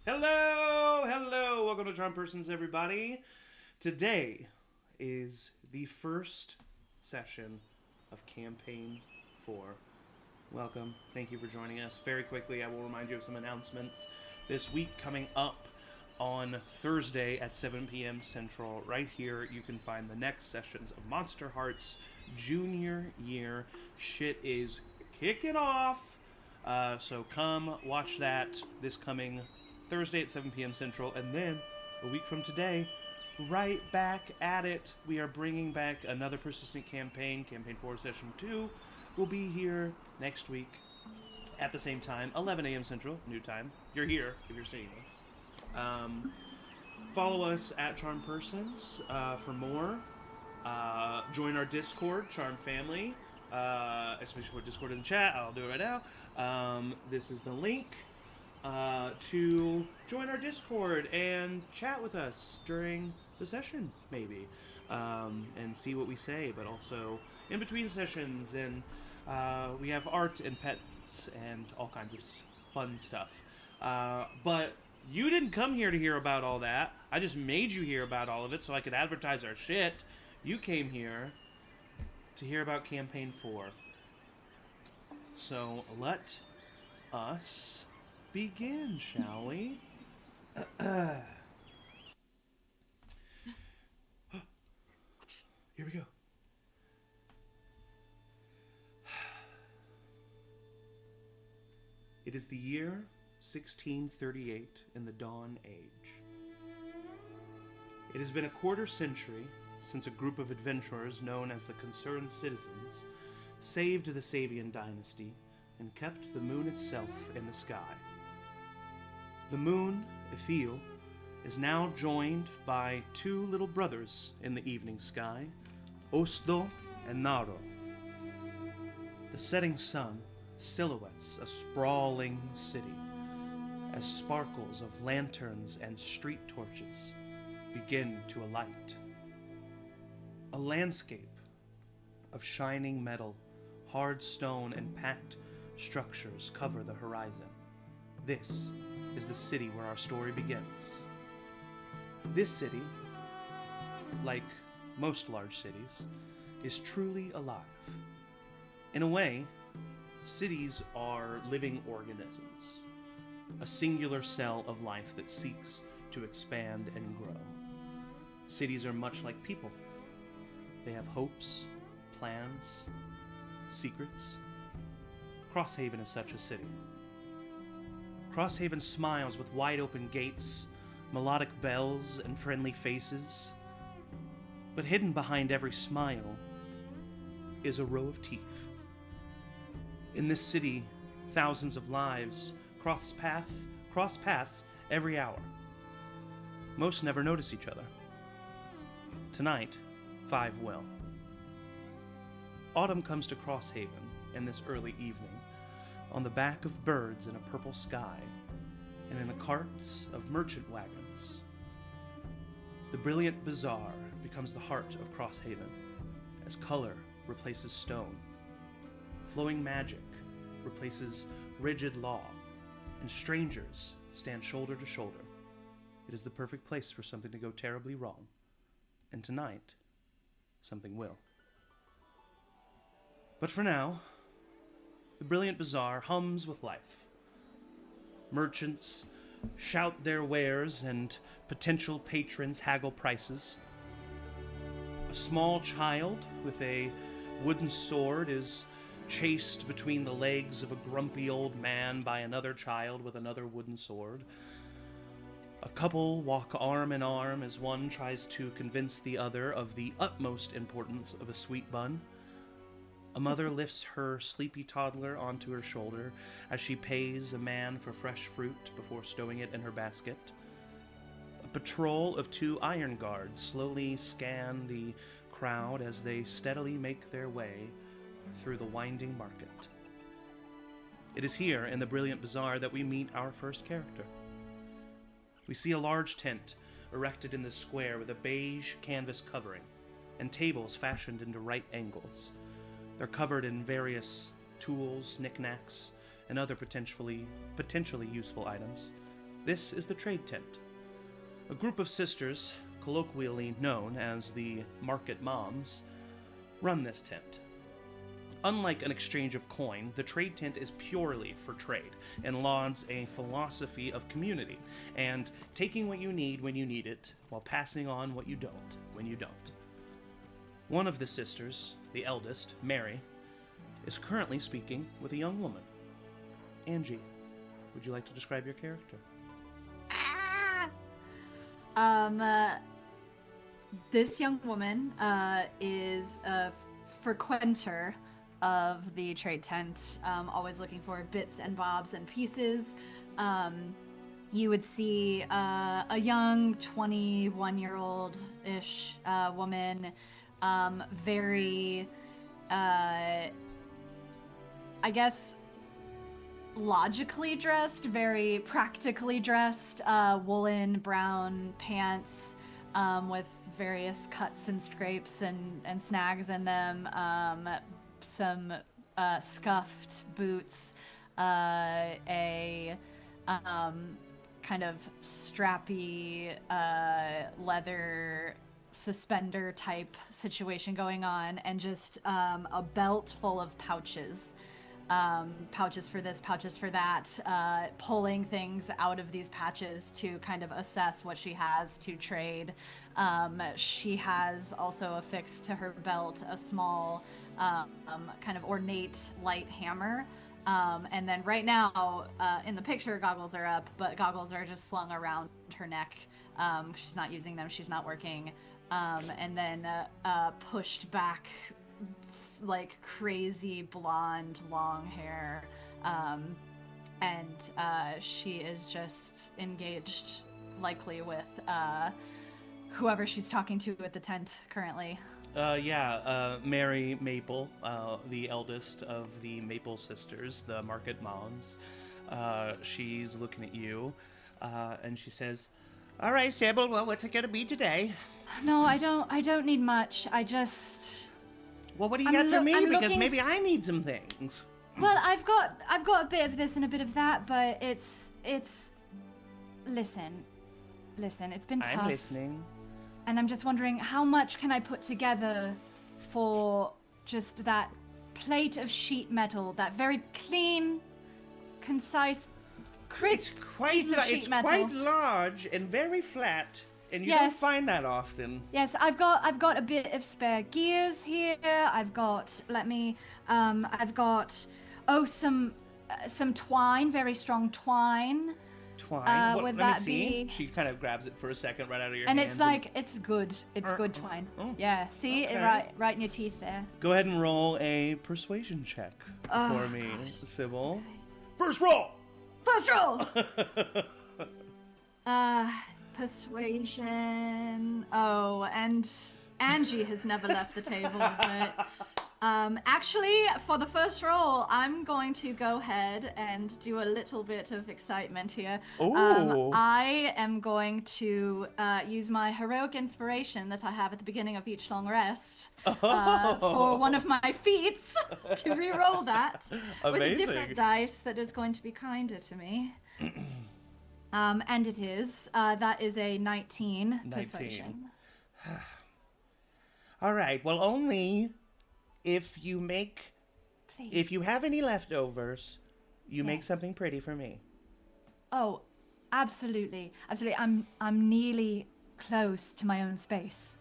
Hello! Welcome to CharmedPersons, everybody. Today is the first session of Campaign 4. Welcome. Thank you for joining us. Very quickly, I will remind you of some announcements. This week, coming up on Thursday at 7 p.m. Central, right here, you can find the next sessions of Monster Hearts Junior Year. Shit is kicking off. So come watch that this coming Thursday at 7 p.m. Central, and then a week from today, right back at it. We are bringing back another persistent campaign, Campaign 4 Session 2. We'll be here next week at the same time, 11 a.m. Central, new time. You're here if you're seeing this. Follow us at CharmedPersons for more. Join our Discord, Charm Family, especially for Discord in the chat. I'll do it right now. This is the link to join our Discord and chat with us during the session, maybe, and see what we say, but also in between sessions, and we have art and pets and all kinds of fun stuff. But you didn't come here to hear about all that. I just made you hear about all of it so I could advertise our shit. You came here to hear about Campaign 4. So let us begin, shall we? Here we go. It is the year 1638 in the Dawn Age. It has been a quarter century since a group of adventurers known as the Concerned Citizens saved the Savian dynasty and kept the moon itself in the sky. The moon, Eovald, is now joined by two little brothers in the evening sky, Osdo and Naro. The setting sun silhouettes a sprawling city as sparkles of lanterns and street torches begin to alight. A landscape of shining metal, hard stone, and packed structures cover the horizon. This is the city where our story begins. This city, like most large cities, is truly alive. In a way, cities are living organisms, a singular cell of life that seeks to expand and grow. Cities are much like people. They have hopes, plans, secrets. Crosshaven is such a city. Crosshaven smiles with wide-open gates, melodic bells, and friendly faces. But hidden behind every smile is a row of teeth. In this city, thousands of lives cross paths every hour. Most never notice each other. Tonight, 5 will. Autumn comes to Crosshaven in this early evening, on the back of birds in a purple sky, and in the carts of merchant wagons. The brilliant bazaar becomes the heart of Crosshaven, as color replaces stone. Flowing magic replaces rigid law, and strangers stand shoulder to shoulder. It is the perfect place for something to go terribly wrong, and tonight, something will. But for now, the brilliant bazaar hums with life. Merchants shout their wares and potential patrons haggle prices. A small child with a wooden sword is chased between the legs of a grumpy old man by another child with another wooden sword. A couple walk arm in arm as one tries to convince the other of the utmost importance of a sweet bun. A mother lifts her sleepy toddler onto her shoulder as she pays a man for fresh fruit before stowing it in her basket. A patrol of 2 iron guards slowly scan the crowd as they steadily make their way through the winding market. It is here in the brilliant bazaar that we meet our first character. We see a large tent erected in the square with a beige canvas covering and tables fashioned into right angles. They're covered in various tools, knickknacks, and other potentially useful items. This is the trade tent. A group of sisters, colloquially known as the Market Moms, run this tent. Unlike an exchange of coin, the trade tent is purely for trade and lauds a philosophy of community and taking what you need when you need it while passing on what you don't when you don't. One of the sisters, the eldest, Mary, is currently speaking with a young woman. Angie, would you like to describe your character? This young woman is a frequenter of the trade tent, always looking for bits and bobs and pieces. You would see a young 21-year-old-ish woman, very, I guess, logically dressed, very practically dressed, woolen brown pants with various cuts and scrapes and snags in them, some scuffed boots, a kind of strappy leather suspender type situation going on, and just a belt full of pouches. Pouches for this, pouches for that, pulling things out of these patches to kind of assess what she has to trade. She has also affixed to her belt a small, kind of ornate light hammer. And then right now, in the picture, goggles are up, but goggles are just slung around her neck. She's not using them, she's not working. And then pushed back like crazy blonde long hair, and she is just engaged likely with whoever she's talking to at the tent currently. Mary Maple, the eldest of the Maple sisters, the Market Moms. She's looking at you, and she says, "All right, Sybil, well, what's it gonna be today?" No, I don't need much. I just... Well, what do you got for me? Because maybe I need some things. Well, I've got a bit of this and a bit of that, but it's listen, it's been tough. I'm listening. And I'm just wondering, how much can I put together for just that plate of sheet metal, that very clean, concise, crisp piece of sheet metal. It's quite large and very flat. And you don't find that often. Yes, I've got a bit of spare gears here. I've got some twine, very strong twine. Twine? Would let me that see. be? She kind of grabs it for a second right out of your hands. hands. It's good. It's good twine. Oh, yeah, see? okay. Right in your teeth there. Go ahead and roll a persuasion check for me, Sybil. Okay. First roll! Persuasion. Oh, and Angie has never left the table, but actually, for the first roll, I'm going to go ahead and do a little bit of excitement here. I am going to use my heroic inspiration that I have at the beginning of each long rest for one of my feats to re-roll that with a different dice that is going to be kinder to me. And it is. That is a 19 persuasion. All right. Well, only if you Please. if you have any leftovers, you make something pretty for me. Oh, absolutely, absolutely. I'm nearly close to my own space.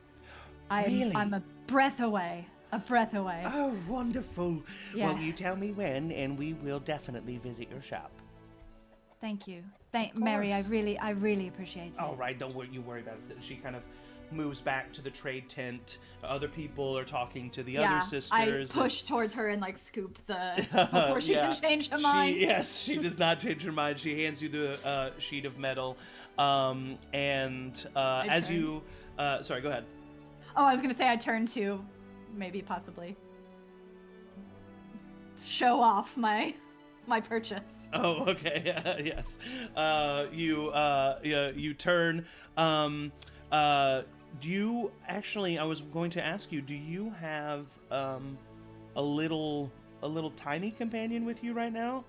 Really? I'm a breath away. A breath away. Oh, wonderful. Yeah. Well, you tell me when, and we will definitely visit your shop. Thank you. Mary, I really appreciate it. All right, don't worry about it. She kind of moves back to the trade tent. Other people are talking to the other sisters. I push towards her and like scoop the before she can change her mind. Yes, she does not change her mind. She hands you the sheet of metal, and as you, sorry, go ahead. Oh, I was gonna say I turn to, maybe possibly show off my purchase. Oh, okay. Yes. You turn. Do you actually? I was going to ask you. Do you have a little tiny companion with you right now?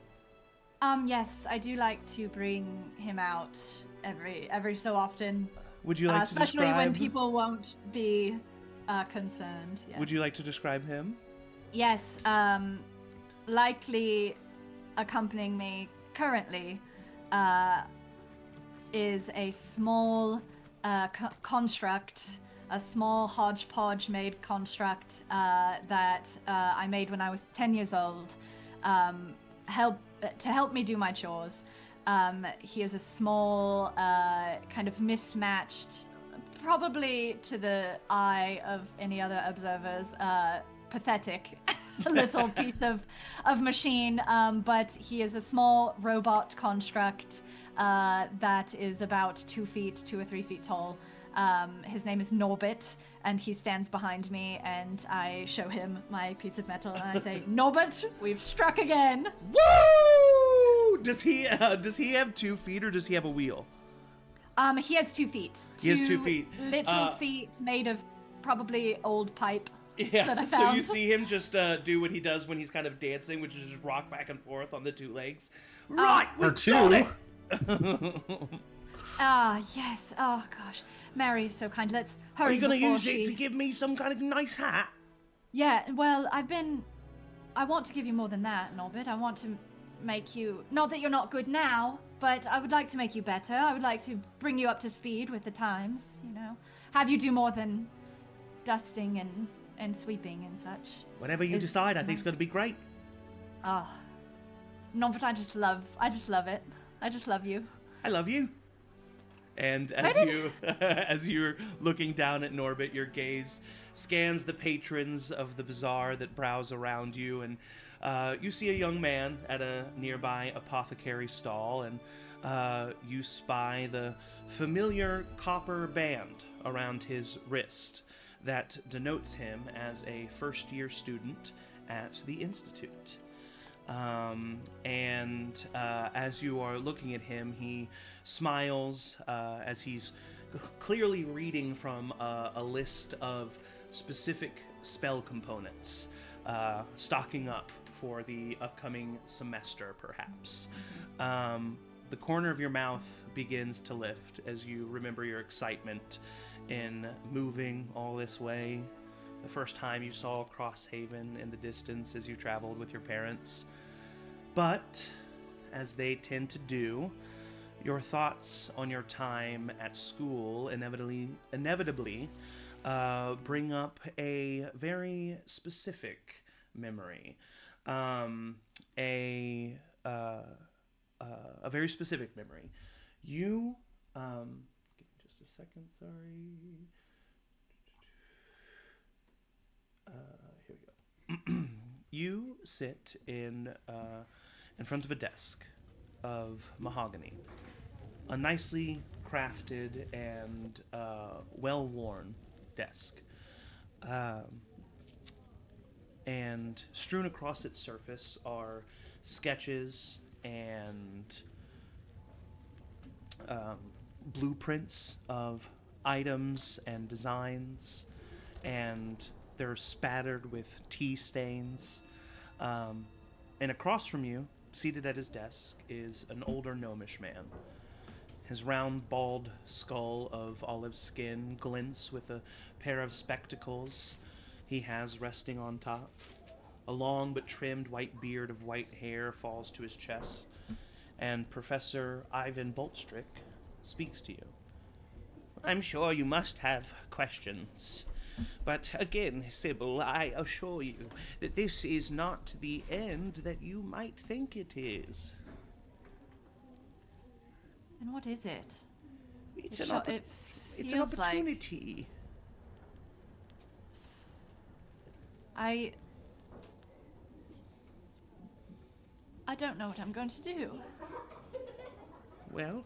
Yes, I do like to bring him out every so often. Would you like to describe? Especially when people won't be concerned. Yeah. Would you like to describe him? Yes. Likely accompanying me currently is a small construct, a small hodgepodge made construct that I made when I was 10 years old to help me do my chores. He is a small, kind of mismatched, probably to the eye of any other observers, pathetic little piece of machine, but he is a small robot construct that is about 2 or 3 feet tall. His name is Norbit, and he stands behind me, and I show him my piece of metal, and I say, Norbit, we've struck again! Woo! Does he have 2 feet, or does he have a wheel? He has 2 feet. He has 2 feet. Little feet made of probably old pipe. Yeah, so you see him just do what he does when he's kind of dancing, which is just rock back and forth on the 2 legs. Right, we got it! Yes. Oh, gosh. Mary is so kind. Let's hurry. Are you going to use it to give me some kind of nice hat? Yeah, well, I want to give you more than that, Norbit. I want to make you... Not that you're not good now, but I would like to make you better. I would like to bring you up to speed with the times, you know. Have you do more than dusting and sweeping and such. Whatever you decide, I think it's going to be great. Oh. Norbit, I just love it. I just love you. I love you. And as you're looking down at Norbit, your gaze scans the patrons of the bazaar that browse around you, and you see a young man at a nearby apothecary stall, and you spy the familiar copper band around his wrist that denotes him as a first-year student at the Institute. As you are looking at him, he smiles as he's clearly reading from a list of specific spell components, stocking up for the upcoming semester, perhaps. The corner of your mouth begins to lift as you remember your excitement in moving all this way. The first time you saw Crosshaven in the distance as you traveled with your parents. But, as they tend to do, your thoughts on your time at school inevitably bring up a very specific memory. A very specific memory. You, give me just a second, sorry. Here we go. You sit in front of a desk of mahogany, a nicely crafted and well-worn desk, and strewn across its surface are sketches and blueprints of items and designs, and they're spattered with tea stains. And across from you, seated at his desk, is an older gnomish man. His round, bald skull of olive skin glints with a pair of spectacles he has resting on top. A long but trimmed white beard of white hair falls to his chest, and Professor Ivan Boltstrick speaks to you. I'm sure you must have questions. But again, Sybil, I assure you that this is not the end that you might think it is. And what is it? It's It an feels like opportunity. I don't know what I'm going to do. Well,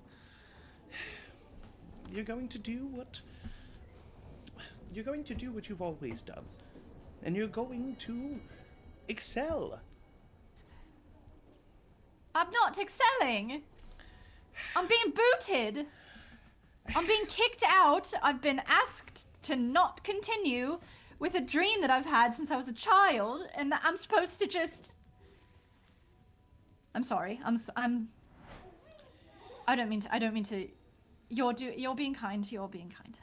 you're going to do what you've always done. And you're going to excel. I'm not excelling. I'm being booted. I'm being kicked out. I've been asked to not continue with a dream that I've had since I was a child, and that I'm supposed to just... I'm sorry. I don't mean to. You're being kind. You're being kind.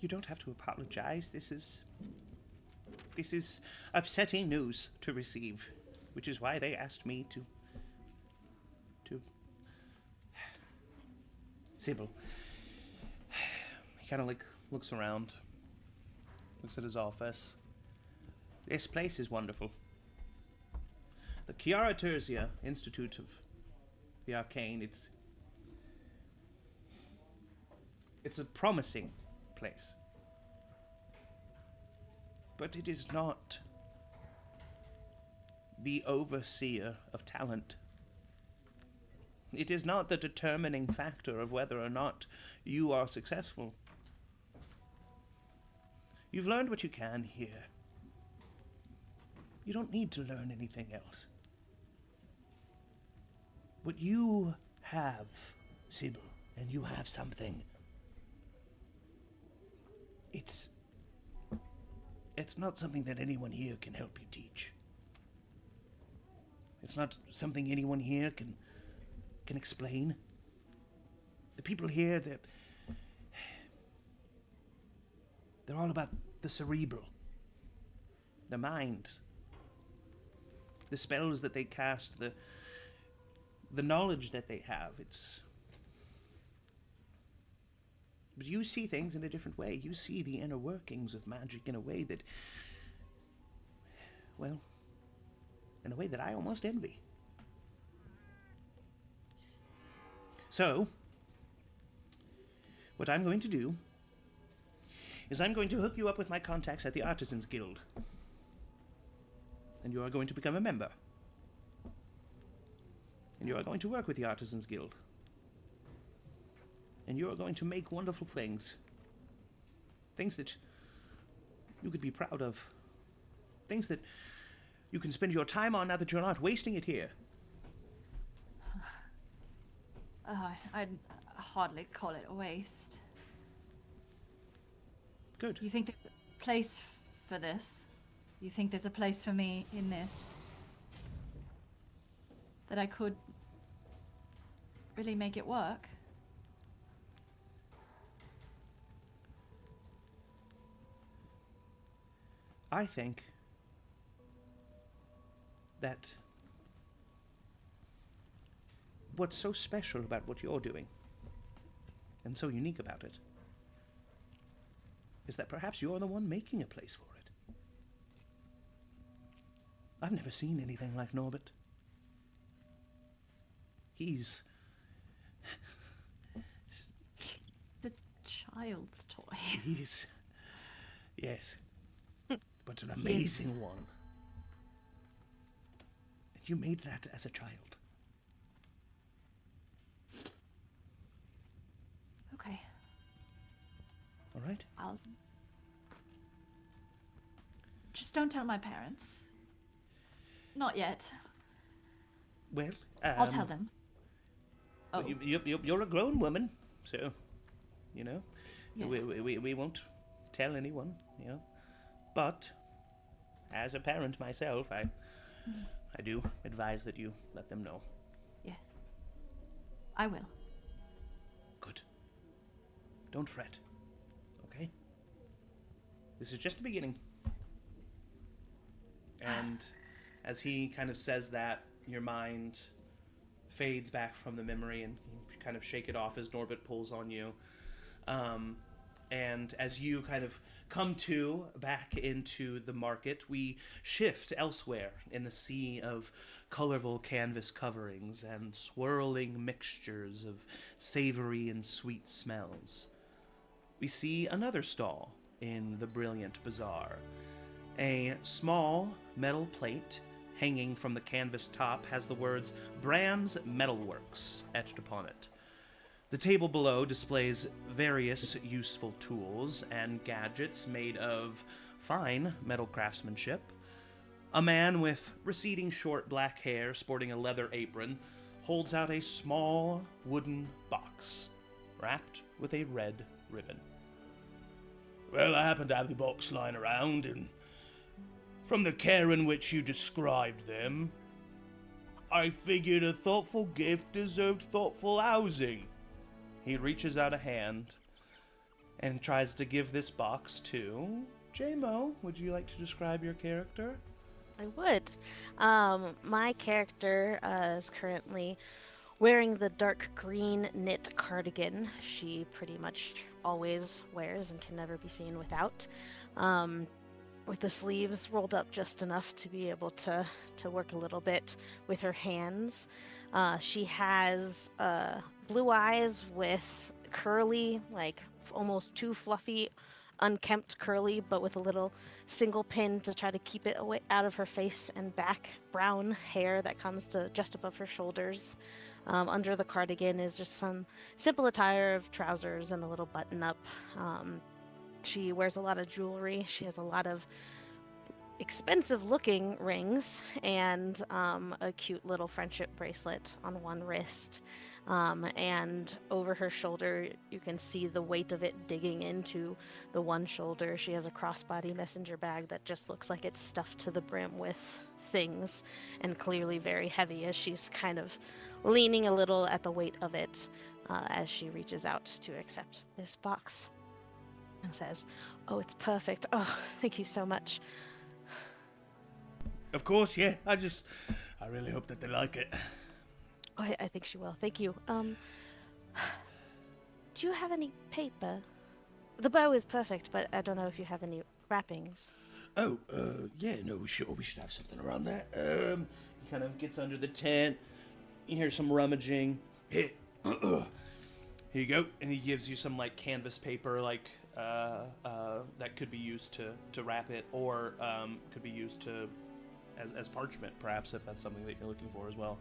You don't have to apologize. This is upsetting news to receive, which is why they asked me to Sybil. He kind of looks around, looks at his office. This place is wonderful. The Chiara Tertia Institute of the Arcane, it's a promising place. But it is not the overseer of talent. It is not the determining factor of whether or not you are successful. You've learned what you can here. You don't need to learn anything else. What you have, Sybil, and you have something. It's not something that anyone here can help you teach. It's not something anyone here can explain. The people here, they're all about the cerebral, the minds, the spells that they cast, the knowledge that they have. But you see things in a different way. You see the inner workings of magic in a way that, well, in a way that I almost envy. So, what I'm going to do is I'm going to hook you up with my contacts at the Artisans Guild. And you are going to become a member. And you are going to work with the Artisans Guild. And you are going to make wonderful things. Things that you could be proud of. Things that you can spend your time on now that you're not wasting it here. I'd hardly call it a waste. Good. You think there's a place for this? You think there's a place for me in this? That I could really make it work? I think that what's so special about what you're doing, and so unique about it, is that perhaps you're the one making a place for it. I've never seen anything like Norbert. He's The child's toy. He's... Yes. But an amazing one. And you made that as a child. Okay. All right? I'll... Just don't tell my parents. Not yet. Well, I'll tell them. Oh. You're a grown woman, so, you know, Yes. we won't tell anyone, you know. But, as a parent myself, I do advise that you let them know. Yes. I will. Good. Don't fret, okay? This is just the beginning. And as he kind of says that, your mind fades back from the memory, and you kind of shake it off as Norbit pulls on you. And as you kind of come to back into the market, we shift elsewhere in the sea of colorful canvas coverings and swirling mixtures of savory and sweet smells. We see another stall in the brilliant bazaar. A small metal plate hanging from the canvas top has the words Bram's Metalworks etched upon it. The table below displays various useful tools and gadgets made of fine metal craftsmanship. A man with receding short black hair, sporting a leather apron, holds out a small wooden box wrapped with a red ribbon. Well, I happen to have the box lying around, and from the care in which you described them, I figured a thoughtful gift deserved thoughtful housing. He reaches out a hand and tries to give this box to J-Mo. Would you like to describe your character? I would. My character is currently wearing the dark green knit cardigan she pretty much always wears and can never be seen without. With the sleeves rolled up just enough to be able to work a little bit with her hands. She has blue eyes with curly, like almost too fluffy, unkempt curly, but with a little single pin to try to keep it away out of her face and back. Brown hair that comes to just above her shoulders. Under the cardigan is just some simple attire of trousers and a little button up. She wears a lot of jewelry. She has a lot of expensive looking rings and a cute little friendship bracelet on one wrist. And over her shoulder, you can see the weight of it digging into the one shoulder. She has a crossbody messenger bag that just looks like it's stuffed to the brim with things and clearly very heavy as she's kind of leaning a little at the weight of it as she reaches out to accept this box and says, "Oh, it's perfect. Oh, thank you so much." Of course, yeah. I really hope that they like it. Oh, I think she will. Thank you. Do you have any paper? The bow is perfect, but I don't know if you have any wrappings. Oh, yeah, no, sure, we should have something around that. He kind of gets under the tent. You hear some rummaging. Here, here you go. And he gives you some, like, canvas paper, like, that could be used to wrap it, or could be used to as parchment, perhaps, if that's something that you're looking for as well.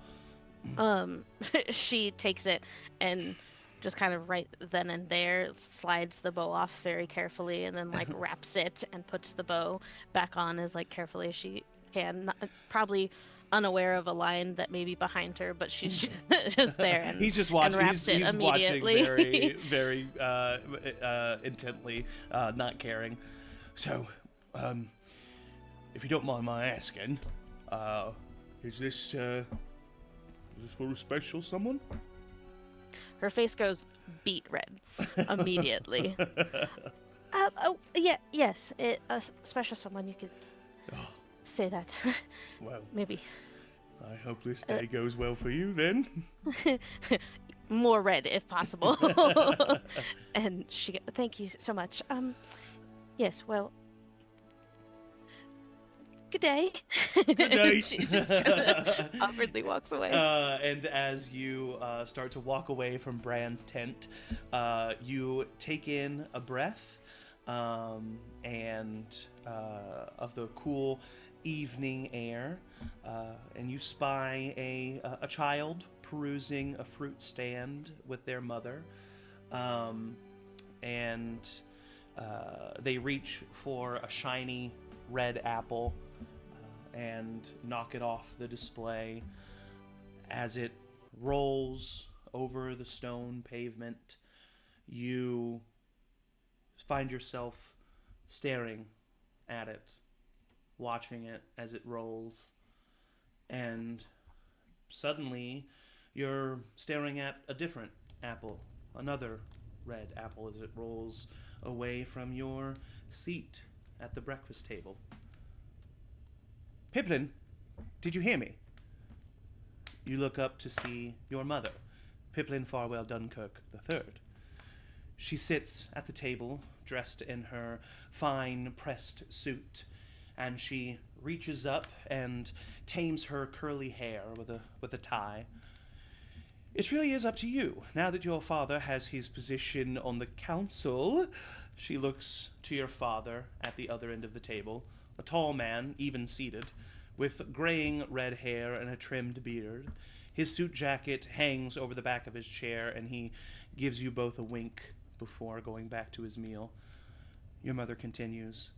She takes it and just kind of right then and there slides the bow off very carefully and then like wraps it and puts the bow back on as like carefully as she can, probably unaware of a line that may be behind her, but she's just there and he's just watching. And wraps he's it immediately. Watching very intently, not caring. So, if you don't mind my asking, is this for a special someone? Her face goes beet red immediately. Yes, a special someone. You could say that. Well, maybe. I hope this day goes well for you then. More red if possible. And thank you so much. Yes, well, good day. Good day. She just awkwardly walks away. And as you start to walk away from Bran's tent, you take in a breath and of the cool evening air, and you spy a child perusing a fruit stand with their mother, and they reach for a shiny red apple and knock it off the display. As it rolls over the stone pavement, you find yourself staring at it, watching it as it rolls, and suddenly you're staring at a different apple, another red apple, as it rolls away from your seat at the breakfast table. Pipplin, did you hear me? you look up to see your mother, Pipplin Farweil Duncurth III. She sits at the table, dressed in her fine pressed suit, and she reaches up and tames her curly hair with a tie. It really is up to you. Now that your father has his position on the council, she looks to your father at the other end of the table, a tall man, even-seated, with graying red hair and a trimmed beard. His suit jacket hangs over the back of his chair, and he gives you both a wink before going back to his meal. Your mother continues,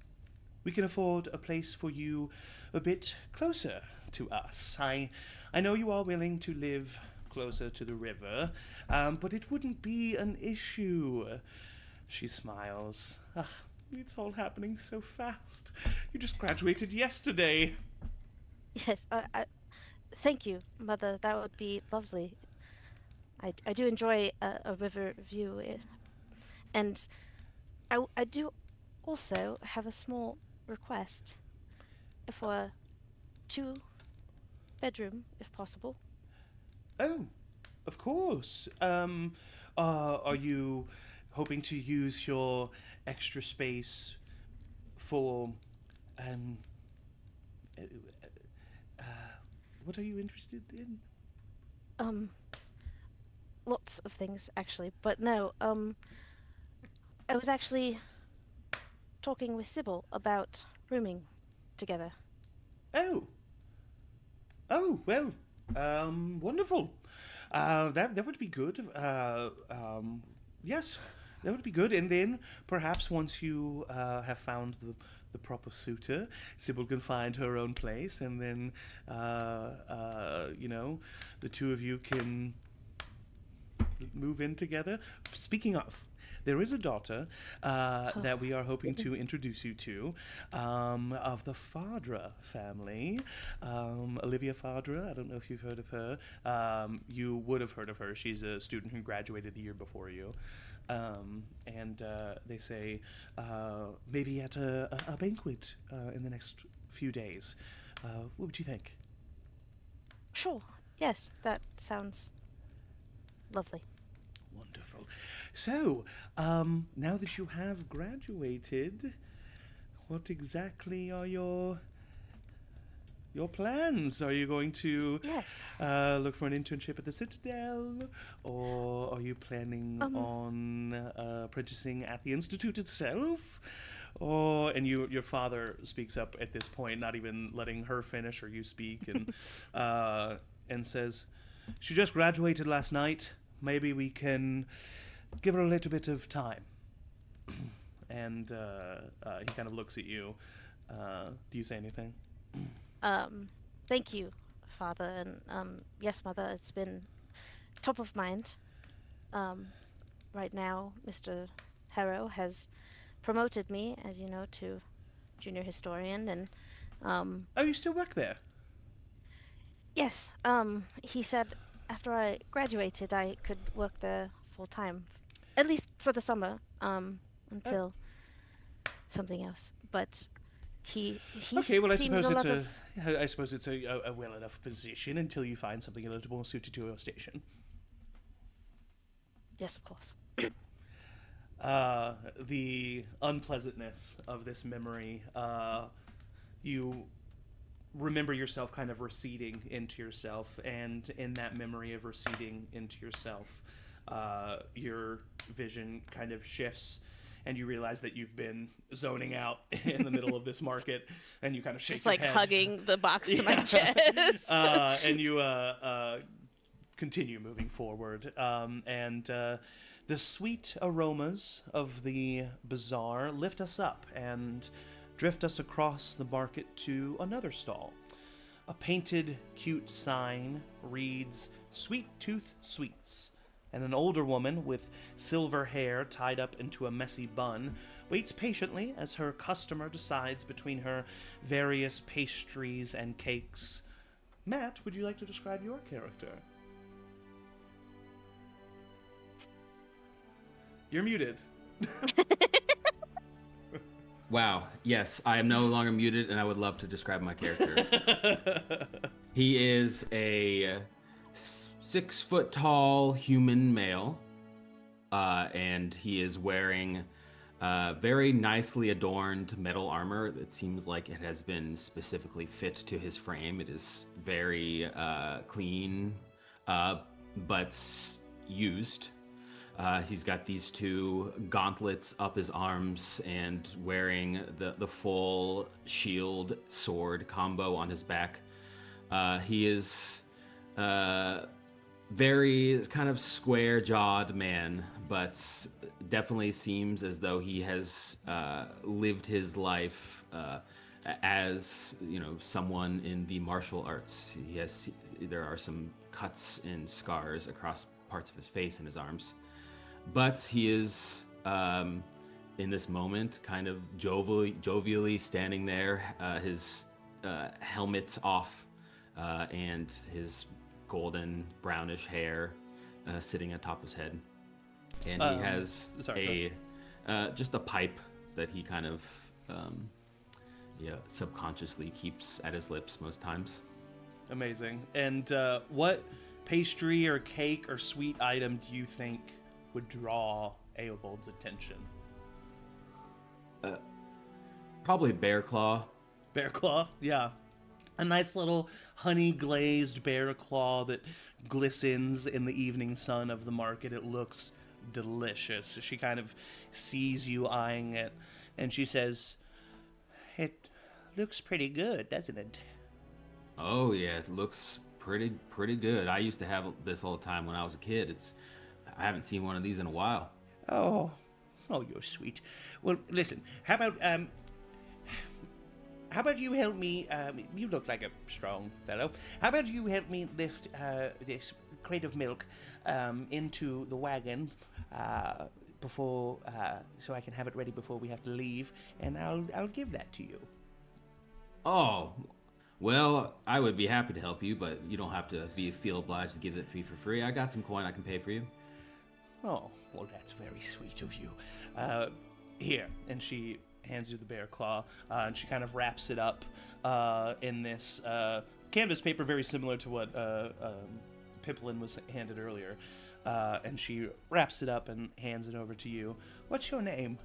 "We can afford a place for you a bit closer to us. I know you are willing to live closer to the river, but it wouldn't be an issue." She smiles. It's all happening so fast. You just graduated yesterday. Yes, thank you, Mother. That would be lovely. I do enjoy a river view, and I do also have a small request for a 2-bedroom, if possible. Oh, of course. Are you hoping to use your extra space for, what are you interested in? Lots of things, actually, but no, I was actually talking with Sybil about rooming together. Oh, well, wonderful. That would be good. Yes, that would be good. And then perhaps once you have found the proper suitor, Sybil can find her own place, and then the two of you can move in together. Speaking of, there is a daughter that we are hoping to introduce you to, of the Fardra family. Olivia Fardra, I don't know if you've heard of her. You would have heard of her. She's a student who graduated the year before you. And they say maybe at a banquet in the next few days. What would you think? Sure. Yes, that sounds lovely. Wonderful. So, now that you have graduated, what exactly are your plans? Are you going to look for an internship at the Citadel, or are you planning on apprenticing at the Institute itself? And your father speaks up at this point, not even letting her finish or you speak, and says, "She just graduated last night. Maybe we can give her a little bit of time." And he kind of looks at you. Do you say anything? Thank you, Father, and yes, Mother, it's been top of mind. Right now, Mr. Harrow has promoted me, as you know, to junior historian, and Oh, you still work there? yes, he said after I graduated, I could work there full time, at least for the summer, until something else. But he okay. Well, I seems suppose it's a well enough position until you find something a little more suited to your station. Yes, of course. The unpleasantness of this memory, you remember yourself kind of receding into yourself, and in that memory of receding into yourself, your vision kind of shifts, and you realize that you've been zoning out in the middle of this market, and you kind of shake just your like head. hugging the box to my chest. And you continue moving forward, and the sweet aromas of the bazaar lift us up and drift us across the market to another stall. A painted, cute sign reads, "Sweet Tooth Sweets," and an older woman with silver hair tied up into a messy bun waits patiently as her customer decides between her various pastries and cakes. Matt, would you like to describe your character? You're muted. Wow. Yes, I am no longer muted, and I would love to describe my character. He is a 6 foot tall human male, and he is wearing very nicely adorned metal armor that seems like it has been specifically fit to his frame. It is very clean, but used. He's got these 2 gauntlets up his arms and wearing the full shield sword combo on his back. He is very kind of square-jawed man, but definitely seems as though he has lived his life as, someone in the martial arts. There are some cuts and scars across parts of his face and his arms. But he is, in this moment, kind of jovially standing there, his helmet off, and his golden brownish hair sitting atop his head. And he has just a pipe that he kind of subconsciously keeps at his lips most times. Amazing. And what pastry or cake or sweet item do you think would draw Eovald's attention? Probably bear claw. Bear claw, yeah. A nice little honey glazed bear claw that glistens in the evening sun of the market. It looks delicious. She kind of sees you eyeing it, and she says, "It looks pretty good, doesn't it?" Oh yeah, it looks pretty good. I used to have this all the time when I was a kid. I haven't seen one of these in a while. Oh, you're sweet. Well, listen, how about you help me, you look like a strong fellow. How about you help me lift this crate of milk into the wagon before, so I can have it ready before we have to leave, and I'll give that to you. Oh, well, I would be happy to help you, but you don't have to feel obliged to give it to me for free. I got some coin I can pay for you. Oh, well, that's very sweet of you. Here, and she hands you the bear claw, and she kind of wraps it up in this canvas paper, very similar to what Pipplin was handed earlier. And she wraps it up and hands it over to you. What's your name?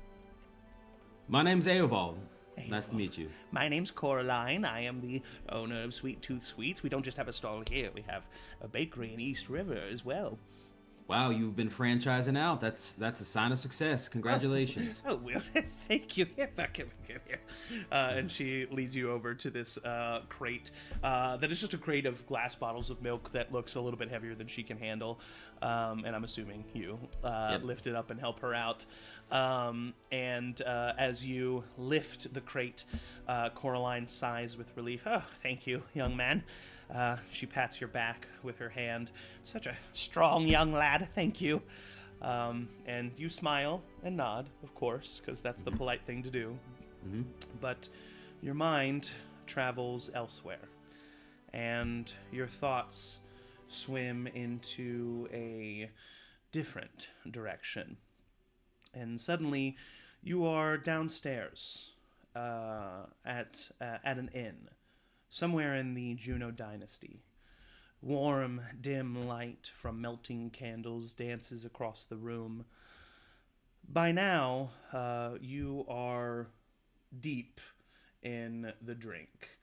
My name's Eovald. Nice to meet you. My name's Coraline. I am the owner of Sweet Tooth Sweets. We don't just have a stall here. We have a bakery in East River as well. Wow, you've been franchising out. That's a sign of success. Congratulations. Oh, well, thank you. Here. And she leads you over to this crate that is just a crate of glass bottles of milk that looks a little bit heavier than she can handle. And I'm assuming you lift it up and help her out. And as you lift the crate, Coraline sighs with relief. "Oh, thank you, young man." She pats your back with her hand. "Such a strong young lad, thank you." And you smile and nod, of course, because that's the polite thing to do. Mm-hmm. But your mind travels elsewhere, and your thoughts swim into a different direction. And suddenly, you are downstairs at an inn, somewhere in the Juno dynasty. Warm, dim light from melting candles dances across the room. By now, you are deep in the drink.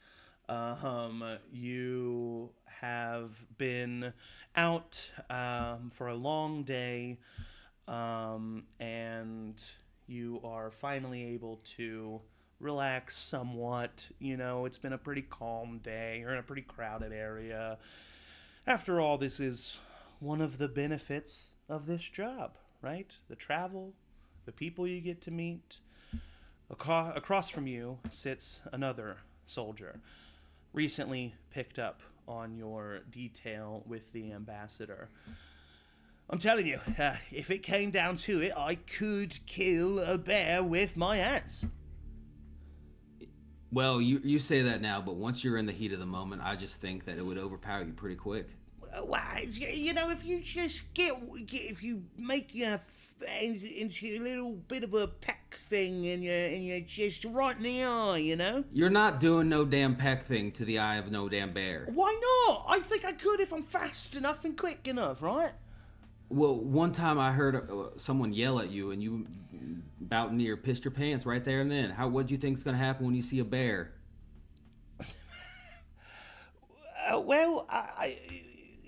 You have been out for a long day, and you are finally able to relax somewhat. It's been a pretty calm day. You're in a pretty crowded area. After all, this is one of the benefits of this job, right? The travel, the people you get to meet. Across from you sits another soldier, recently picked up on your detail with the ambassador. "I'm telling you, if it came down to it, I could kill a bear with my hands." Well, you say that now, but once you're in the heat of the moment, I just think that it would overpower you pretty quick. if you just if you make your hands into a little bit of a peck thing and you're just right in the eye, You're not doing no damn peck thing to the eye of no damn bear. Why not? I think I could if I'm fast enough and quick enough, right? Well, one time I heard someone yell at you and you about near pissed your pants right there and then. What do you think's gonna happen when you see a bear?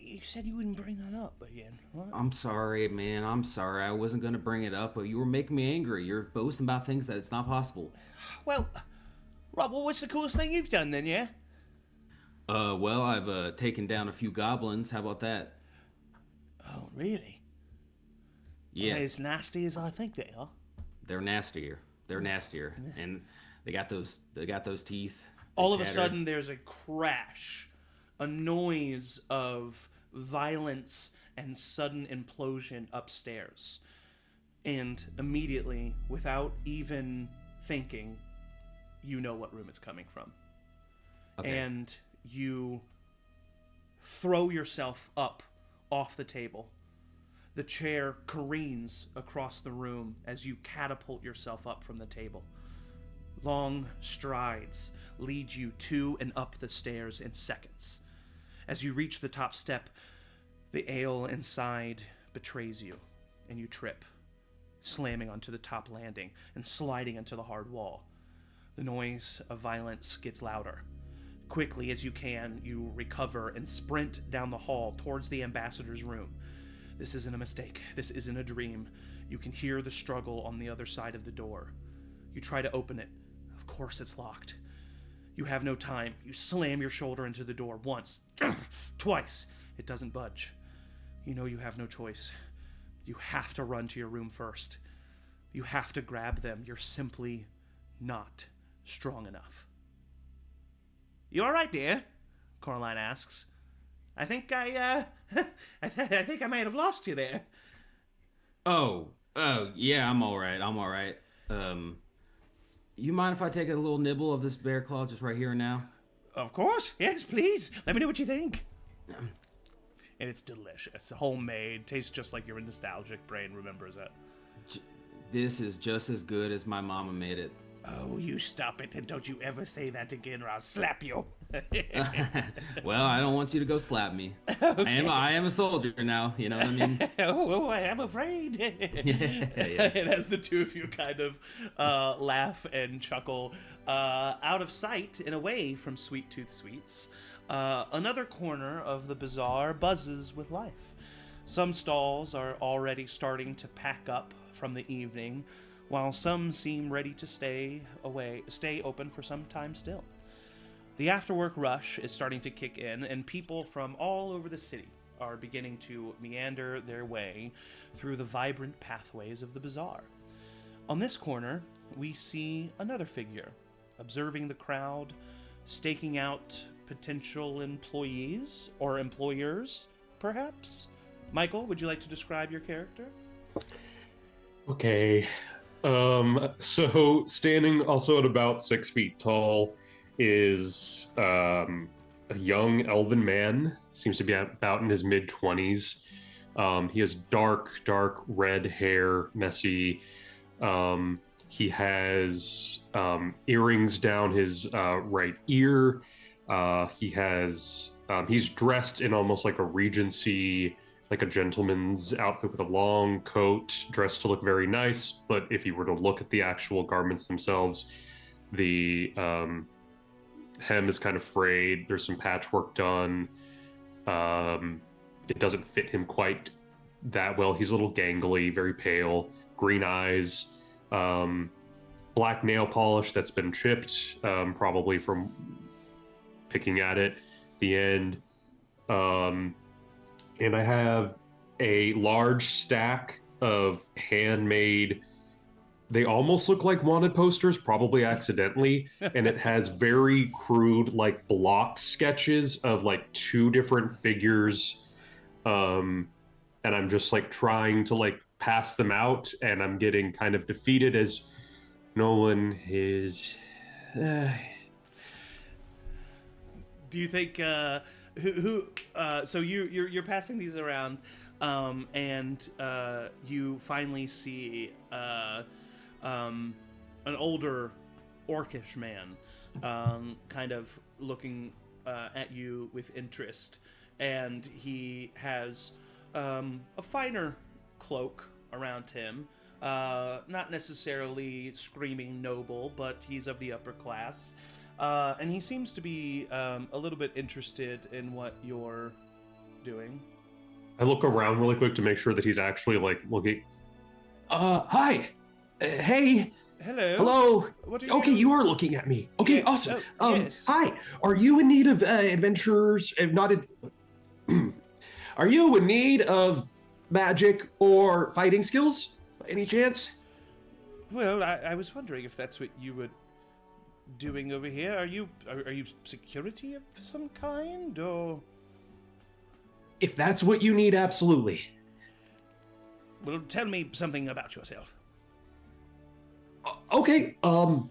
You said you wouldn't bring that up again, right? I'm sorry, man. I'm sorry. I wasn't gonna bring it up, but you were making me angry. You're boasting about things that it's not possible. Well, Rob, what's the coolest thing you've done then, yeah? Well, I've taken down a few goblins. How about that? Oh, really? Yeah. Are they as nasty as I think they are? They're nastier. And they got those teeth. All of a sudden, there's a crash, a noise of violence and sudden implosion upstairs. And immediately, without even thinking, you know what room it's coming from. Okay. And you throw yourself up off the table. The chair careens across the room as you catapult yourself up from the table. Long strides lead you to and up the stairs in seconds. As you reach the top step, the ale inside betrays you, and you trip, slamming onto the top landing and sliding into the hard wall. The noise of violence gets louder. Quickly as you can, you recover and sprint down the hall towards the ambassador's room. This isn't a mistake. This isn't a dream. You can hear the struggle on the other side of the door. You try to open it. Of course it's locked. You have no time. You slam your shoulder into the door once, twice. It doesn't budge. You know you have no choice. You have to run to your room first. You have to grab them. You're simply not strong enough. You all right, dear? Coraline asks. I think I think I might have lost you there. Oh, yeah, I'm all right. You mind if I take a little nibble of this bear claw just right here and now? Of course. Yes, please. Let me know what you think. And it's delicious. Homemade. Tastes just like your nostalgic brain remembers it. This is just as good as my mama made it. Oh, you stop it, and don't you ever say that again or I'll slap you. Well, I don't want you to go slap me. Okay. I am a soldier now, you know what I mean? Oh, I am afraid. Yeah. And as the two of you kind of laugh and chuckle, out of sight and away from Sweet Tooth Sweets, another corner of the bazaar buzzes with life. Some stalls are already starting to pack up from the evening, while some seem ready to stay open for some time still. The after-work rush is starting to kick in, and people from all over the city are beginning to meander their way through the vibrant pathways of the bazaar. On this corner, we see another figure, observing the crowd, staking out potential employees or employers, perhaps? Michael, would you like to describe your character? Okay. So standing also at about 6 feet tall is a young elven man. Seems to be about in his mid-20s. He has dark red hair, messy. He has earrings down his right ear. He's dressed in almost like a Regency, like a gentleman's outfit with a long coat, dressed to look very nice. But if you were to look at the actual garments themselves, the hem is kind of frayed. There's some patchwork done. It doesn't fit him quite that well. He's a little gangly, very pale, green eyes, black nail polish that's been chipped, probably from picking at it at the end. And I have a large stack of handmade, they almost look like wanted posters, probably accidentally, and it has very crude, like, block sketches of, like, 2 different figures, and I'm just, like, trying to, like, pass them out, and I'm getting kind of defeated as no one is... Do you think So you're passing these around, and you finally see an older orcish man, kind of looking at you with interest, and he has a finer cloak around him. Not necessarily screaming noble, but he's of the upper class. And he seems to be a little bit interested in what you're doing. I look around really quick to make sure that he's actually like looking. Hi. Hey. Hello. What are you? Okay, you are looking at me. Okay, Yeah, awesome. yes. Hi. Are you in need of adventurers? Are you in need of magic or fighting skills by any chance? Well, I was wondering if that's what you were doing over here. Are you security of some kind, or? If that's what you need, absolutely. Well, tell me something about yourself. Okay. Right,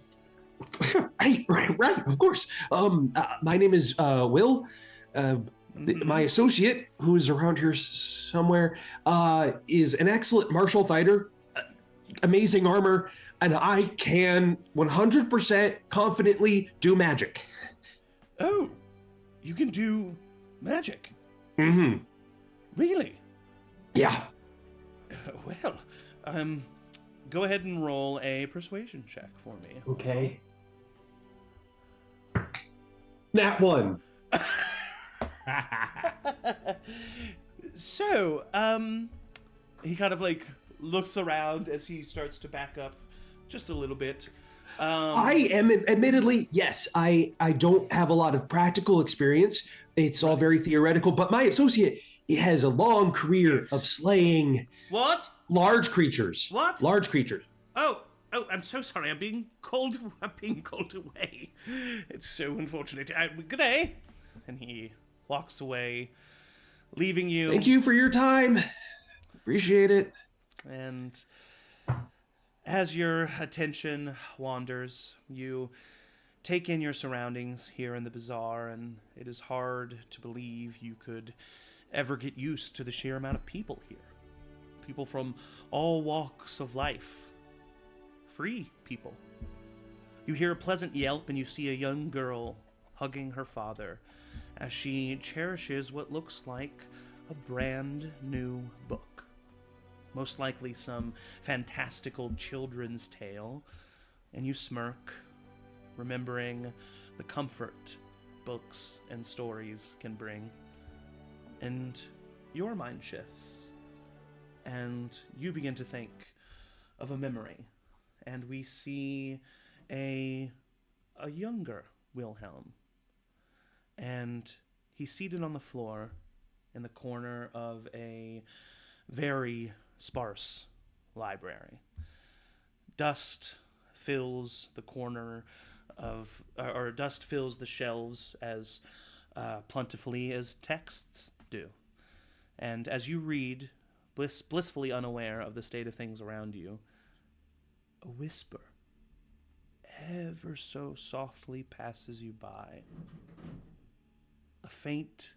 of course. My name is Will. My associate, who is around here somewhere, is an excellent martial fighter, amazing armor, and I can 100% confidently do magic. Oh, you can do magic? Mm-hmm. Really? Yeah. Well, go ahead and roll a persuasion check for me. Okay. Nat 1. So, he kind of like looks around as he starts to back up just a little bit. I am admittedly, yes, I don't have a lot of practical experience. It's all very theoretical, but my associate, he has a long career of slaying What? large creatures. What? Large creatures. Oh, I'm so sorry. I'm being called away. It's so unfortunate. Good day. And he walks away, leaving you. Thank you for your time. Appreciate it. And as your attention wanders, you take in your surroundings here in the bazaar, and it is hard to believe you could ever get used to the sheer amount of people here. People from all walks of life. Free people. You hear a pleasant yelp, and you see a young girl hugging her father as she cherishes what looks like a brand new book. Most likely some fantastical children's tale, and you smirk, remembering the comfort books and stories can bring. And your mind shifts, and you begin to think of a memory, and we see a younger Wilhelm, and he's seated on the floor in the corner of a very sparse library. Dust fills the corner of, or dust fills the shelves as plentifully as texts do. And as you read, blissfully unaware of the state of things around you, a whisper ever so softly passes you by. A faint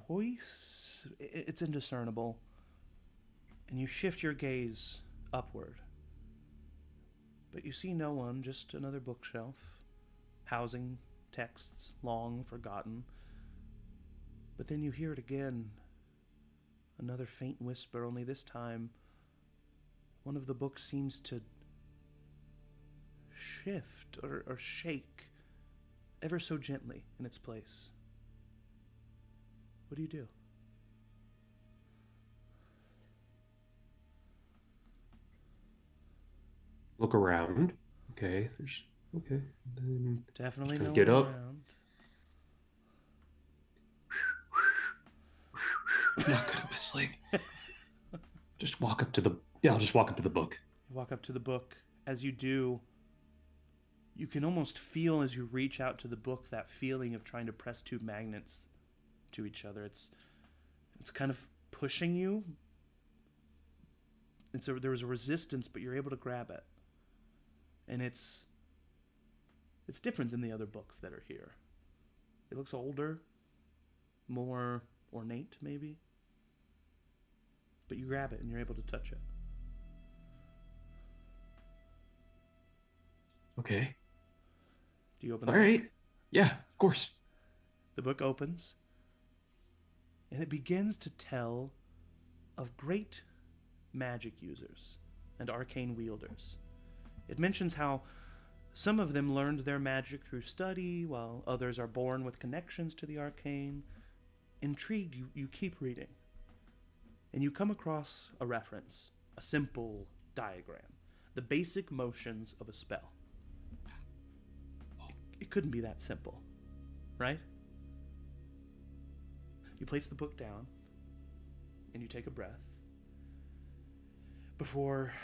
voice, it's indiscernible, and you shift your gaze upward. But you see no one, just another bookshelf, housing texts long forgotten. But then you hear it again, another faint whisper, only this time one of the books seems to shift or shake ever so gently in its place. What do you do? Look around. Okay, Then Definitely no get one up. around. I'm not good at whistling. Just walk up to the. I'll just walk up to the book. You walk up to the book. As you do, you can almost feel as you reach out to the book that feeling of trying to press two magnets to each other. It's kind of pushing you. There's a resistance, but you're able to grab it. And it's different than the other books that are here. It looks older, more ornate, maybe. But you grab it and you're able to touch it. Okay. Do you open All the book? right. Yeah, of course. The book opens, and it begins to tell of great magic users and arcane wielders. It mentions how some of them learned their magic through study, while others are born with connections to the arcane. Intrigued, you keep reading, and you come across a reference, a simple diagram, the basic motions of a spell. It couldn't be that simple, right? You place the book down, and you take a breath before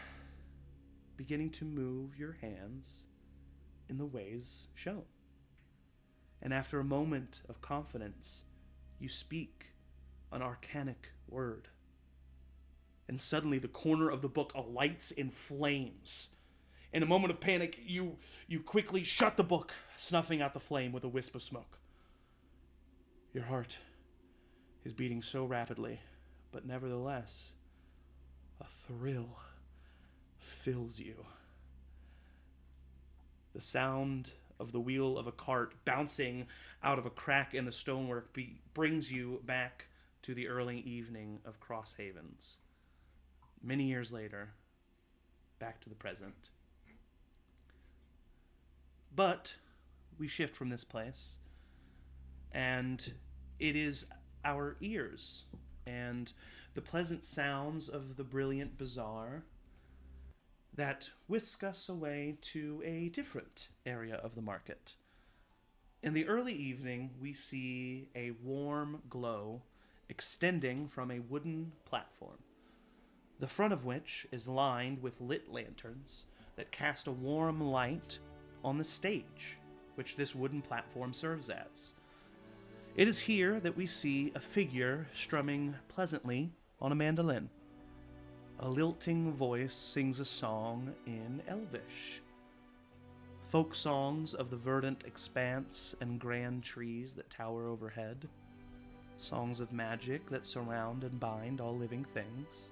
beginning to move your hands in the ways shown. And after a moment of confidence, you speak an arcanic word. And suddenly the corner of the book alights in flames. In a moment of panic, you quickly shut the book, snuffing out the flame with a wisp of smoke. Your heart is beating so rapidly, but nevertheless, a thrill fills you. The sound of the wheel of a cart bouncing out of a crack in the stonework brings you back to the early evening of Cross Havens. Many years later, back to the present. But we shift from this place, and it is our ears and the pleasant sounds of the brilliant bazaar that whisk us away to a different area of the market. In the early evening, we see a warm glow extending from a wooden platform, the front of which is lined with lit lanterns that cast a warm light on the stage, which this wooden platform serves as. It is here that we see a figure strumming pleasantly on a mandolin. A lilting voice sings a song in Elvish. Folk songs of the verdant expanse and grand trees that tower overhead. Songs of magic that surround and bind all living things.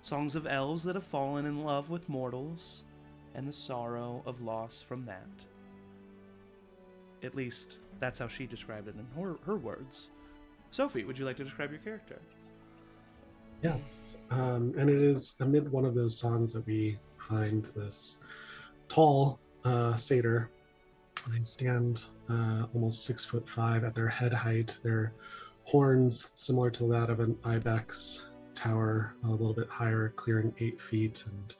Songs of elves that have fallen in love with mortals, and the sorrow of loss from that. At least, that's how she described it in her words. Sophie, would you like to describe your character? Yes, and it is amid one of those songs that we find this tall satyr. They stand almost 6'5" at their head height. Their horns, similar to that of an ibex, tower a little bit higher, clearing 8 feet, and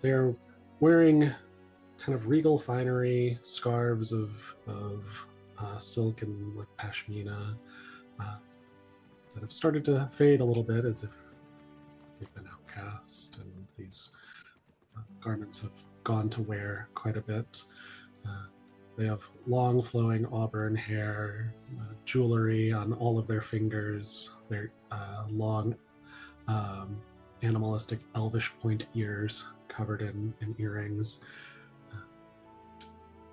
they're wearing kind of regal finery, scarves of silk and like pashmina that have started to fade a little bit as if they've been outcast, and these garments have gone to wear quite a bit. They have long flowing auburn hair, jewelry on all of their fingers, their long animalistic elvish point ears covered in earrings.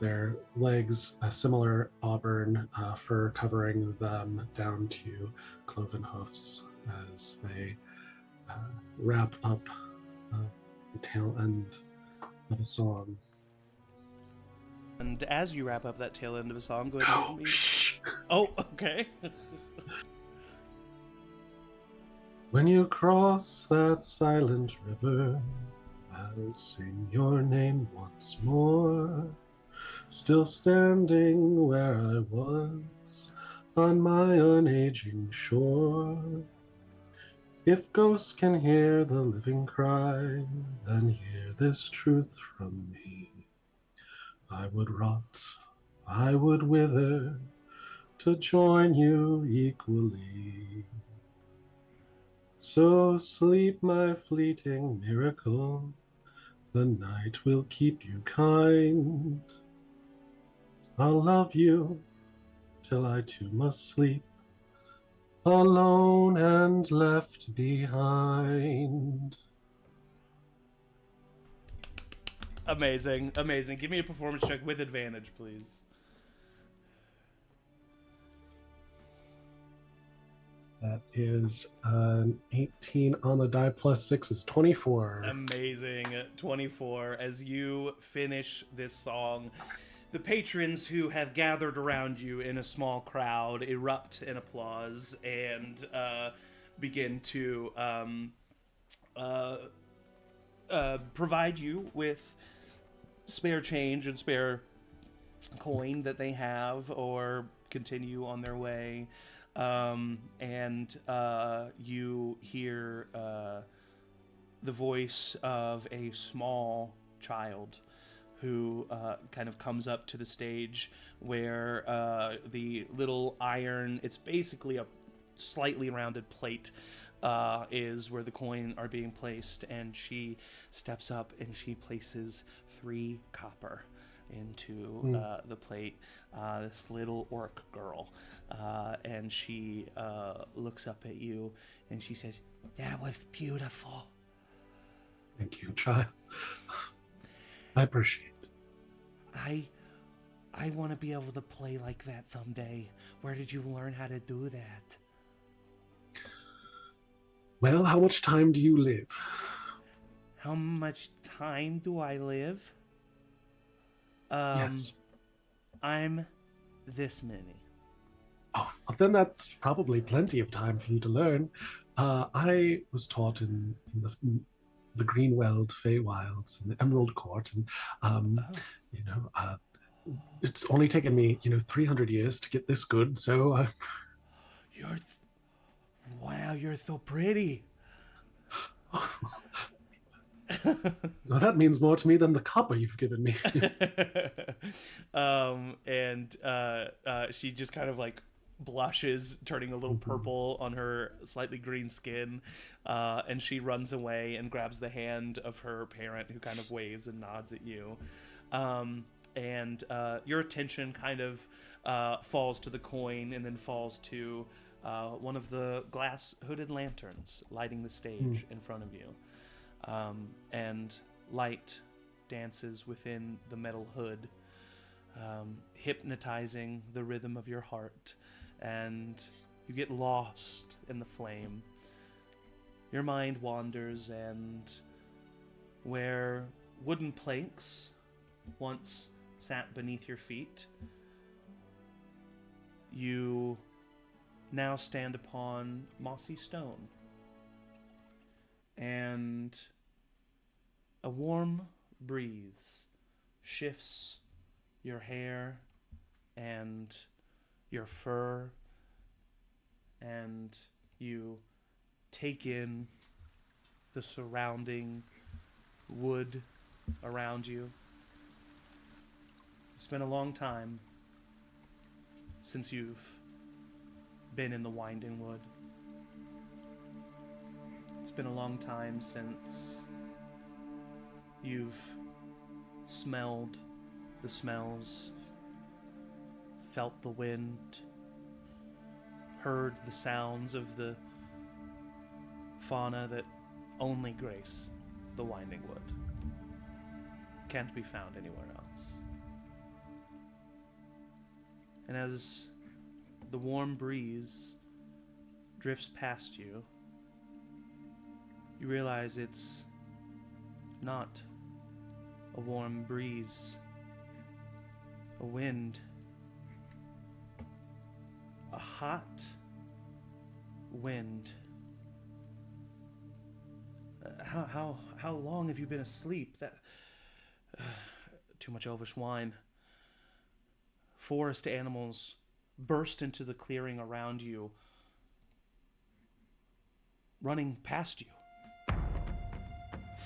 Their legs, a similar auburn fur covering them down to cloven hoofs as they wrap up the tail end of a song. And as you wrap up that tail end of a song, go ahead and give me... Shh! Oh, okay. When you cross that silent river, I'll sing your name once more. Still standing where I was, on my unaging shore. If ghosts can hear the living cry, then hear this truth from me. I would rot, I would wither, to join you equally. So sleep, my fleeting miracle, the night will keep you kind. I'll love you till I too must sleep, alone and left behind. Amazing, amazing. Give me a performance check with advantage, please. That is an 18 on the die plus 6 is 24. Amazing. 24. As you finish this song, the patrons who have gathered around you in a small crowd erupt in applause and begin to provide you with spare change and spare coin that they have, or continue on their way. And you hear the voice of a small child who kind of comes up to the stage where the little iron, it's basically a slightly rounded plate, is where the coin are being placed, and she steps up and she places 3 copper into the plate. This little orc girl, and she looks up at you and she says, "That was beautiful." Thank you, child. I appreciate it. I want to be able to play like that someday. Where did you learn how to do that? Well, how much time do you live? How much time do I live? Yes. I'm this many. Oh, well, then that's probably plenty of time for you to learn. I was taught in the Greenweld Feywilds in the Emerald Court, and it's only taken me 300 years to get this good. So Wow, you're so pretty. well, that means more to me than the copper you've given me. And she just kind of like blushes, turning a little purple on her slightly green skin, and she runs away and grabs the hand of her parent, who kind of waves and nods at you. And your attention kind of falls to the coin, and then falls to one of the glass hooded lanterns lighting the stage in front of you. And light dances within the metal hood, hypnotizing the rhythm of your heart, and you get lost in the flame. Your mind wanders, and where wooden planks once sat beneath your feet, you now stand upon mossy stone. And a warm breeze shifts your hair and your fur, and you take in the surrounding wood around you. It's been a long time since you've been in the Winding Wood. It's been a long time since you've smelled the smells, felt the wind, heard the sounds of the fauna that only grace the Winding Wood. Can't be found anywhere else. And as the warm breeze drifts past you, you realize it's not a warm breeze, a wind, a hot wind. How long have you been asleep? That too much elvish wine. Forest animals burst into the clearing around you, running past you,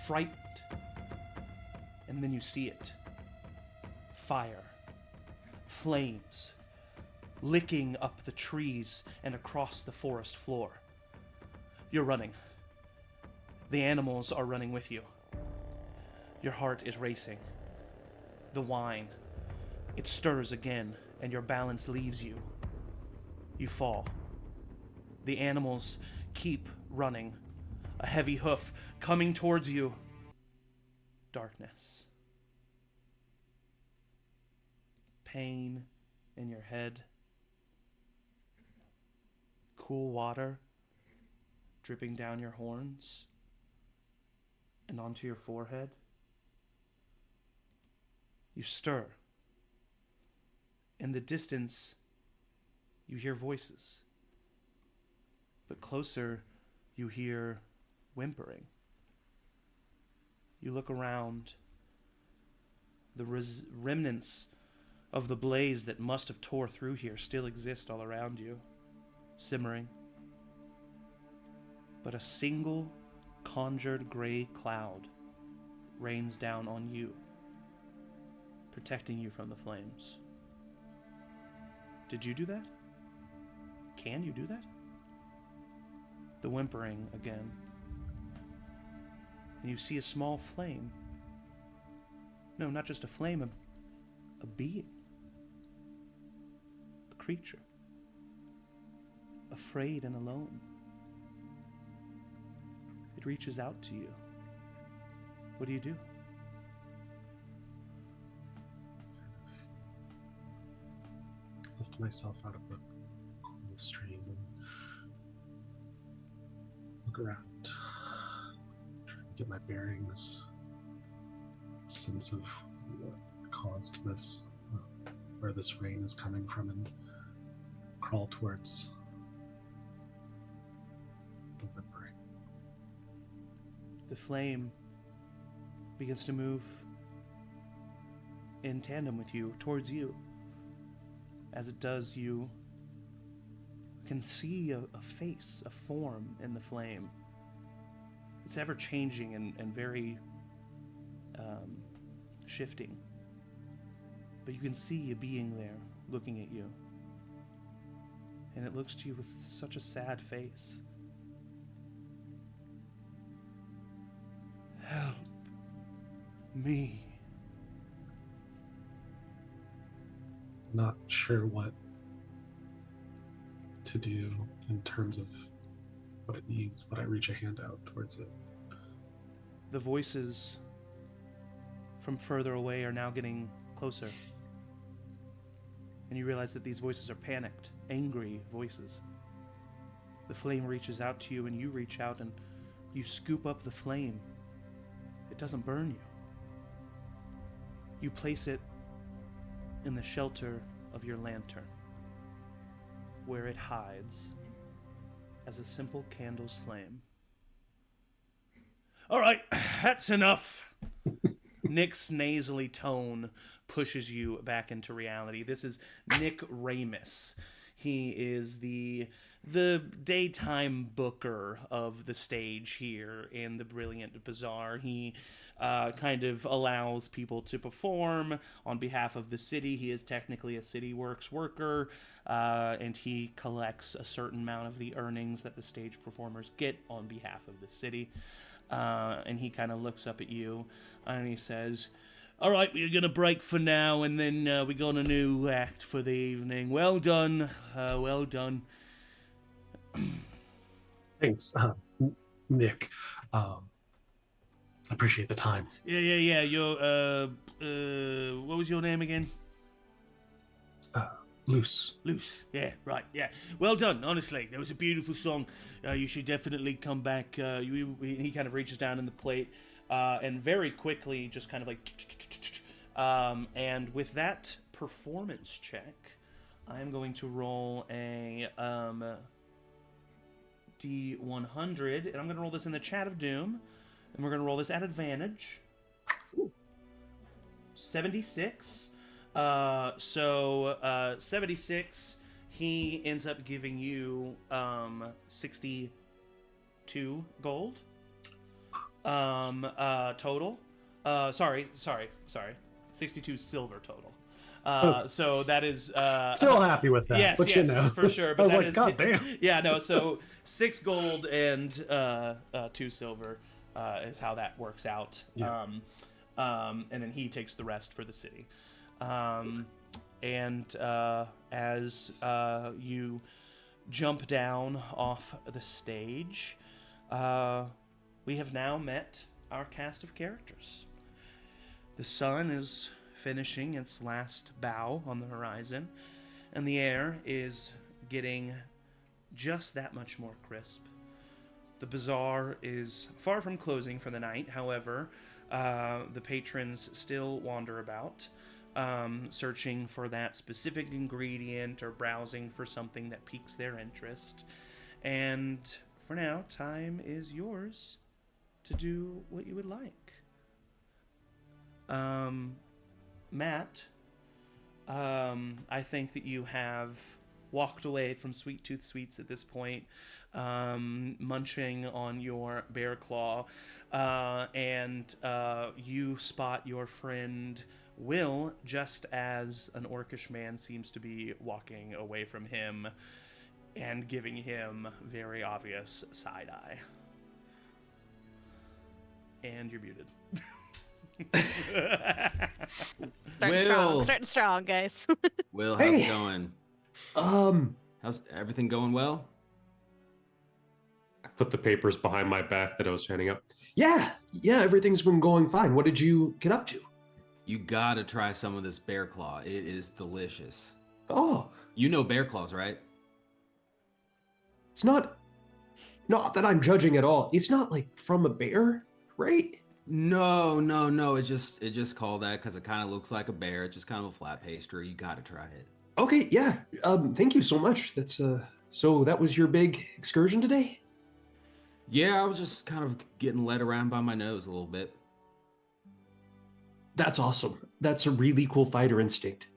frightened. And then you see it. Fire, flames, licking up the trees and across the forest floor. You're running. The animals are running with you. Your heart is racing. The wine, it stirs again, and your balance leaves you. You fall. The animals keep running. A heavy hoof coming towards you. Darkness. Pain in your head. Cool water dripping down your horns and onto your forehead. You stir. In the distance, you hear voices. But closer, you hear whimpering. You look around. The remnants of the blaze that must have tore through here still exist all around you, simmering. But a single conjured gray cloud rains down on you, protecting you from the flames. Did you do that? Can you do that? The whimpering again. And you see a small flame. No, not just a flame, a being. A creature. Afraid and alone. It reaches out to you. What do you do? Lift myself out of the cool stream and look around, trying to get my bearings, sense of what caused this, where this rain is coming from, and crawl towards the whimpering. The flame begins to move in tandem with you, towards you. As it does, you can see a face, a form in the flame. It's ever changing and very shifting. But you can see a being there looking at you. And it looks to you with such a sad face. Help me. Not sure what to do in terms of what it needs, but I reach a hand out towards it. The voices from further away are now getting closer. And you realize that these voices are panicked, angry voices. The flame reaches out to you, and you reach out and you scoop up the flame. It doesn't burn you. You place it in the shelter of your lantern, where it hides as a simple candle's flame. All right, that's enough. Nick's nasally tone pushes you back into reality. This is Nick Ramus. He is the daytime booker of the stage here in the Brilliant Bazaar. He kind of allows people to perform on behalf of the city. He is technically a City Works worker, and he collects a certain amount of the earnings that the stage performers get on behalf of the city. And he kind of looks up at you, and he says, "All right, we're going to break for now, and then we got a new act for the evening. Well done, well done." Thanks, Nick. Appreciate the time. Yeah. Your, what was your name again? Luce. Luce. Yeah, right, yeah. Well done, honestly. That was a beautiful song. You should definitely come back. He kind of reaches down in the plate, and very quickly just kind of like... and with that performance check, I'm going to roll a D100, and I'm going to roll this in the Chat of Doom, and we're going to roll this at advantage. Ooh. 76. 76, he ends up giving you 62 gold total. Sorry. 62 silver total. So that is still happy with that. Yes, but yes, you know. for sure. But I was that like, is, God damn. Yeah, no. So 6 gold and 2 silver is how that works out. Yeah. And then he takes the rest for the city. And as you jump down off the stage, we have now met our cast of characters. The sun is finishing its last bow on the horizon, and the air is getting just that much more crisp. The bazaar is far from closing for the night. However, the patrons still wander about, searching for that specific ingredient or browsing for something that piques their interest. And for now, time is yours to do what you would like. Matt, I think that you have walked away from Sweet Tooth Sweets at this point, munching on your bear claw, and you spot your friend Will just as an orcish man seems to be walking away from him and giving him very obvious side eye. And you're muted. Starting strong, guys. Will, how's it going? How's everything going well? I put the papers behind my back that I was handing up. Yeah, everything's been going fine. What did you get up to? You gotta try some of this bear claw. It is delicious. Oh, You know bear claws, right? it's not that I'm judging at all. It's not like from a bear, right? No. It's just called that because it kind of looks like a bear. It's just kind of a flat pastry. You gotta try it. Okay, yeah. Thank you so much. That's so that was your big excursion today? Yeah, I was just kind of getting led around by my nose a little bit. That's awesome. That's a really cool fighter instinct.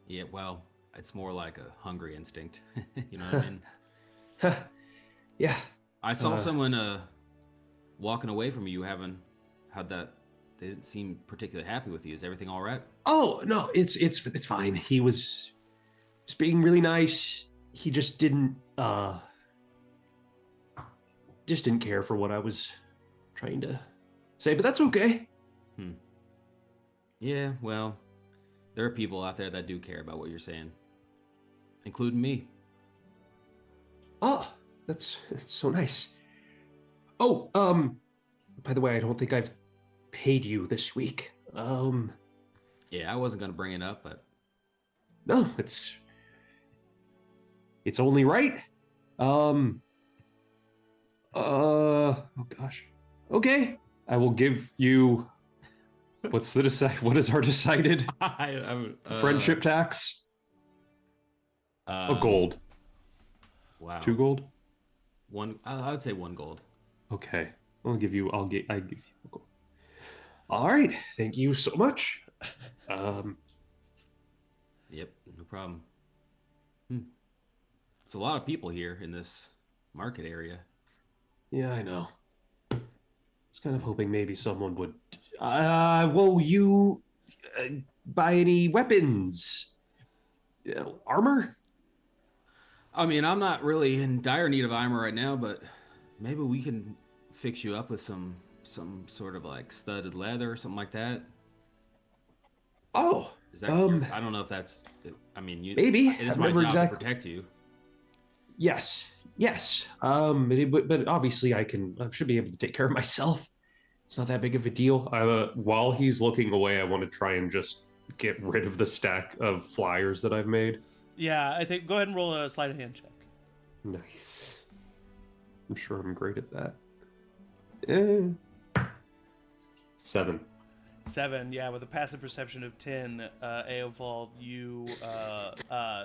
Yeah, well, it's more like a hungry instinct. You know what I mean? Yeah. I saw someone walking away from you having had that. They didn't seem particularly happy with you. Is everything all right? Oh, no, it's fine. He was being really nice. He just didn't care for what I was trying to say, but that's okay. Yeah, well, there are people out there that do care about what you're saying, including me. Oh, that's so nice. Oh, by the way, I don't think I've paid you this week. Yeah, I wasn't gonna bring it up, but No, it's only right. Oh gosh. Okay, I will give you. What is our decided friendship tax? A gold. Wow. 2 gold. One. I would say 1 gold. Okay, I give you a gold. All right, thank you so much. Yep, no problem. It's a lot of people here in this market area. Yeah, I know. I was kind of hoping maybe someone would. Will you buy any weapons? Armor? I mean, I'm not really in dire need of armor right now, but maybe we can fix you up with some sort of like studded leather or something like that. Oh, Is that? I don't know if that's. I mean, maybe. It is my job to protect you. Yes. But obviously I should be able to take care of myself. It's not that big of a deal. While he's looking away, I want to try and just get rid of the stack of flyers that I've made. Yeah, I think go ahead and roll a sleight of hand check. Nice. I'm sure I'm great at that. 7. 7, yeah, with a passive perception of 10, Eovald, you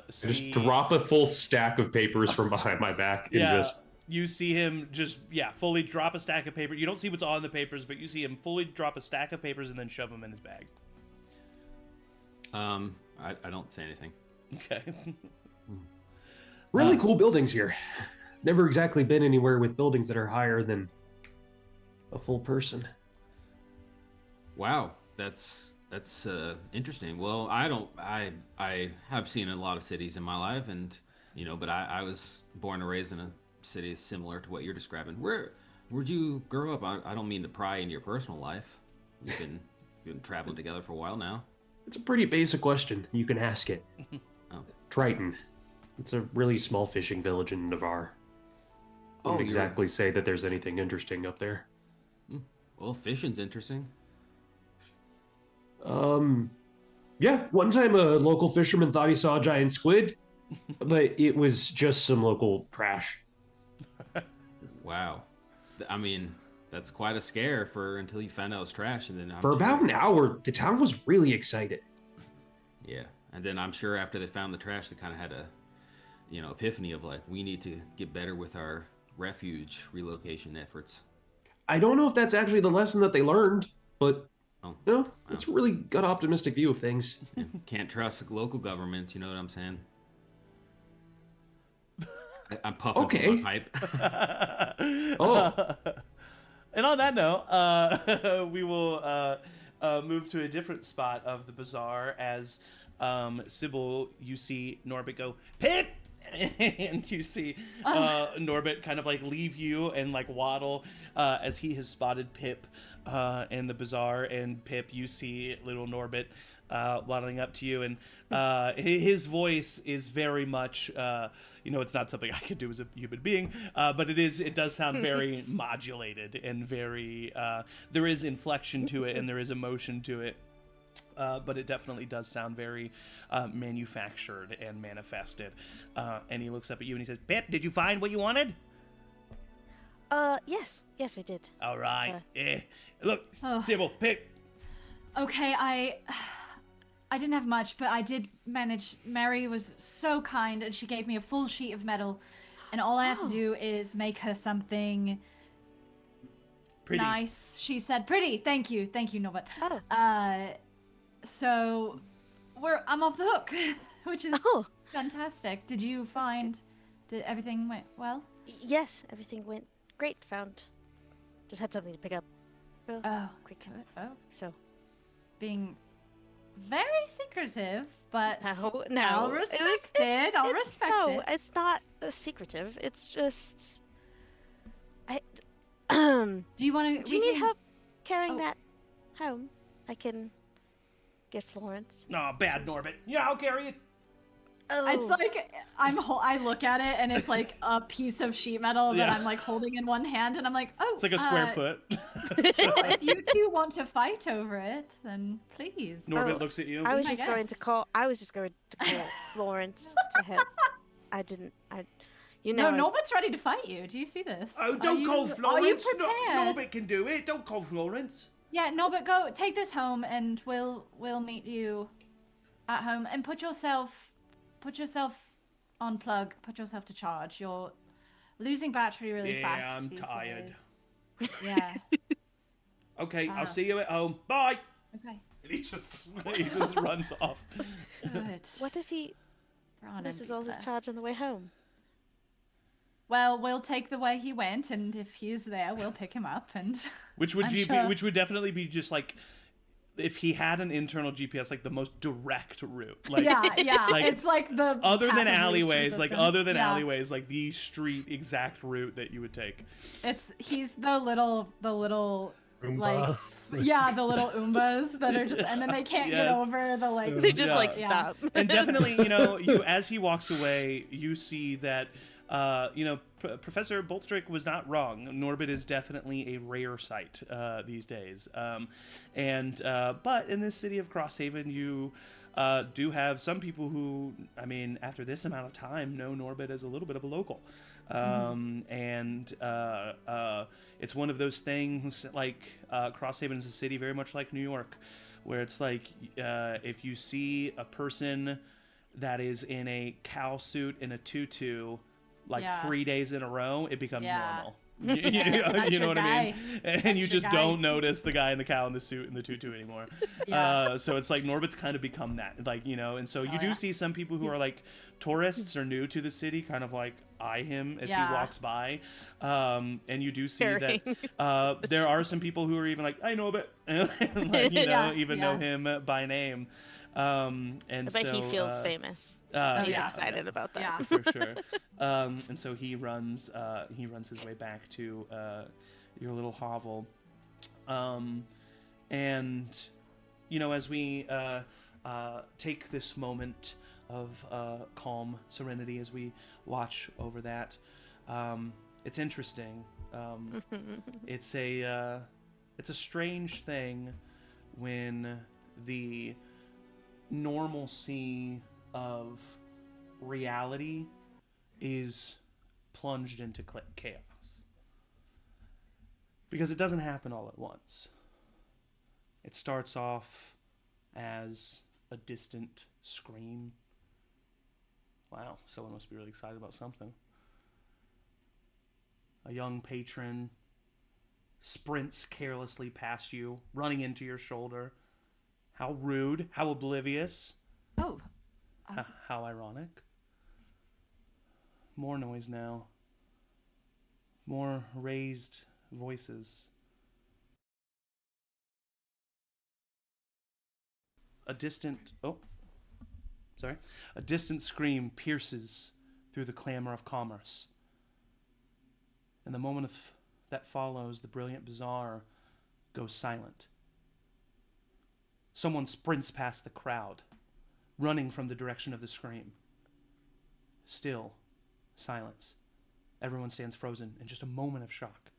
see... Just drop a full stack of papers from behind my back and just... You see him just, fully drop a stack of paper. You don't see what's on the papers, but you see him fully drop a stack of papers and then shove them in his bag. I don't say anything. Okay. Really cool buildings here. Never exactly been anywhere with buildings that are higher than a full person. Wow, that's interesting. Well, I have seen a lot of cities in my life, and but I was born and raised in a city similar to what you're describing. Where'd you grow up? I don't mean to pry into your personal life. You've been traveling together for a while now. It's a pretty basic question. You can ask it. Oh. Triton. It's a really small fishing village in Navarre. I wouldn't exactly say that there's anything interesting up there. Well, fishing's interesting. Yeah, one time a local fisherman thought he saw a giant squid, but it was just some local trash. Wow. I mean, that's quite a scare for until you found out it was trash, and then For about an hour, the town was really excited. Yeah, and then I'm sure after they found the trash, they kind of had a, epiphany of like, we need to get better with our refuge relocation efforts. I don't know if that's actually the lesson that they learned, but it's a really good optimistic view of things. Can't trust local governments, you know what I'm saying? I'm puffing from my pipe. And on that note, we will move to a different spot of the bazaar as Sybil, you see Norbit go, Pip! And you see Norbit kind of like leave you and like waddle as he has spotted Pip in the bazaar. And Pip, you see little Norbit waddling up to you, and his voice is very much it's not something I could do as a human being, but it does sound very modulated and very there is inflection to it and there is emotion to it. But it definitely does sound very manufactured and manifested. And he looks up at you and he says, Pip, did you find what you wanted? Yes, I did. All right. Look, Sybil, pick. Okay, I didn't have much, but I did manage. Mary was so kind, and she gave me a full sheet of metal, and all I have to do is make her something pretty nice. She said, "Pretty." Thank you, Norbert. Oh. So I'm off the hook, which is fantastic. Did you find? Did everything went well? Yes, everything went great. Just had something to pick up. Quick. So, being very secretive, but no. I'll respect it. I'll respect it. No, it's not secretive. It's just Do you want to? Do you need help carrying that home? I can get Florence. No, bad Norbit. Yeah, I'll carry it. Oh. It's like I look at it and it's like a piece of sheet metal that I'm like holding in one hand, and I'm like, oh, it's like a square foot. If you two want to fight over it, then please. Norbit looks at you. I was just going to call Florence to help. No, Norbert's ready to fight you. Do you see this? Oh, don't call Florence. Are you prepared? Norbit can do it. Don't call Florence. Yeah, Norbert, go take this home, and we'll meet you at home. And put yourself on plug. Put yourself to charge. You're losing battery really fast. Yeah, I'm tired. Days. Yeah. Okay, I'll see you at home. Bye. Okay. And he just runs off. Good. What if he loses all his charge on the way home? Well, we'll take the way he went, and if he's there, we'll pick him up. And which would definitely be just like if he had an internal GPS, like the most direct route. Like, yeah, like, it's like the other than alleyways, alleyways, like the street exact route that you would take. He's the little Oomba. like the little Oombas that are just, and then they can't get over the like. They just stop. And definitely, you as he walks away, you see that. Professor Boltrick was not wrong. Norbit is definitely a rare sight these days. But in this city of Crosshaven, you do have some people who, after this amount of time, know Norbit as a little bit of a local. And it's one of those things like Crosshaven is a city very much like New York, where it's like if you see a person that is in a cow suit and a tutu 3 days in a row, it becomes normal. You know what I mean? And you just don't notice the guy in the cow and the suit and the tutu anymore. So it's like Norbit's kind of become that, and so you do see some people who are like tourists or new to the city kind of like eye him as he walks by. And you do see that there are some people who are even like, I know Norbit, know him by name. And I bet he feels famous. He's excited about that. Yeah. For sure. And so he runs his way back to your little hovel. And as we take this moment of calm serenity as we watch over that, it's interesting. It's a strange thing when the normalcy of reality is plunged into chaos. Because it doesn't happen all at once. It starts off as a distant scream. Wow, someone must be really excited about something. A young patron sprints carelessly past you, running into your shoulder. How rude, how oblivious. Oh. How ironic. More noise now. More raised voices. A distant scream pierces through the clamor of commerce. In the moment that follows, the brilliant bazaar goes silent. Someone sprints past the crowd, running from the direction of the scream. Still, silence. Everyone stands frozen in just a moment of shock.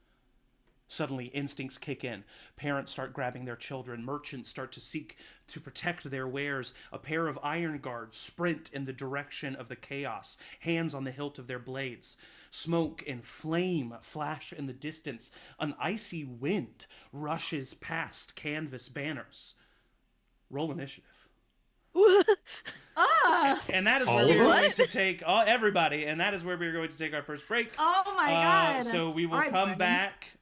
Suddenly, instincts kick in. Parents start grabbing their children. Merchants start to seek to protect their wares. A pair of iron guards sprint in the direction of the chaos, hands on the hilt of their blades. Smoke and flame flash in the distance. An icy wind rushes past canvas banners. Roll initiative. And that is where we're going to take everybody, and that is where we're going to take our first break. Oh my god. So we will come back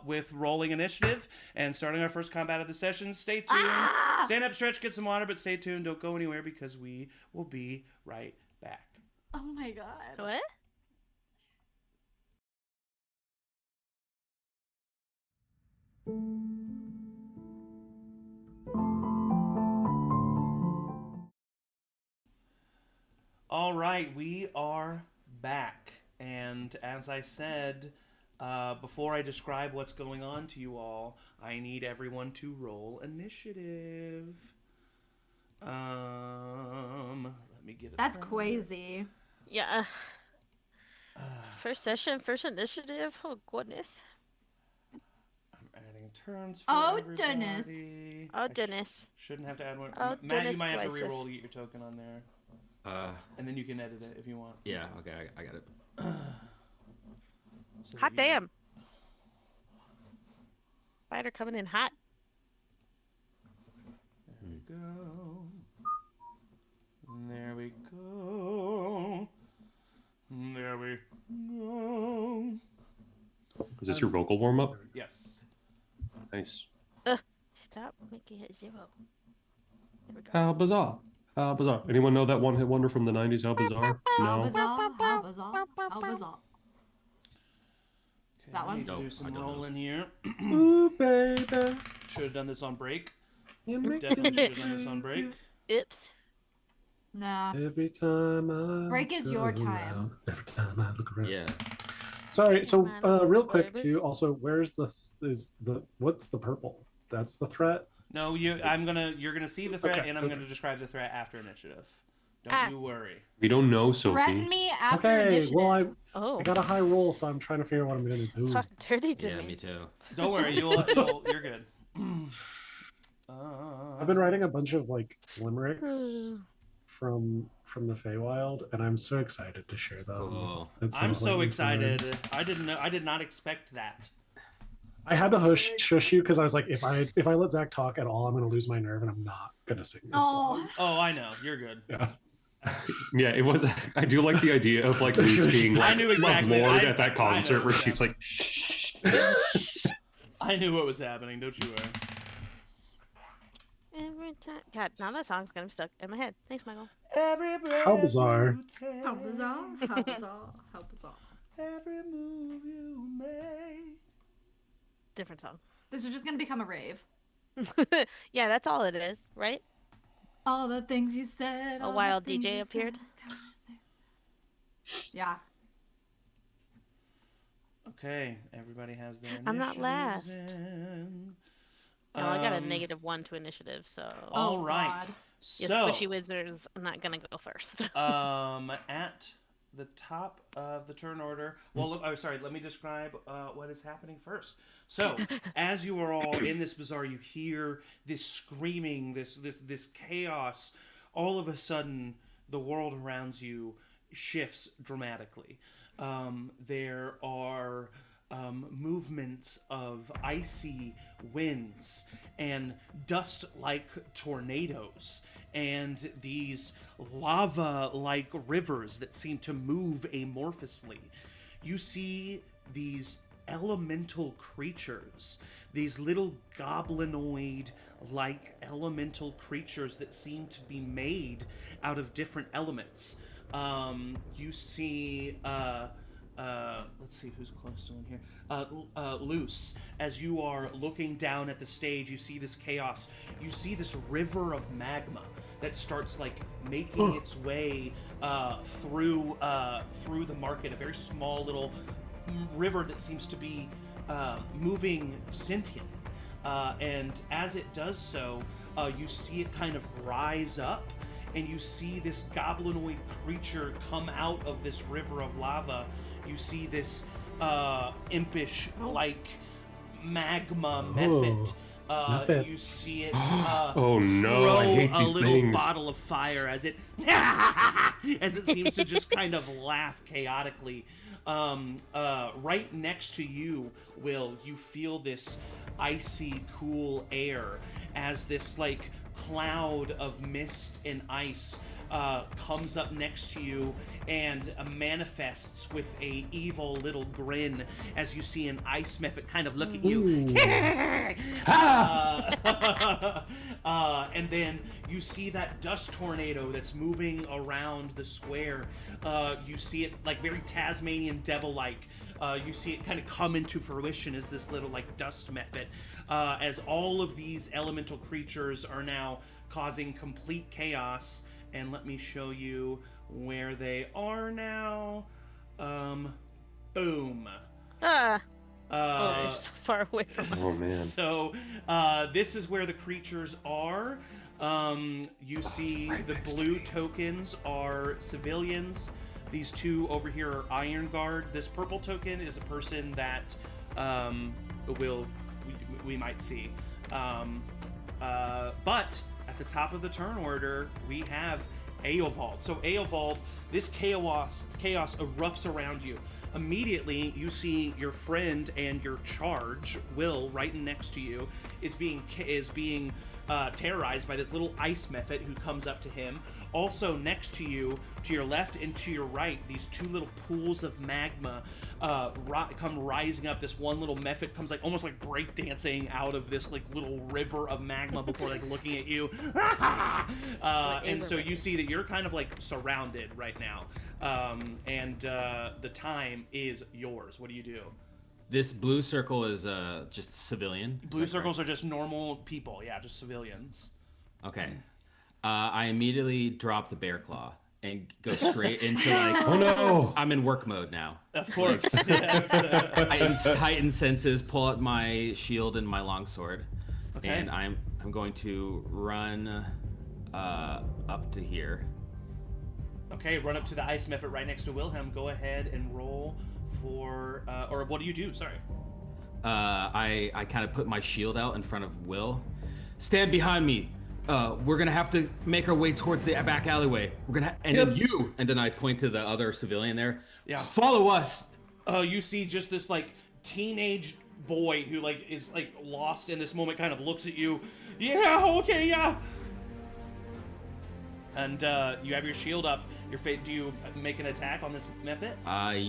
with rolling initiative and starting our first combat of the session. Stay tuned. Stand up, stretch, get some water, but stay tuned. Don't go anywhere because we will be right back. Oh my god. What? All right, we are back. And as I said, before I describe what's going on to you all, I need everyone to roll initiative. Let me get it. That's crazy. Yeah. First session, first initiative. Oh, goodness. I'm adding turns for Oh, everybody. goodness. Oh, goodness. Shouldn't have to add one. Oh, Matt, goodness you might have to gracious. re-roll to get your token on there. And then you can edit it if you want. Yeah, okay, I got it. So Hot you- damn. Spider coming in hot. There we go. There we go. There we go. Is this your vocal warm up? Yes. Nice. Stop making it 0. There we go. How bizarre. How bizarre. Anyone know that one hit wonder from the 90s? How bizarre? How No. bizarre, how bizarre, how bizarre. Okay, That I one? need to do Nope, I some don't know. rolling here. Ooh, baby. Should have done this on break. You make Definitely me should have done this on break. Oops. Nah. Every time I Break is look your time. around, every time I look around. Yeah. Sorry. So, Come on, real quick baby. too. Also, where's what's the purple? That's the threat. No, you're gonna see the threat, Okay, and I'm okay. gonna describe the threat after initiative. Don't you worry. We don't know, Threaten Sophie. me after Okay. initiative. Well, Oh. I got a high roll, so I'm trying to figure out what I'm gonna do. Talk dirty to Yeah, me. me too. Don't worry, you're good. I've been writing a bunch of like limericks from the Feywild, and I'm so excited to share them. Cool. at some I'm point so in time. excited. I did not expect that. I had to shush you because I was like, if I let Zach talk at all, I'm gonna lose my nerve, and I'm not gonna sing this song. Oh, I know. You're good. Yeah. Yeah, it was. I do like the idea of like Luce being I like knew exactly. Lord I- at that I know concert where she's exactly. like, shh. I knew what was happening. Don't you worry. Every time. God, now that song's gonna be stuck in my head. Thanks, Michael. Every breath How bizarre. you take, How bizarre, how bizarre, how bizarre. Every move you make. Different song. This is just gonna become a rave. Yeah, that's all it is, right? All the things you said. A all the wild things DJ you appeared? said. Yeah. Okay, everybody has their I'm not last. initiatives in. No, I got a -1 to initiative, so. All Oh, right. God. You So, squishy wizards, I'm not gonna go first. at the top of the turn order. Well, look. Oh, sorry. Let me describe what is happening first. So, as you are all in this bazaar, you hear this screaming, this chaos. All of a sudden, the world around you shifts dramatically. There are movements of icy winds and dust-like tornadoes and these lava-like rivers that seem to move amorphously. You see these elemental creatures, these little goblinoid-like elemental creatures that seem to be made out of different elements. You see, let's see who's close to in here. Luce, as you are looking down at the stage, you see this chaos. You see this river of magma that starts like making its way through the market. A very small little river that seems to be moving sentient. And as it does so, you see it kind of rise up, and you see this goblinoid creature come out of this river of lava. You see this impish, like, magma mephit. You see it oh no! throw I hate a these little things. bottle of fire as it seems to just kind of laugh chaotically. Right next to you, Will, you feel this icy, cool air as this like cloud of mist and ice comes up next to you and manifests with a evil little grin as you see an ice mephit kind of look at you. And then you see that dust tornado that's moving around the square. You see it like very Tasmanian devil-like. You see it kind of come into fruition as this little like dust mephit, as all of these elemental creatures are now causing complete chaos. And let me show you where they are now. Boom. They're so far away from us. Oh man. So this is where the creatures are. You see the blue tokens are civilians. These two over here are Iron Guard. This purple token is a person that we might see. But at the top of the turn order, we have Eovald. So Eovald, this chaos erupts around you. Immediately, you see your friend and your charge, Will, right next to you, is being terrorized by this little ice mephit who comes up to him. Also next to you, to your left and to your right, these two little pools of magma come rising up. This one little mephit comes like almost like breakdancing out of this like little river of magma before like looking at you. And so you see that you're kind of like surrounded right now. And the time is yours. What do you do? This blue circle is just civilian. Blue circles are just normal people. Yeah, just civilians. Okay. I immediately drop the bear claw and go straight into like, Oh no! I'm in work mode now. Of course. Yes. Heightened senses, pull out my shield and my longsword, Okay. and I'm going to run up to here. Okay, run up to the ice mephit right next to Wilhelm. Go ahead and roll for, or what do you do? Sorry. I kind of put my shield out in front of Will. Stand behind me. We're gonna have to make our way towards the back alleyway. We're gonna, then you, and then I point to the other civilian there. Yeah. Follow us. You see just this like teenage boy who like is like lost in this moment, kind of looks at you. Yeah, okay, yeah. And you have your shield up. Do you make an attack on this mephit?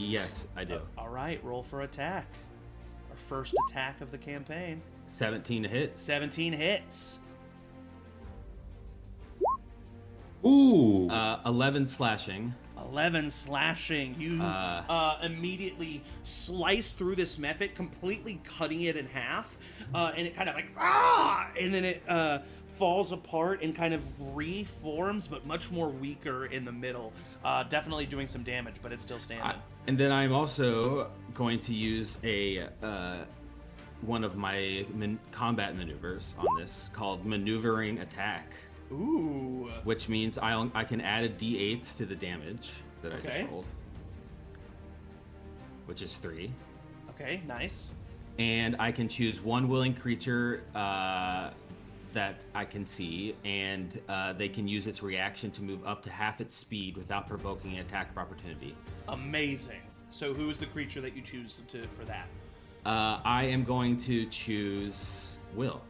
Yes, I do. All right, roll for attack. Our first attack of the campaign. 17 to hit. 17 hits. Ooh. 11 slashing. 11 slashing. You immediately slice through this mephit, completely cutting it in half, and it kind of like and then it falls apart and kind of reforms, but much more weaker in the middle. Definitely doing some damage, but it's still standing. And then I'm also going to use a one of my combat maneuvers on this called maneuvering attack. Ooh. Which means I can add a d8 to the damage that I just rolled, which is 3. Okay, nice. And I can choose one willing creature that I can see, and they can use its reaction to move up to half its speed without provoking an attack of opportunity. Amazing. So who is the creature that you choose for that? I am going to choose Will.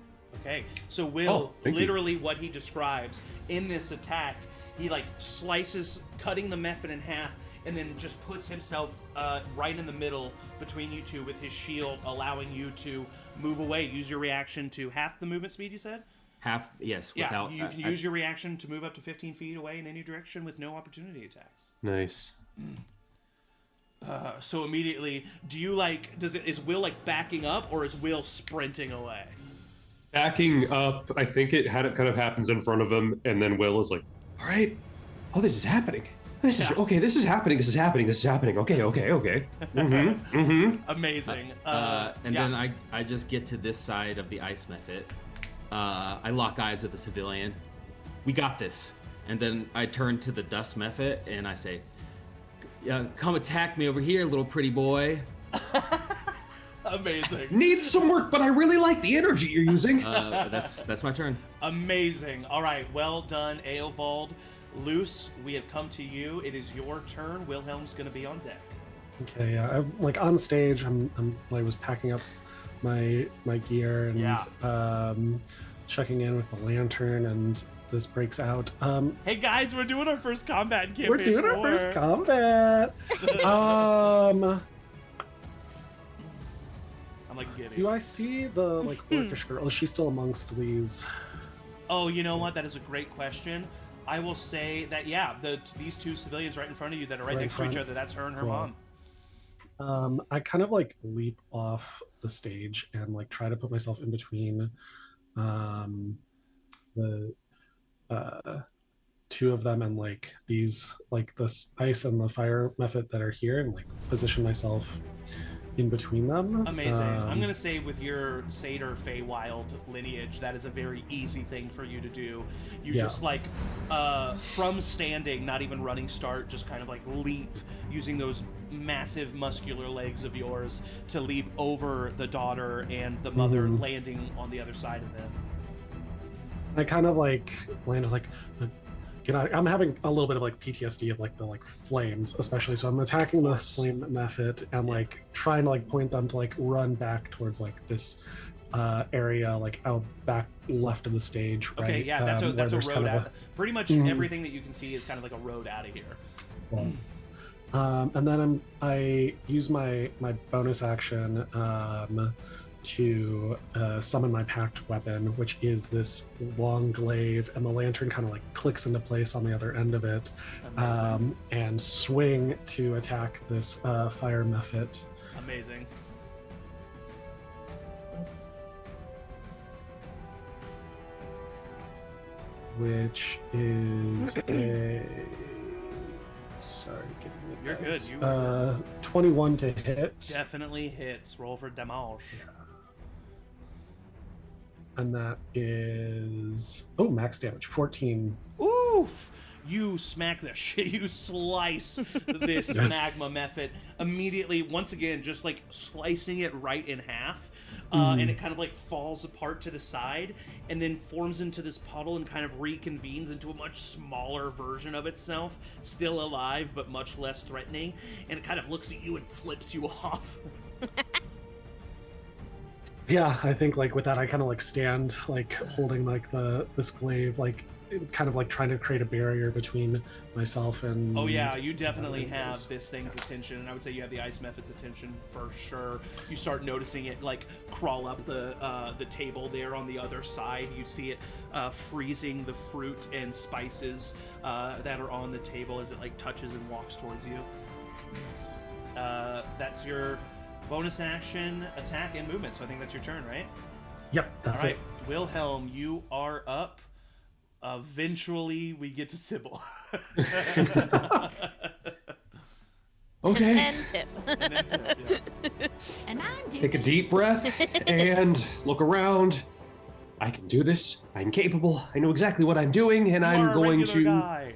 Okay, so Will, thank you. literally what he describes in this attack, he like slices, cutting the Mephit in half, and then just puts himself right in the middle between you two with his shield, allowing you to move away. Use your reaction to half the movement speed, you said? Half, yes. Yeah, Without, you can use your reaction to move up to 15 feet away in any direction with no opportunity attacks. Nice. So immediately, do you like, is Will like backing up, or is Will sprinting away? Backing up, I think it kind of happens in front of him, and then Will is like, all right, oh, this is happening. This is okay. This is happening. This is happening. This is happening. Okay. Amazing. And then I just get to this side of the ice Mephit. I lock eyes with the civilian. We got this. And then I turn to the dust Mephit and I say, come attack me over here, little pretty boy. Amazing. Needs some work, but I really like the energy you're using. That's my turn. Amazing. All right. Well done, Eovald. Luce, we have come to you. It is your turn. Wilhelm's going to be on deck. Okay, yeah. I'm like on stage. I was packing up my gear and checking in with the lantern, and this breaks out. Hey guys, we're doing our first combat campaign. We're doing our first combat. I'm like giddy. Do I see the like orcish girl? Is she still amongst these? Oh, you know what? That is a great question. I will say that these two civilians right in front of you that are right next to each other, that's her and her mom. I kind of like leap off the stage and like try to put myself in between the two of them and like these like this ice and the fire Mephit that are here, and like position myself in between them. Amazing. I'm gonna say with your Satyr Feywild lineage, that is a very easy thing for you to do. You just like from standing, not even running start, just kind of like leap using those massive muscular legs of yours to leap over the daughter and the mother, landing on the other side of them. I kind of like land like I'm having a little bit of like PTSD of like the like flames, especially. So I'm attacking this flame Mephit and like trying to like point them to like run back towards like this area like out back left of the stage. Right? Okay, yeah, that's a road kind of out. Pretty much everything that you can see is kind of like a road out of here. And then I use my bonus action to summon my packed weapon, which is this long glaive, and the lantern kind of like clicks into place on the other end of it, and swing to attack this fire Mephit. Amazing. Which is a... Sorry, give me You're this. good. 21 to hit. Definitely hits. Roll for damage. And that is max damage 14. Oof! You smack the shit. You slice this magma Mephit immediately. Once again, just like slicing it right in half, and it kind of like falls apart to the side, and then forms into this puddle and kind of reconvenes into a much smaller version of itself, still alive but much less threatening. And it kind of looks at you and flips you off. Yeah, I think like with that, I kind of like stand like holding like this glaive, like kind of like trying to create a barrier between myself and... Oh yeah, you definitely have this thing's attention, and I would say you have the ice Mephit's attention for sure. You start noticing it like crawl up the table there on the other side. You see it freezing the fruit and spices that are on the table as it like touches and walks towards you. That's your bonus action, attack, and movement. So I think that's your turn, right? Yep, that's it. Wilhelm, you are up. Eventually, we get to Sybil. Okay. And Pip. And I'm doing Take a deep breath and look around. I can do this. I'm capable. I know exactly what I'm doing, and I'm going to. Guy.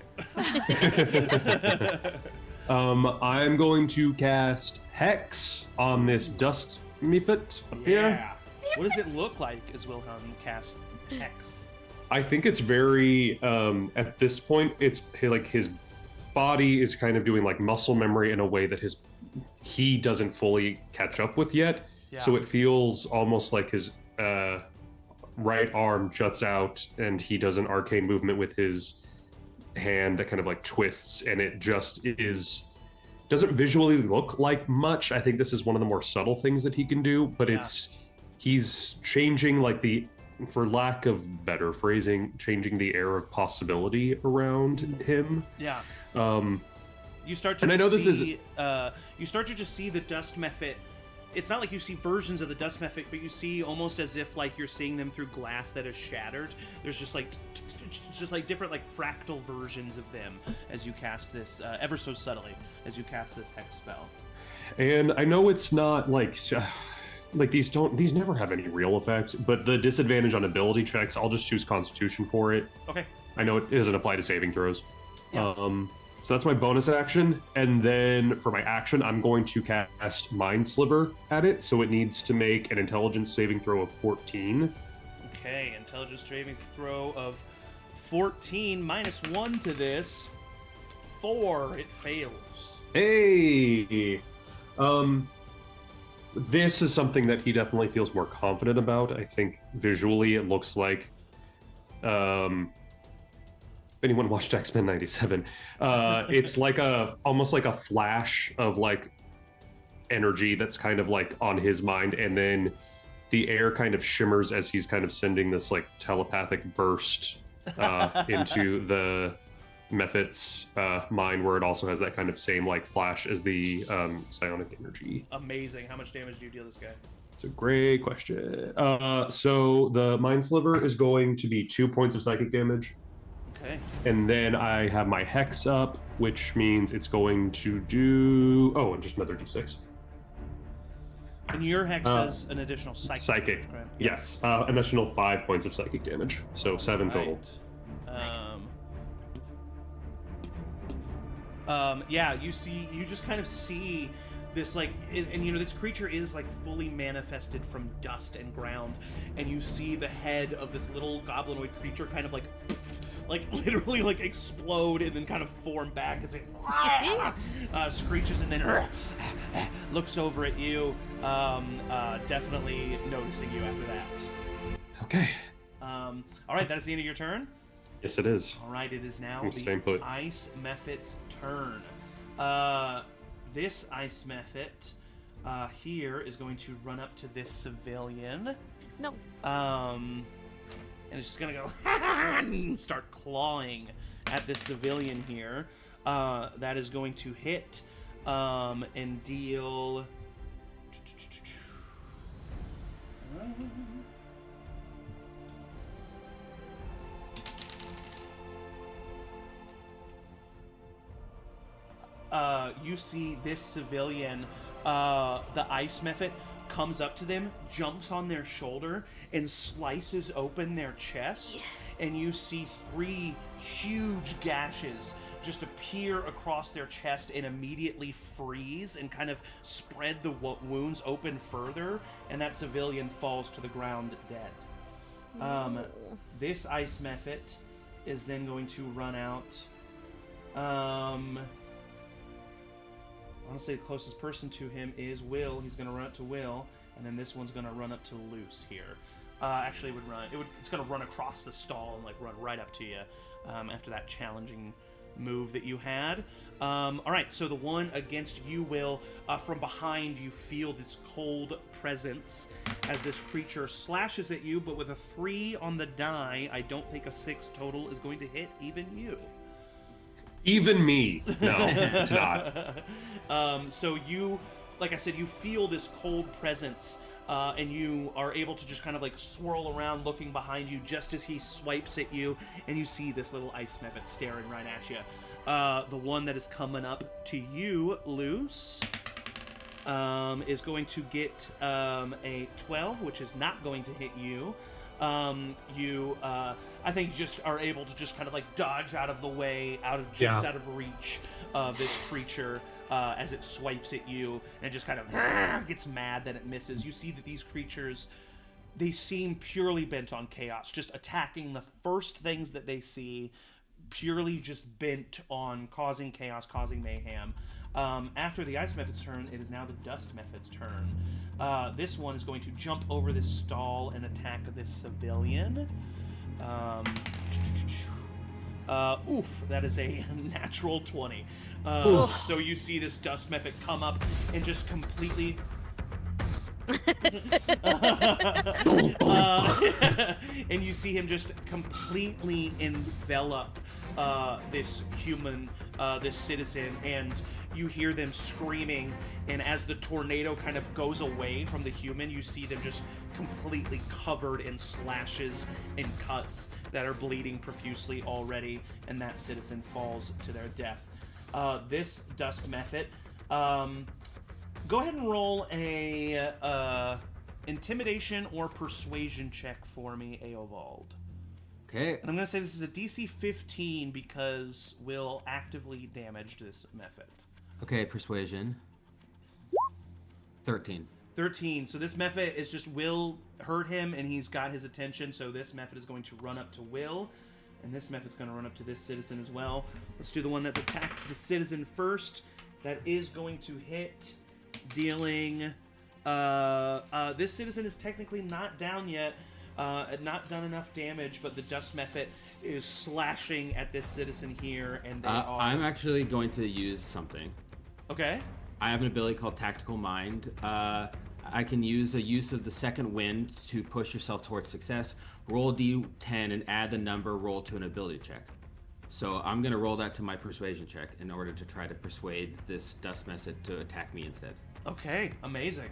I'm going to cast Hex on this dust Mephit up here. What does it look like as Wilhelm casts Hex? I think it's very, at this point, it's like his body is kind of doing like muscle memory in a way that he doesn't fully catch up with yet. So it feels almost like his right arm juts out, and he does an arcane movement with his hand that kind of like twists, and it just doesn't visually look like much. I think this is one of the more subtle things that he can do, but he's changing like for lack of better phrasing, changing the air of possibility around him. Yeah. You start to and I know you start to just see the dust mephit. It's not like you see versions of the dust mephit, but you see almost as if like you're seeing them through glass that is shattered. There's just like different like fractal versions of them as you cast this ever so subtly as you cast this hex spell. And I know it's not like these never have any real effect, but the disadvantage on ability checks, I'll just choose Constitution for it. Okay. I know it doesn't apply to saving throws. Yeah. So that's my bonus action, and then for my action, I'm going to cast Mind Sliver at it, so it needs to make an Intelligence saving throw of 14. Okay, Intelligence saving throw of 14 minus 1 to this. 4, it fails. Hey! This is something that he definitely feels more confident about. I think visually it looks like if anyone watched X-Men 97, it's like almost like a flash of like energy that's kind of like on his mind, and then the air kind of shimmers as he's kind of sending this like telepathic burst into the Mephit's mind, where it also has that kind of same like flash as the psionic energy. Amazing. How much damage do you deal this guy? It's a great question. So the Mind Sliver is going to be 2 points of psychic damage. Okay. And then I have my Hex up, which means it's going to do... Oh, and just another d6. And your Hex does an additional psychic. Psychic, right? Yes. An additional 5 points of psychic damage. So 7 total. Yeah, you just kind of see this like, and you know, this creature is like fully manifested from dust and ground, and you see the head of this little goblinoid creature kind of like literally like explode and then kind of form back as it screeches and then looks over at you, definitely noticing you after that. Okay. All right, that is the end of your turn. Yes, it is. All right, it is now I'm staying put. Ice Mephit's turn. This Ice Mephit here is going to run up to this civilian. No. And it's just gonna go and start clawing at this civilian here. That is going to hit and deal. You see this civilian, the Ice Mephit, comes up to them, jumps on their shoulder, and slices open their chest, and you see 3 huge gashes just appear across their chest and immediately freeze and kind of spread the wounds open further, and that civilian falls to the ground dead. This Ice Mephit is then going to run out. Honestly, the closest person to him is Will. He's going to run up to Will, and then this one's going to run up to Luce here. Actually, it's going to run across the stall and like run right up to you after that challenging move that you had. All right, so the one against you, Will, from behind you feel this cold presence as this creature slashes at you, but with a 3 on the die, I don't think a 6 total is going to hit even you. Even me. No, it's not. So you, like I said, you feel this cold presence, and you are able to just kind of like swirl around looking behind you just as he swipes at you, and you see this little Ice Mephit staring right at you. The one that is coming up to you, Luce, is going to get a 12, which is not going to hit you. I think you just are able to just kind of like dodge out of the way, out of reach of this creature as it swipes at you, and just kind of gets mad that it misses. You see that these creatures, they seem purely bent on chaos, just attacking the first things that they see, purely just bent on causing chaos, causing mayhem. After the Ice Method's turn, it is now the Dust Method's turn. This one is going to jump over this stall and attack this civilian. Oof, that is a natural 20. So you see this Dust Method come up and just completely... and you see him just completely envelop this human, this citizen, and you hear them screaming, and as the tornado kind of goes away from the human, you see them just completely covered in slashes and cuts that are bleeding profusely already, and that citizen falls to their death. This Dust Method, go ahead and roll a intimidation or persuasion check for me, Eovald. Okay. And I'm going to say this is a DC 15 because we'll actively damage this method. Okay, persuasion. 13. 13. So this method is just Will hurt him, and he's got his attention, so this method is going to run up to Will, and this method's going to run up to this citizen as well. Let's do the one that attacks the citizen first. That is going to hit, dealing... this citizen is technically not down yet, not done enough damage, but the Dust Method is slashing at this citizen here, and they are... I'm actually going to use something. Okay. I have an ability called Tactical Mind. I can use a use of the second wind to push yourself towards success. Roll a d10 and add the number rolled to an ability check. So I'm going to roll that to my persuasion check in order to try to persuade this Dust Method to attack me instead. Okay, amazing.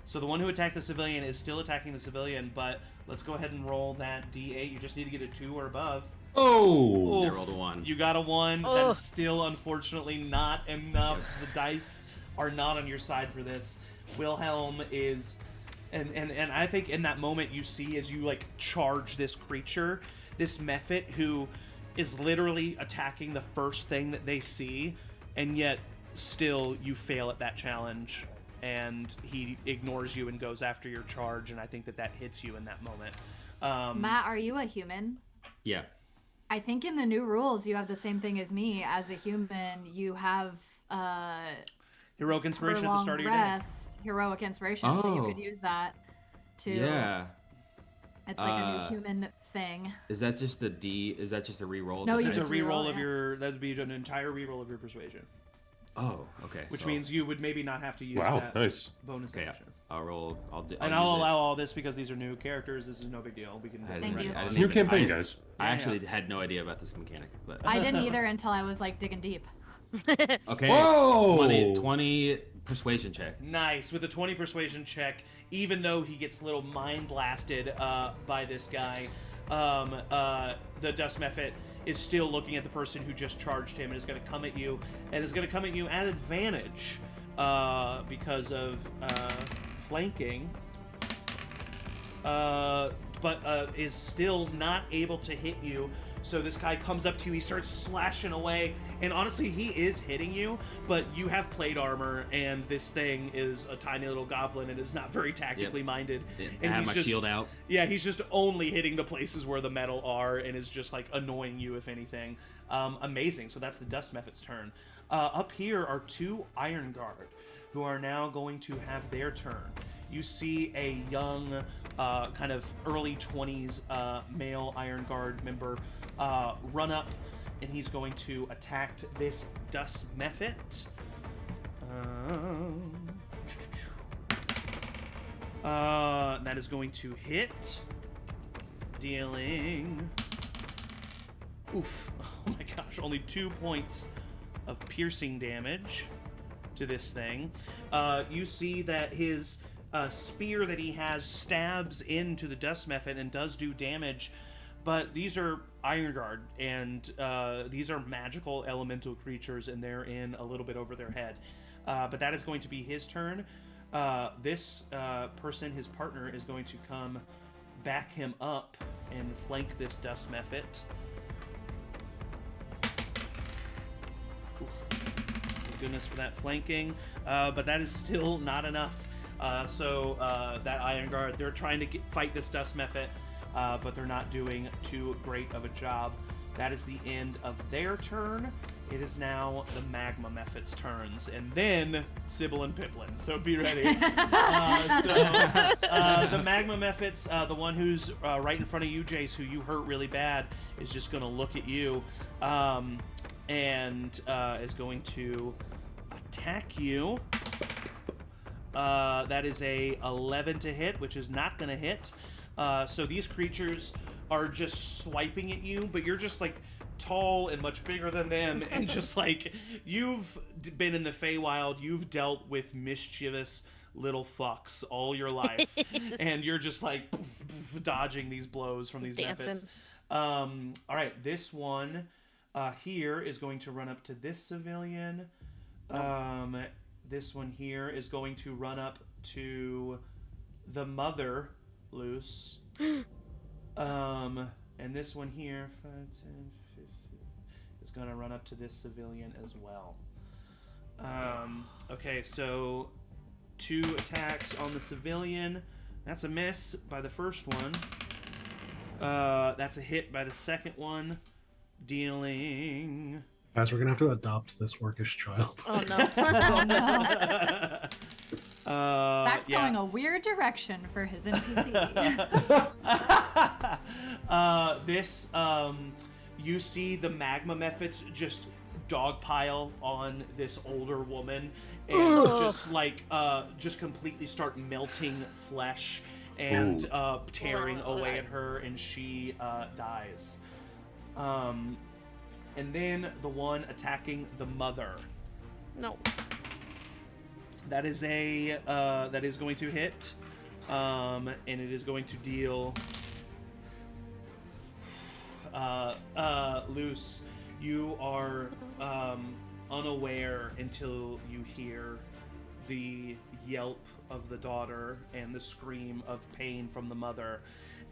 So the one who attacked the civilian is still attacking the civilian, but let's go ahead and roll that d8. You just need to get a 2 or above. Oh! I rolled a 1. You got a 1. That is still, unfortunately, not enough. The dice are not on your side for this. Wilhelm is... And I think in that moment you see as you, like, charge this creature, this Mephit who is literally attacking the first thing that they see, and yet still you fail at that challenge. And he ignores you and goes after your charge, and I think that hits you in that moment. Matt, are you a human? Yeah. I think in the new rules you have the same thing as me. As a human, you have Heroic Inspiration at the start of your day. Heroic Inspiration, so you could use that to... Yeah. It's like a new human thing. Is that just the D? Is that just a reroll? No, you It's a just reroll reroll, of your... That would be an entire reroll of your Persuasion. Oh, okay. Which means you would maybe not have to use Wow, that nice. bonus Okay, action. I'll roll. I'll And I'll allow all this because these are new characters. This is no big deal. We can. Thank you. It's a new campaign, guys. I actually had no idea about this mechanic, but I didn't either until I was like digging deep. okay. Whoa! 20 persuasion check. Nice. With a 20 persuasion check, even though he gets a little mind blasted by this guy, the Dust Mephit is still looking at the person who just charged him and is going to come at you, and is going to come at you at advantage because of flanking, but is still not able to hit you. So this guy comes up to you, he starts slashing away, and honestly, he is hitting you, but you have plate armor, and this thing is a tiny little goblin and is not very tactically minded. I have my shield out. Yeah, he's just only hitting the places where the metal are, and is just like annoying you, if anything. Amazing. So that's the Dust Mephit's turn. Up here are 2 Iron Guard, who are now going to have their turn. You see a young, kind of early 20s male Iron Guard member run up, and he's going to attack this Dust Mephit. That is going to hit, dealing... Oof. Oh my gosh, only 2 points of piercing damage to this thing. You see that his spear that he has stabs into the Dust Mephit and does do damage, but these are Iron Guard, and these are magical elemental creatures, and they're in a little bit over their head. But that is going to be his turn. This person, his partner, is going to come back him up and flank this Dust Mephit. Goodness for that flanking, but that is still not enough. So that Iron Guard, they're trying to fight this Dust Mephit, but they're not doing too great of a job. That is the end of their turn. It is now the Magma Mephits' turns, and then Sybil and Pipplin. So be ready. The Magma Mephits, the one who's right in front of you, Jace, who you hurt really bad, is just going to look at you and is going to attack you. That is a 11 to hit, which is not going to hit. So these creatures are just swiping at you, but you're just like tall and much bigger than them, and just like you've been in the Feywild, you've dealt with mischievous little fucks all your life, and you're just like dodging these blows from these Mephits. All right, this one here is going to run up to this civilian. This one here is going to run up to the mother, Luce. And this one here, 5, 10, 15, is going to run up to this civilian as well. Okay, so 2 attacks on the civilian. That's a miss by the first one. That's a hit by the second one. Dealing... Guys, we're going to have to adopt this orcish child. Oh, no. That's going a weird direction for his NPC. You see the Magma Mephits just dogpile on this older woman and just completely start melting flesh and tearing away at her, and she dies. And then the one attacking the mother. No. That is that is going to hit, and it is going to deal. Luce, you are unaware until you hear the yelp of the daughter and the scream of pain from the mother,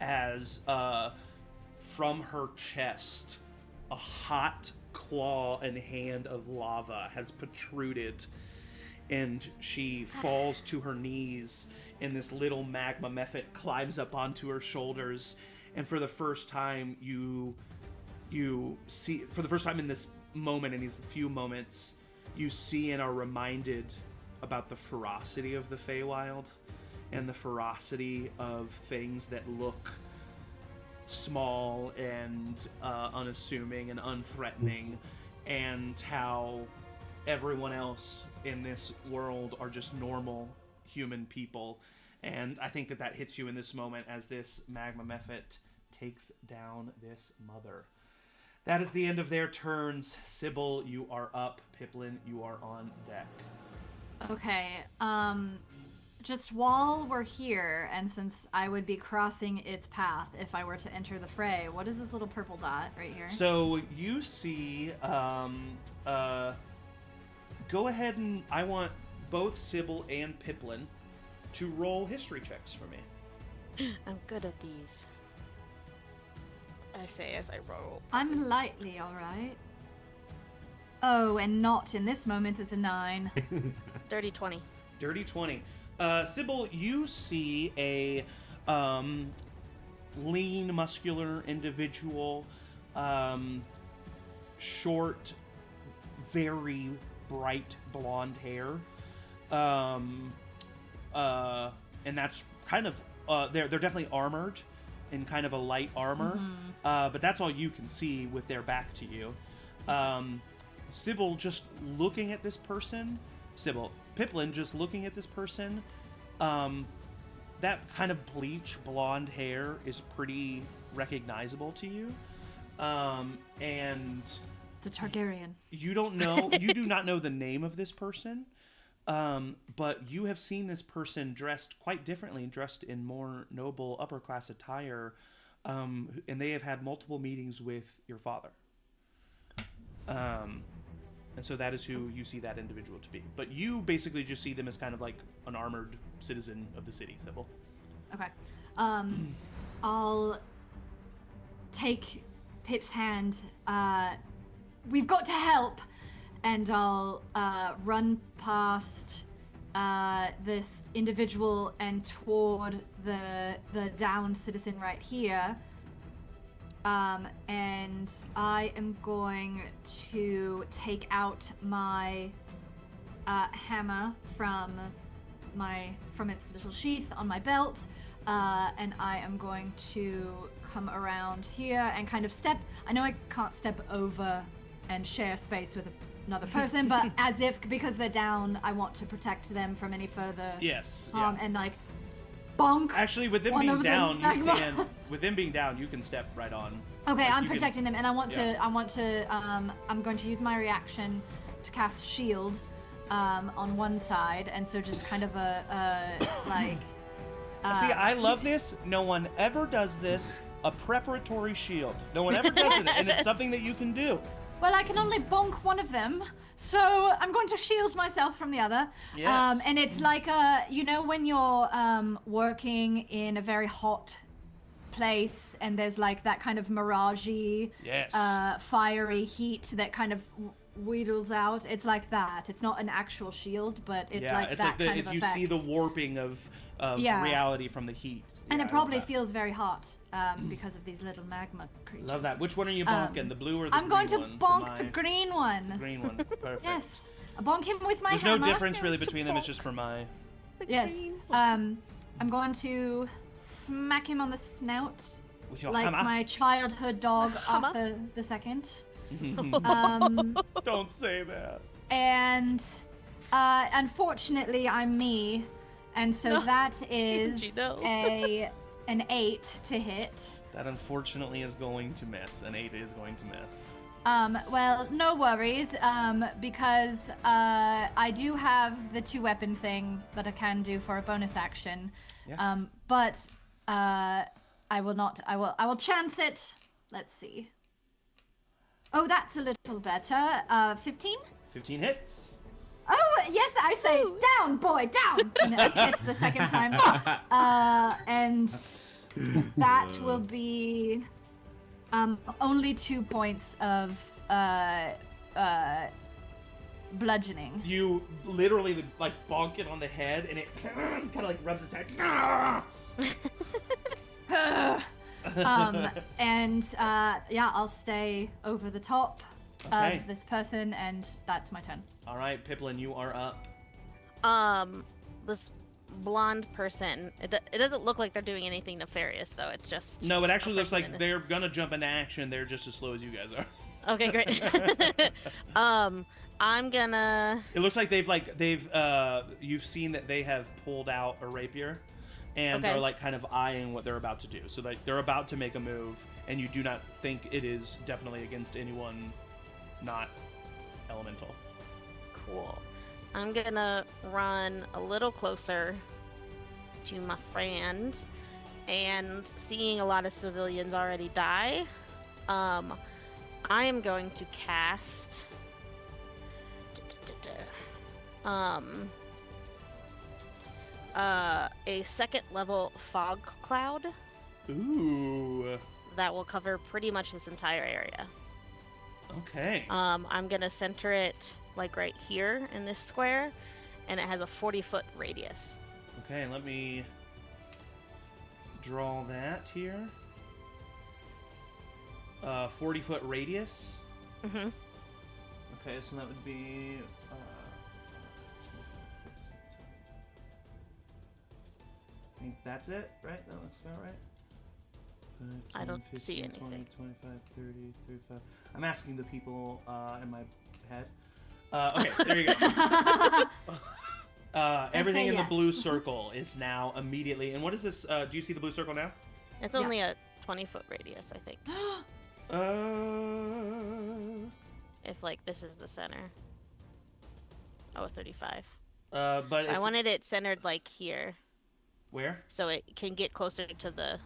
as from her chest, a hot claw and hand of lava has protruded, and she falls to her knees, and this little Magma Mephit climbs up onto her shoulders, and for the first time you see, for the first time in this moment, in these few moments, you see and are reminded about the ferocity of the Feywild and the ferocity of things that look small and unassuming and unthreatening, and how everyone else in this world are just normal human people. And I think that hits you in this moment as this Magma Mephit takes down this mother. That is the end of their turns. Sybil, you are up. Pipplin, you are on deck. Okay, just while we're here, and since I would be crossing its path if I were to enter the fray, what is this little purple dot right here? So you see, go ahead and I want both Sybil and Pipplin to roll history checks for me. I'm good at these. I say as I roll. I'm lightly, alright. Oh, and not in this moment, it's a 9. Dirty 20. Dirty 20. Sybil, you see a lean, muscular individual, short, very bright blonde hair, and that's kind of they're definitely armored in kind of a light armor, but that's all you can see with their back to you. Sybil just looking at this person, Pipplin just looking at this person, that kind of bleach blonde hair is pretty recognizable to you, and it's a Targaryen. You don't know, you do not know the name of this person, but you have seen this person dressed quite differently, dressed in more noble upper class attire, and they have had multiple meetings with your father. And so that is who you see that individual to be. But you basically just see them as kind of like an armored citizen of the city, Sybil. Okay. I'll take Pip's hand. We've got to help. And I'll run past this individual and toward the downed citizen right here. And I am going to take out my hammer from its little sheath on my belt, and I am going to come around here and kind of step. I know I can't step over and share space with another person, but as if, because they're down, I want to protect them from any further harm, and like bonk. Actually, with them being down, you can step right on. Okay, Like, I'm protecting them, and I'm going to use my reaction to cast shield on one side, and so just kind of See, I love this. No one ever does this. A preparatory shield. No one ever does it, and it's something that you can do. Well, I can only bonk one of them, so I'm going to shield myself from the other. Yes. And it's like when you're working in a very hot place, and there's like that kind of miragey, fiery heat that kind of wheedles out. It's like that. It's not an actual shield, but it's like it's that like kind of if you effect. see the warping of reality from the heat. And Yeah, it I probably love that. feels very hot because of these little magma creatures. Love that. Which one are you bonking? The blue or the I'm green going to one? bonk the green one. The green one. Perfect. Yes. I bonk him with my There's hammer. no difference really between them. It's just for my. Yes. I'm going to smack him on the snout With your like hammer. my childhood dog Arthur II. Don't say that. And unfortunately, I'm me, and so that is Angie, no. an 8 to hit. That unfortunately is going to miss. An 8 is going to miss. Well, no worries, because I do have the 2-weapon thing that I can do for a bonus action. Yes. But I will not. I will chance it. Let's see. Oh, that's a little better. 15? 15 hits. Oh, yes, I say, down, boy, down! And it hits the second time. And that will be only 2 points of bludgeoning. You literally like bonk it on the head, and it kind of like rubs its head. I'll stay over the top Okay. of this person, and that's my turn. All right, Pipplin, you are up. This blonde person, it doesn't look like they're doing anything nefarious, though. It's just... No, it actually a looks person like they're gonna jump into action. They're just as slow as you guys are. Okay, great. I'm gonna... It looks like you've seen that they have pulled out a rapier and Okay. are like kind of eyeing what they're about to do. So like they're about to make a move, and you do not think it is definitely against anyone not elemental. Cool. I'm gonna run a little closer to my friend, and seeing a lot of civilians already die, I am going to cast a second level fog cloud Ooh. that will cover pretty much this entire area. Okay. I'm gonna center it like right here in this square, and it has a 40-foot radius. Okay, let me draw that here. 40-foot radius. Mm-hmm. Okay, so that would be. I think that's it, right? That looks about right. 5, I don't 10, see 15, 20, anything. 25, 30, 35. I'm asking the people in my head. Okay, there you go. Everything in the yes. blue circle is now immediately. And what is this? Do you see the blue circle now? It's only a 20-foot radius, I think. If like this is the center. Oh, 35. But I it's, wanted it centered like here, where? so it can get closer to the,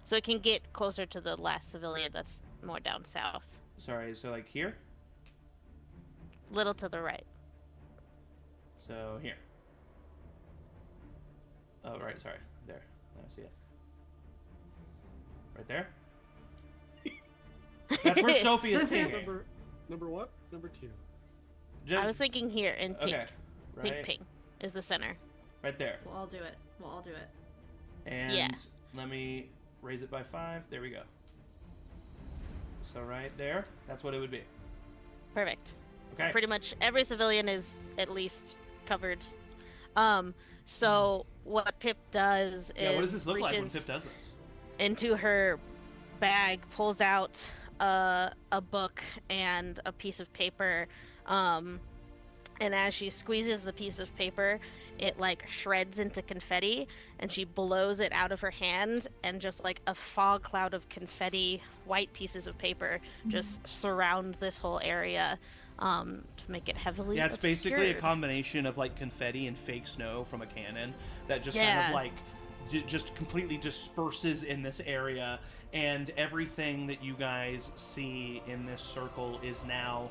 so it can get closer to the last civilian that's more down south. Sorry, so like here? Little to the right. So here. Oh, right, sorry. There. I see it. Right there? That's where Sophie is This is- pinging. Number what? Number 2. Just, I was thinking here in pink. okay. Right, Pink is the center. right there. We'll all do it. And Yeah. let me raise it by 5. There we go. So right there, that's what it would be. Perfect. Okay. Pretty much every civilian is at least covered. So what Pip does Yeah, is what does this look like when reaches Pip does this? into her bag, pulls out a book and a piece of paper, and as she squeezes the piece of paper, it like shreds into confetti, and she blows it out of her hand, and just like a fog cloud of confetti, white pieces of paper just surround this whole area, to make it heavily Yeah, it's basically a obscured. combination of like confetti and fake snow from a cannon that just kind of like just completely disperses in this area, and everything that you guys see in this circle is now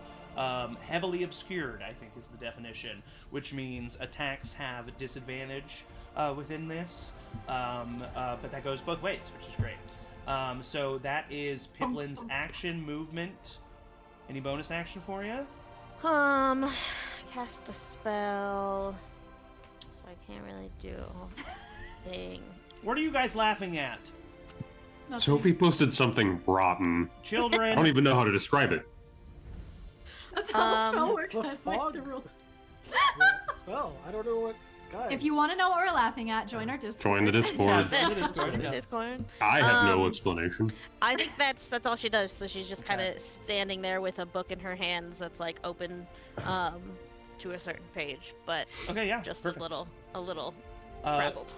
heavily obscured, I think is the definition, which means attacks have disadvantage within this, but that goes both ways, which is great. So that is Pipplin's action movement. Any bonus action for you? Cast a spell, so I can't really do a thing. What are you guys laughing at? Sophie posted something rotten. I Children. don't even know how to describe it. That's how the spell It's works. the fog spell. I don't know what. Guys. If you want to know what we're laughing at, join our Discord. Join the Discord. Yeah, join the Discord, Join the yeah. Discord. I have no explanation. I think that's all she does. So she's just kind of standing there with a book in her hands that's like open to a certain page, but Okay, yeah, just perfect. a little frazzled.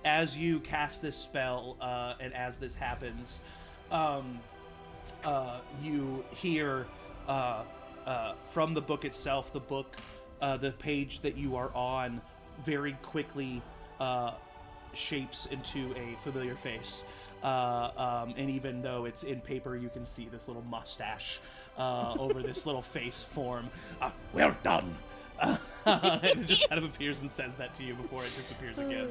As you cast this spell, and as this happens, you hear from the book itself, the page that you are on very quickly shapes into a familiar face. And even though it's in paper, you can see this little mustache over this little face form. We're done! And it just kind of appears and says that to you before it disappears again.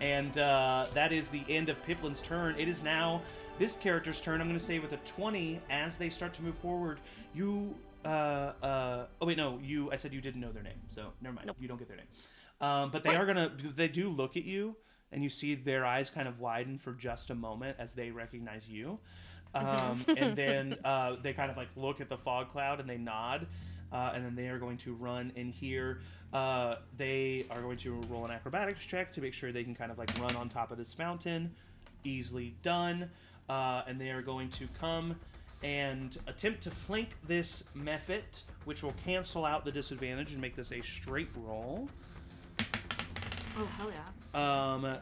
And that is the end of Pipplin's turn. It is now this character's turn. I'm going to say with a 20, as they start to move forward, you... oh wait, no, I said you didn't know their name, so never mind. Nope. You don't get their name. But they do look at you, and you see their eyes kind of widen for just a moment as they recognize you. And then they kind of like look at the fog cloud and they nod. And then they are going to run in here. They are going to roll an acrobatics check to make sure they can kind of like run on top of this fountain. Easily done. And they are going to come and attempt to flank this Mephit, which will cancel out the disadvantage and make this a straight roll. Oh, hell yeah.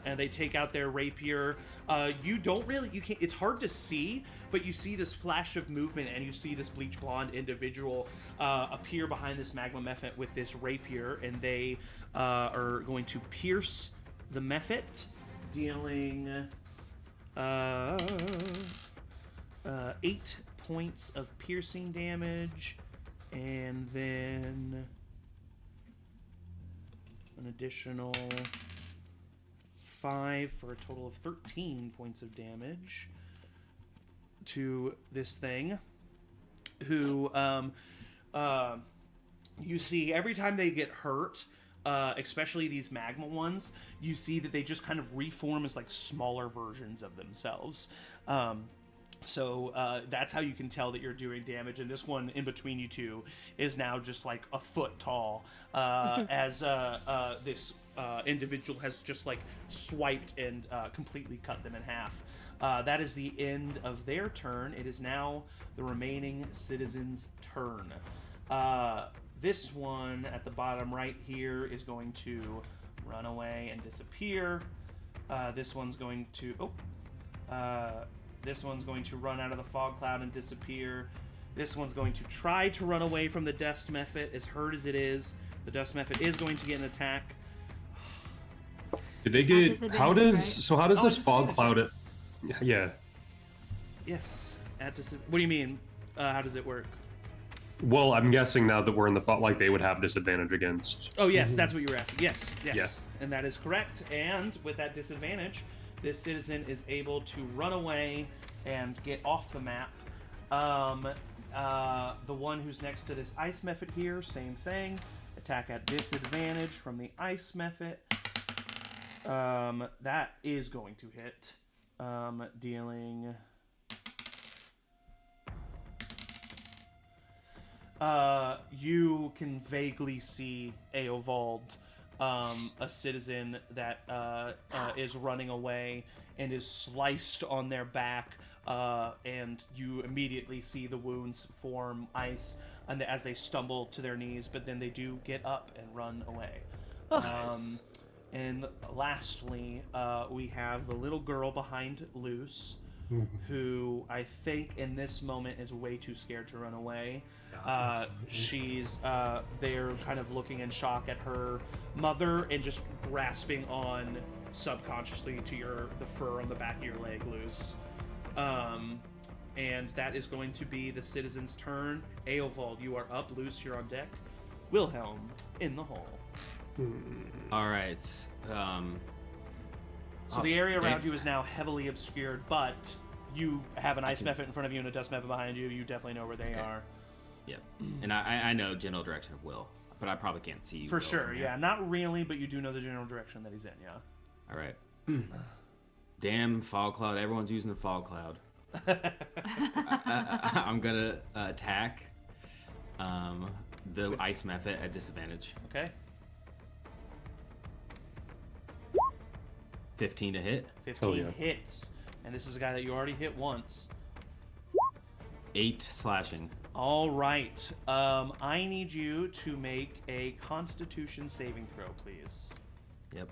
And they take out their rapier. It's hard to see, but you see this flash of movement, and you see this bleach blonde individual appear behind this magma Mephit with this rapier, and they are going to pierce the Mephit, dealing 8 points of piercing damage, and then an additional 5 for a total of 13 points of damage to this thing, who you see every time they get hurt, especially these magma ones, you see that they just kind of reform as like smaller versions of themselves. So that's how you can tell that you're doing damage. And this one in between you two is now just like a foot tall, as this individual has just like swiped and completely cut them in half. That is the end of their turn. It is now the remaining citizens' turn. This one at the bottom right here is going to run away and disappear. This one's going to... This one's going to run out of the fog cloud and disappear. This one's going to try to run away from the Dust Mephit, as hurt as it is. The Dust Mephit is going to get an attack. Did they get... disadvantage, How does... right? So how does this fog disadvantage, cloud... Yeah. Yes. What do you mean? How does it work? Well, I'm guessing now that we're in the fog, like they would have disadvantage against... Oh, yes, that's what you were asking. Yes. Yeah. And that is correct. And with that disadvantage, this citizen is able to run away and get off the map. The one who's next to this ice Mephit here, same thing. Attack at disadvantage from the ice Mephit. That is going to hit, dealing You can vaguely see Eovald, a citizen that is running away and is sliced on their back, and you immediately see the wounds form ice and as they stumble to their knees, but then they do get up and run away. And lastly, we have the little girl behind Luce, who I think in this moment is way too scared to run away. She's they're kind of looking in shock at her mother and just grasping on subconsciously to the fur on the back of your leg, Luce. And that is going to be the citizen's turn. Eovald, you are up. Luce, you're on deck. Wilhelm, in the hall. All right. So the area around you is now heavily obscured, but you have an ice method in front of you and a dust method behind you. You definitely know where they are. Yep. And I know general direction of Will, but I probably can't see For Will sure, from here. yeah. Not really, but you do know the general direction that he's in, yeah. All right. Damn fog cloud. Everyone's using the fog cloud. I'm going to attack the ice method at disadvantage. Okay. 15 to hit. 15 hits. And this is a guy that you already hit once. 8 slashing. All right. I need you to make a Constitution saving throw, please. Yep.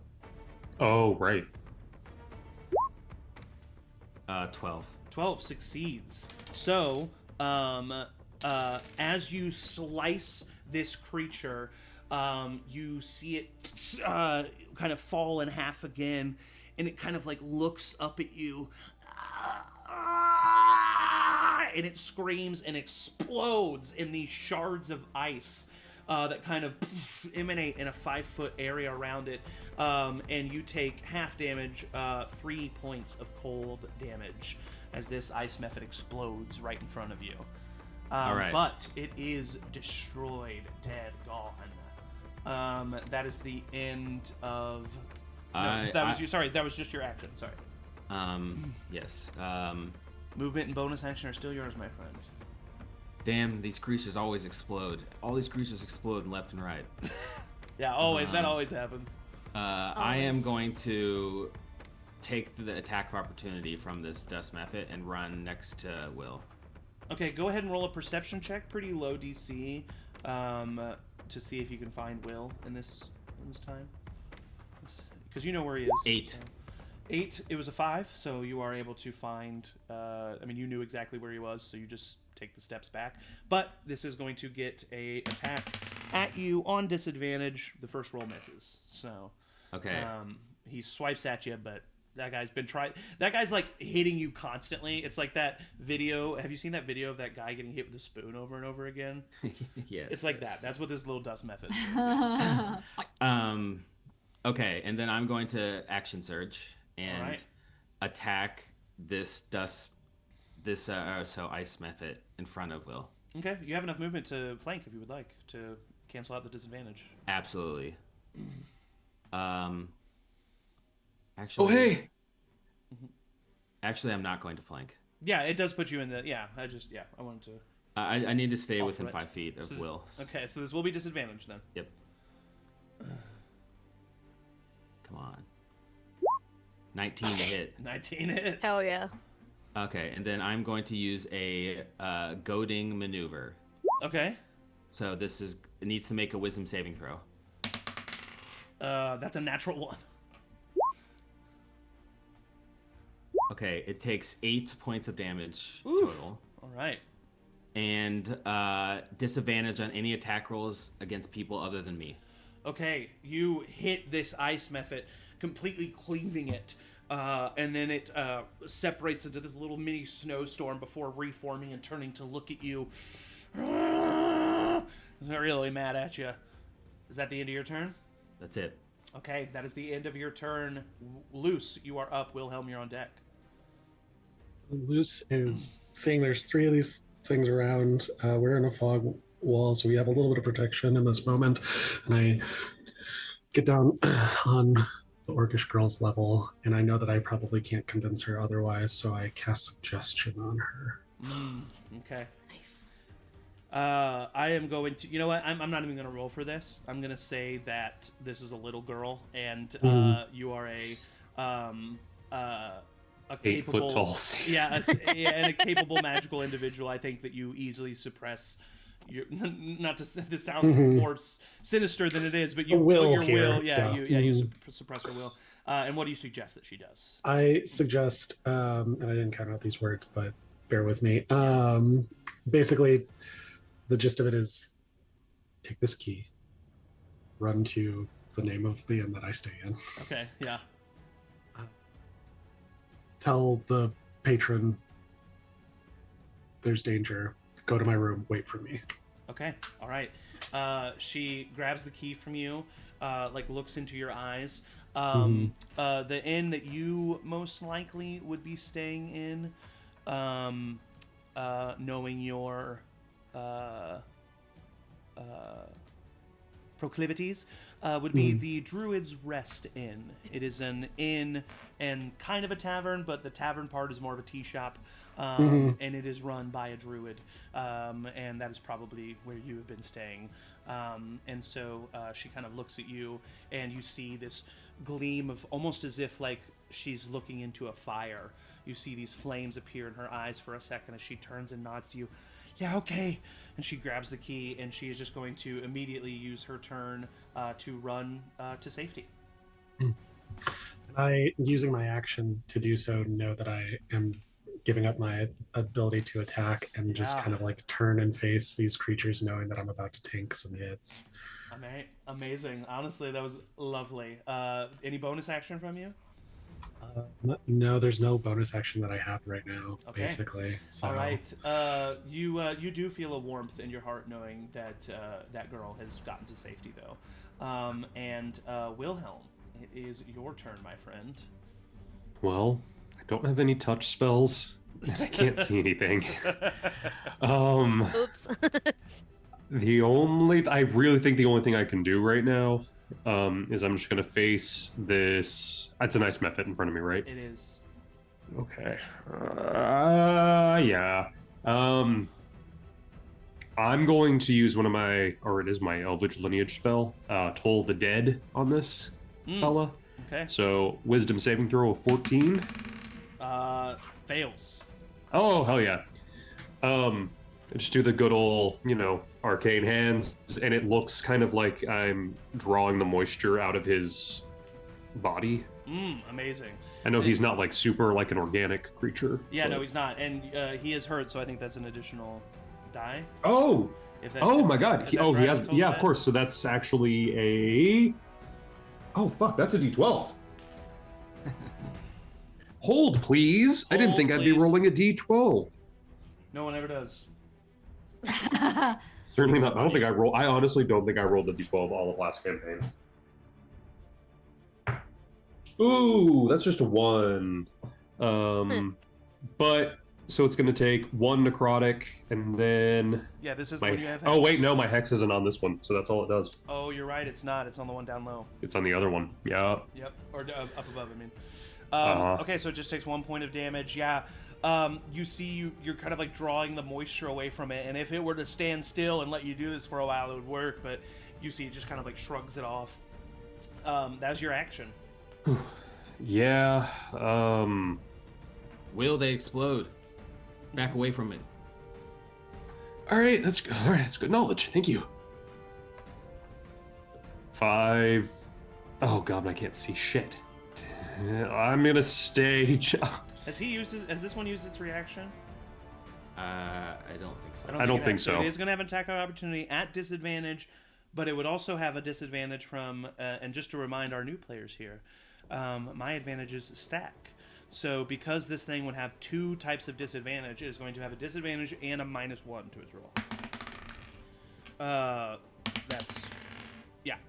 Oh, right. 12. 12 succeeds. So, as you slice this creature, you see it kind of fall in half again, and it kind of like looks up at you, and it screams and explodes in these shards of ice that kind of emanate in a 5-foot area around it, and you take half damage, 3 points of cold damage as this ice method explodes right in front of you. All right. But it is destroyed, dead, gone. That is the end of. That was just your action. Sorry. Yes. Movement and bonus action are still yours, my friend. Damn, these creatures always explode. All these creatures explode left and right. Yeah, always. That always happens. I am going to take the attack of opportunity from this dust method and run next to Will. Okay, go ahead and roll a perception check. Pretty low DC, to see if you can find Will in this time. Because you know where he is. 8. So. 8. It was a 5, so you are able to find. You knew exactly where he was, so you just take the steps back. But this is going to get a attack at you on disadvantage. The first roll misses. So. Okay. He swipes at you, but that guy's been trying. That guy's like hitting you constantly. It's like that video. Have you seen that video of that guy getting hit with a spoon over and over again? Yes. It's like that. That's what this little dust method is. Okay, and then I'm going to action surge and attack this ice method in front of Will. Okay, you have enough movement to flank if you would like to cancel out the disadvantage. Absolutely. Actually. Oh, hey! Actually, I'm not going to flank. Yeah, it does put you in the. I wanted to. I need to stay Off within it. 5 feet of Will. Okay, so this will be disadvantage then. Yep. Come on. 19 to hit. 19 hits. Hell yeah. Okay, and then I'm going to use a goading maneuver. Okay. So it needs to make a wisdom saving throw. That's a natural 1. Okay, it takes 8 points of damage Oof. total. All right. And disadvantage on any attack rolls against people other than me. Okay, you hit this ice method, completely cleaving it, and then it separates into this little mini snowstorm before reforming and turning to look at you. It's really mad at you. Is that the end of your turn? That's it. Okay, that is the end of your turn. Luce, you are up. Wilhelm, you're on deck. Luce is seeing there's 3 of these things around. We're in a fog wall, so we have a little bit of protection in this moment. And I get down on the orcish girl's level, and I know that I probably can't convince her otherwise, so I cast suggestion on her. Okay. Nice. I am going to. You know what? I'm not even going to roll for this. I'm going to say that this is a little girl, and you are a 8 foot capable, tall. and a capable magical individual. I think that you easily suppress. Not to this sounds more sinister than it is, but you will your here. will, you suppress her will. And what do you suggest that she does? I suggest, and I didn't count out these words, but bear with me. Basically, the gist of it is take this key, run to the name of the inn that I stay in. Okay, yeah. Tell the patron there's danger. Go to my room, wait for me. Okay, all right. She grabs the key from you, looks into your eyes. The inn that you most likely would be staying in, knowing your proclivities, would be the Druid's Rest Inn. It is an inn and kind of a tavern, but the tavern part is more of a tea shop, and it is run by a druid, and that is probably where you have been staying. And so she kind of looks at you, and you see this gleam of almost as if like she's looking into a fire. You see these flames appear in her eyes for a second as she turns and nods to you. Yeah, okay. And she grabs the key, and she is just going to immediately use her turn to run to safety. I, using my action to do so, know that I am giving up my ability to attack and just kind of like turn and face these creatures, knowing that I'm about to tank some hits. Amazing. Honestly, that was lovely. Any bonus action from you? No, there's no bonus action that I have right now, Okay. Basically. So. All right. You do feel a warmth in your heart knowing that that girl has gotten to safety, though. And Wilhelm, it is your turn, my friend. Well, I don't have any touch spells. And I can't see anything. Oops. I really think the only thing I can do right now is I'm just gonna face this. That's a nice method in front of me, right? It is. Okay. Yeah. I'm going to use it is my Eldritch Lineage spell, Toll the Dead on this fella. Okay. So, Wisdom saving throw of 14. Fails. Oh, hell yeah. Just do the good old, arcane hands, and it looks kind of like I'm drawing the moisture out of his body. Amazing. I know he's not like super like an organic creature. Yeah, but... no, he's not. And he is hurt, so I think that's an additional die. Oh! My god. He right, has... Yeah, of course. So that's actually a... Oh, fuck. That's a D12. Hold, please. I didn't think I'd be rolling a D12. No one ever does. Certainly not. I honestly don't think I rolled a D12 all of last campaign. Ooh, that's just a 1. But so it's going to take 1 necrotic, and then Yeah, this is the one you have. Oh wait, no, my hex isn't on this one, so that's all it does. Oh, you're right. It's not. It's on the one down low. It's on the other one. Yeah. Yep. Or up above. I mean. Uh-huh. Okay, so it just takes 1 point of damage. Yeah. You see, you're kind of like drawing the moisture away from it, and if it were to stand still and let you do this for a while, it would work. But you see, it just kind of like shrugs it off. That's your action. Yeah. Will they explode? Back away from it. All right, that's good knowledge. Thank you. 5. Oh god, I can't see shit. I'm gonna stay. Has this one used its reaction? I don't think so. I don't think so. It is going to have an attack of opportunity at disadvantage, but it would also have a disadvantage from, and just to remind our new players here, my advantages stack. So because this thing would have 2 types of disadvantage, it is going to have a disadvantage and a -1 to its roll.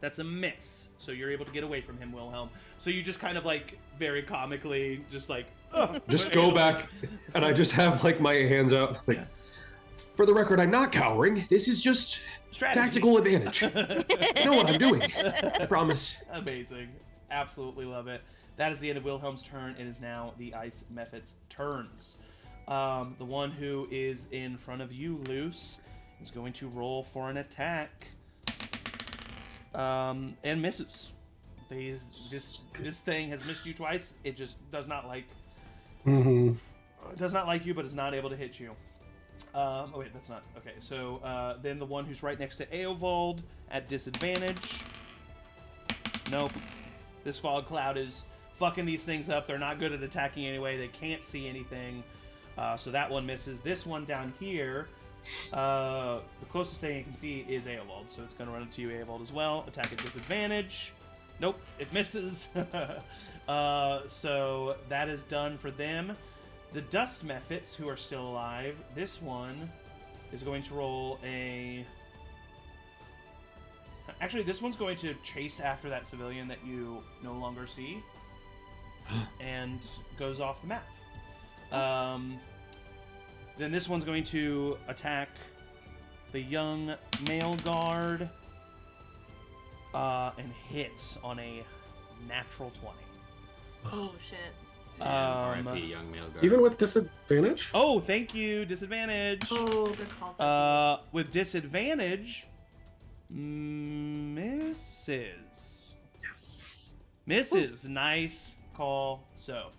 That's a miss. So you're able to get away from him, Wilhelm. So you just kind of like very comically just like just go back, and I just have like my hands out. Like, for the record, I'm not cowering. This is just strategy. Tactical advantage. I know what I'm doing. I promise. Amazing. Absolutely love it. That is the end of Wilhelm's turn. It is now the Ice Method's turns. The one who is in front of you, Luce, is going to roll for an attack. And misses. This thing has missed you twice. It just does not like you, but is not able to hit you. Oh wait, that's not okay. So then the one who's right next to Eovald at disadvantage. Nope. This fog cloud is fucking these things up. They're not good at attacking anyway. They can't see anything. So that one misses. This one down here, the closest thing you can see is Eovald. So it's going to run into you, Eovald, as well. Attack at disadvantage. Nope, it misses. So that is done for them. The Dust Mephits, who are still alive, this one is going to roll a... Actually, this one's going to chase after that civilian that you no longer see and goes off the map. Then this one's going to attack the young male guard and hits on a natural 20. Oh, shit. R.I.P. young male guard. Even with disadvantage? Oh, thank you. Disadvantage. Oh, good call. With disadvantage, misses. Yes. Misses. Nice call, Soph.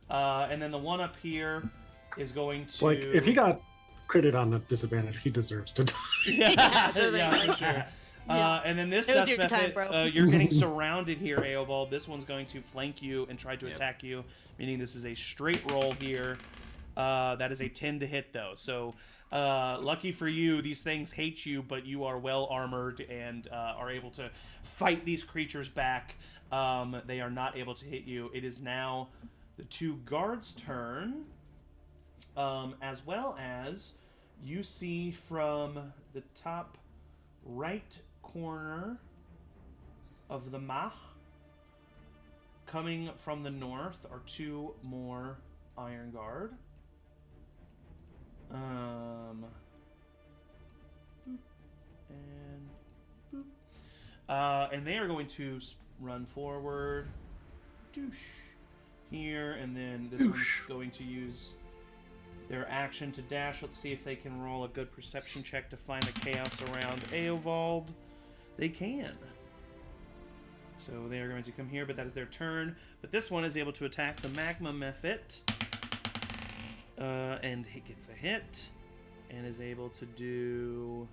And then the one up here is going to... It's like, if he got critted on a disadvantage, he deserves to die. yeah, for sure. Yeah. And then this It was Dust your time, Method, bro. you're getting surrounded here, Eovald. This one's going to flank you and try to attack you, meaning this is a straight roll here. That is a 10 to hit, though. So, lucky for you, these things hate you, but you are well armored and are able to fight these creatures back. They are not able to hit you. It is now the two guards' turn, as well as you see from the top right corner of the Mach, coming from the north, are two more Iron Guard. Boop, and boop. And they are going to run forward, doosh, here, and then this one's going to use their action to dash. Let's see if they can roll a good perception check to find the chaos around Eovald. They can. So they are going to come here, but that is their turn. But this one is able to attack the Magma Mephit. And he gets a hit. And is able to do...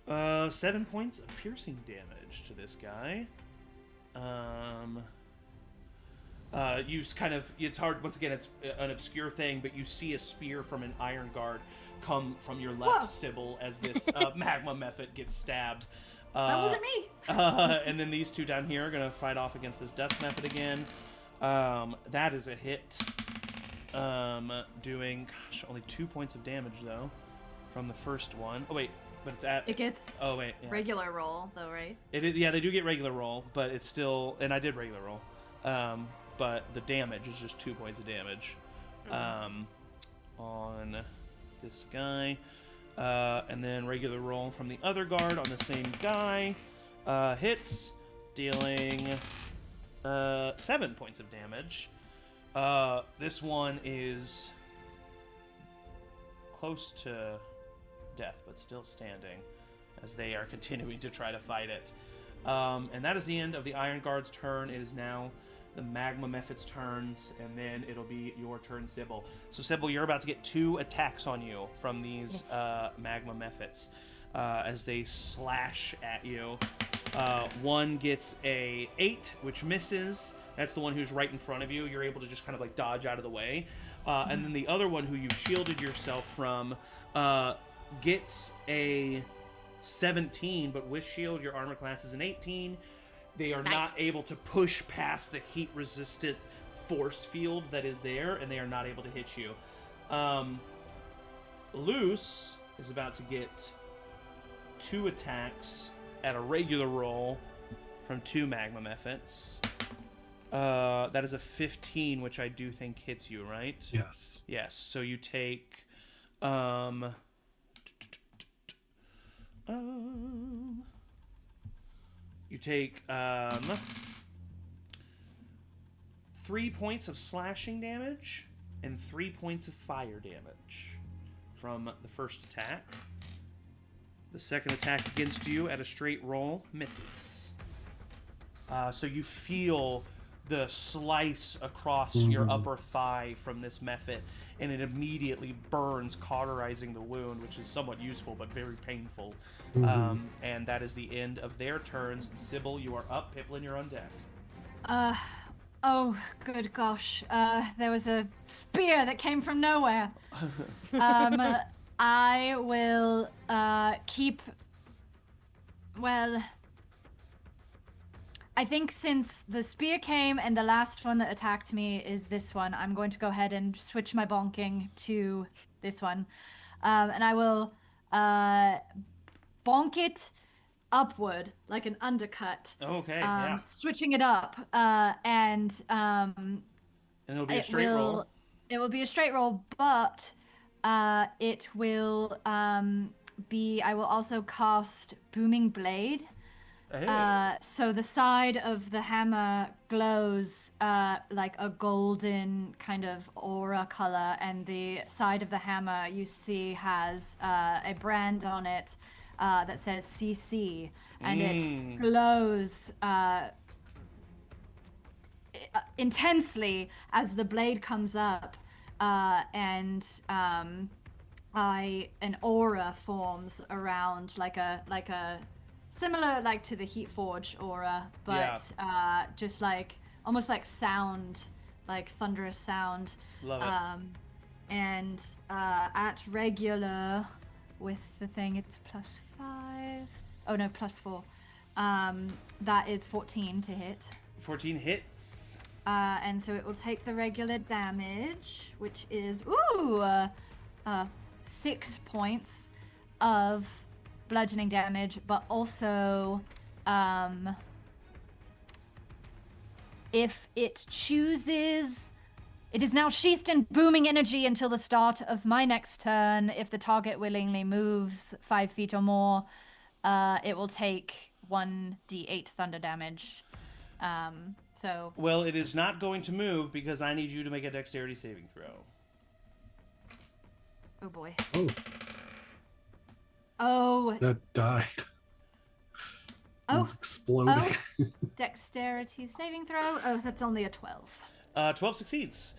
7 points of piercing damage to this guy. You kind of... It's hard, once again, it's an obscure thing, but you see a spear from an Iron Guard come from your left, Sybil, as this Magma Mephit gets stabbed. That wasn't me. And then these two down here are going to fight off against this Dust Mephit again. That is a hit. Doing, only 2 points of damage, though, from the first one. Oh, wait, but it's at... It gets regular roll, though, right? Yeah, they do get regular roll, but it's still... And I did regular roll. But the damage is just 2 points of damage on this guy. And then regular roll from the other guard on the same guy. Hits, dealing 7 points of damage. This one is close to death, but still standing as they are continuing to try to fight it. And that is the end of the Iron Guard's turn. It is now the Magma Mephit's turns, and then it'll be your turn, Sybil. So, Sybil, you're about to get 2 attacks on you from these Magma Mephits as they slash at you. One gets a 8, which misses. That's the one who's right in front of you. You're able to just kind of like dodge out of the way. And then the other one who you shielded yourself from gets a 17, but with shield, your armor class is an 18. They are not able to push past the heat-resistant force field that is there, and they are not able to hit you. Luce is about to get 2 attacks at a regular roll from 2 Magma Mephits. That is a 15, which I do think hits you, right? Yes. Yes, so you take... You take 3 points of slashing damage and 3 points of fire damage. from the first attack. The second attack against you at a straight roll misses. So you feel the slice across your upper thigh from this method, and it immediately burns, cauterizing the wound, which is somewhat useful but very painful. And that is the end of their turns. Sybil, you are up. Pipplin, you're on deck. Oh, good gosh. There was a spear that came from nowhere. I will keep... Well, I think since the spear came and the last one that attacked me is this one, I'm going to go ahead and switch my bonking to this one. And I will bonk it upward, like an undercut. Okay, yeah. Switching it up, and it'll be a straight roll. It will be a straight roll, but it will be. I will also cast Booming Blade. Hey. So the side of the hammer glows like a golden kind of aura color, and the side of the hammer you see has a brand on it that says CC, and it glows intensely as the blade comes up, and an aura forms around, like a similar like to the Heat Forge aura, but just like almost like sound, like thunderous sound. Love it. And at regular with the thing, it's +5. Oh no, +4. That is 14 to hit. 14 hits. And so it will take the regular damage, which is 6 points of bludgeoning damage, but also if it chooses, it is now sheathed in booming energy until the start of my next turn. If the target willingly moves 5 feet or more, it will take 1d8 thunder damage. Well, it is not going to move because I need you to make a dexterity saving throw. Oh boy. Oh, Oh. that died. Oh. It's exploding. Oh. Dexterity saving throw. Oh, that's only a 12. 12 succeeds.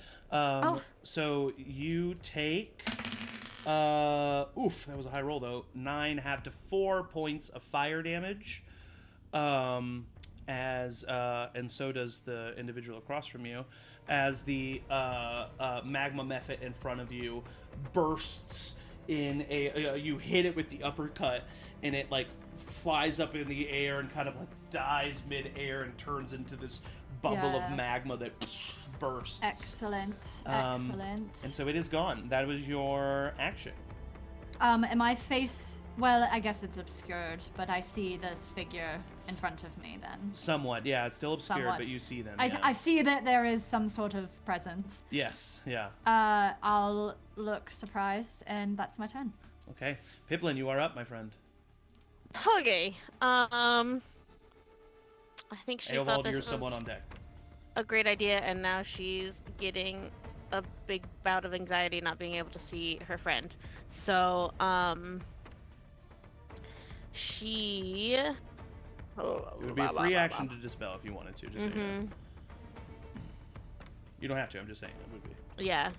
So you take... that was a high roll, though. 9 half to 4 points of fire damage. And so does the individual across from you, as the magma method in front of you bursts in you hit it with the uppercut, and it like flies up in the air and kind of like dies mid-air and turns into this bubble of magma that bursts. Excellent. And so it is gone. That was your action. Am I face... Well, I guess it's obscured, but I see this figure in front of me then. Somewhat, yeah. It's still obscured, Somewhat. but you see them. I see that there is some sort of presence. Yes, yeah. I'll look surprised, and that's my turn. Okay. Pipplin, you are up, my friend. Okay. I think she thought Eovald, this you're was someone on deck. a great idea, and now she's getting a big bout of anxiety not being able to see her friend. So, she... It would be a free action to dispel if you wanted to. Just so you know. You don't have to. I'm just saying it would be. Yeah.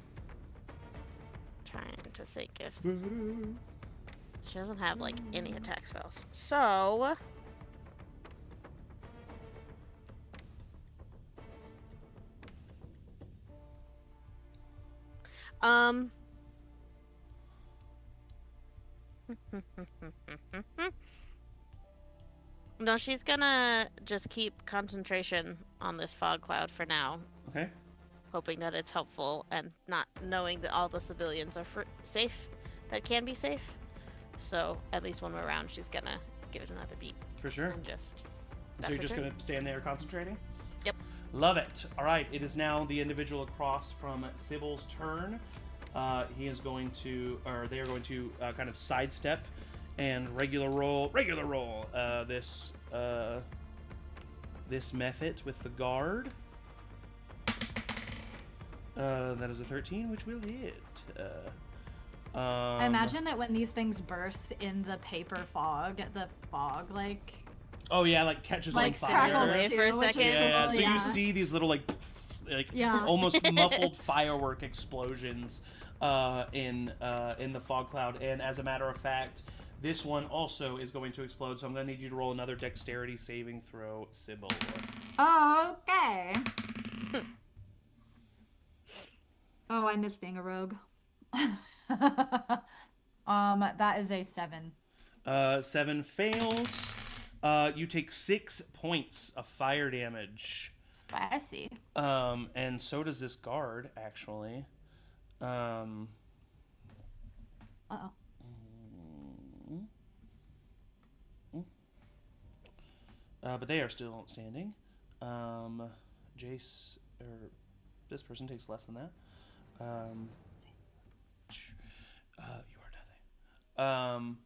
Trying to think if she doesn't have like any attack spells. So no, she's gonna just keep concentration on this fog cloud for now. Okay. Hoping that it's helpful, and not knowing that all the civilians are safe, that can be safe. So at least when we're around, she's gonna give it another beat. For sure. And just... So you're just going to stand there concentrating? Yep. Love it. All right. It is now the individual across from Sybil's turn. He is going to, or they are going to kind of sidestep and regular roll this method with the guard. That is a 13, which will hit. I imagine that when these things burst in the paper fog, the fog like Oh yeah, like catches on fire. crackles away for a too, which second. is Yeah, cool, so you yeah. see these little like Yeah. almost muffled firework explosions in the fog cloud, and as a matter of fact, this one also is going to explode. So I'm going to need you to roll another dexterity saving throw, Sybil. Okay. Oh, I miss being a rogue. That is a 7. 7 fails. You take 6 points of fire damage. Spicy. And so does this guard, actually. Uh-oh. But they are still standing. Jace, or this person takes less than that. You are nothing.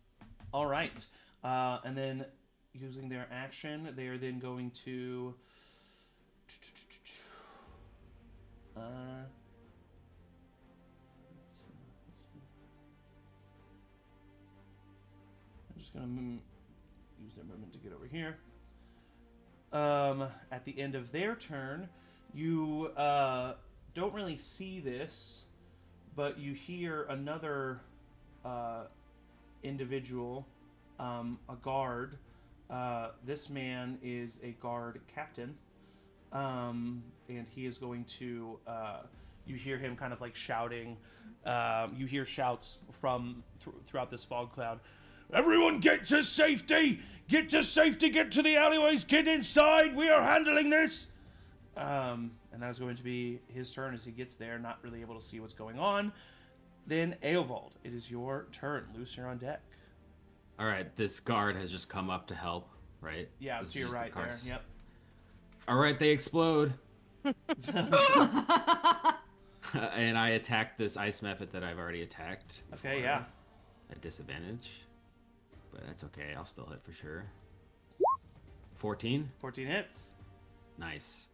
All right. And then using their action, they are then going to. I'm just gonna use their movement to get over here. At the end of their turn, you don't really see this, but you hear another individual, a guard. This man is a guard captain, and he is going to. You hear him kind of like shouting. You hear shouts from throughout this fog cloud. Everyone get to safety! Get to safety! Get to the alleyways! Get inside! We are handling this! And that is going to be his turn as he gets there, not really able to see what's going on. Then Eovald, it is your turn. Luce, you're on deck. All right, this guard has just come up to help, right? Yeah, This to is your just the right there. cars. Yep. All right, they explode. And I attack this ice method that I've already attacked. Okay, before yeah. At disadvantage. But that's okay, I'll still hit for sure. 14? 14 hits. Nice.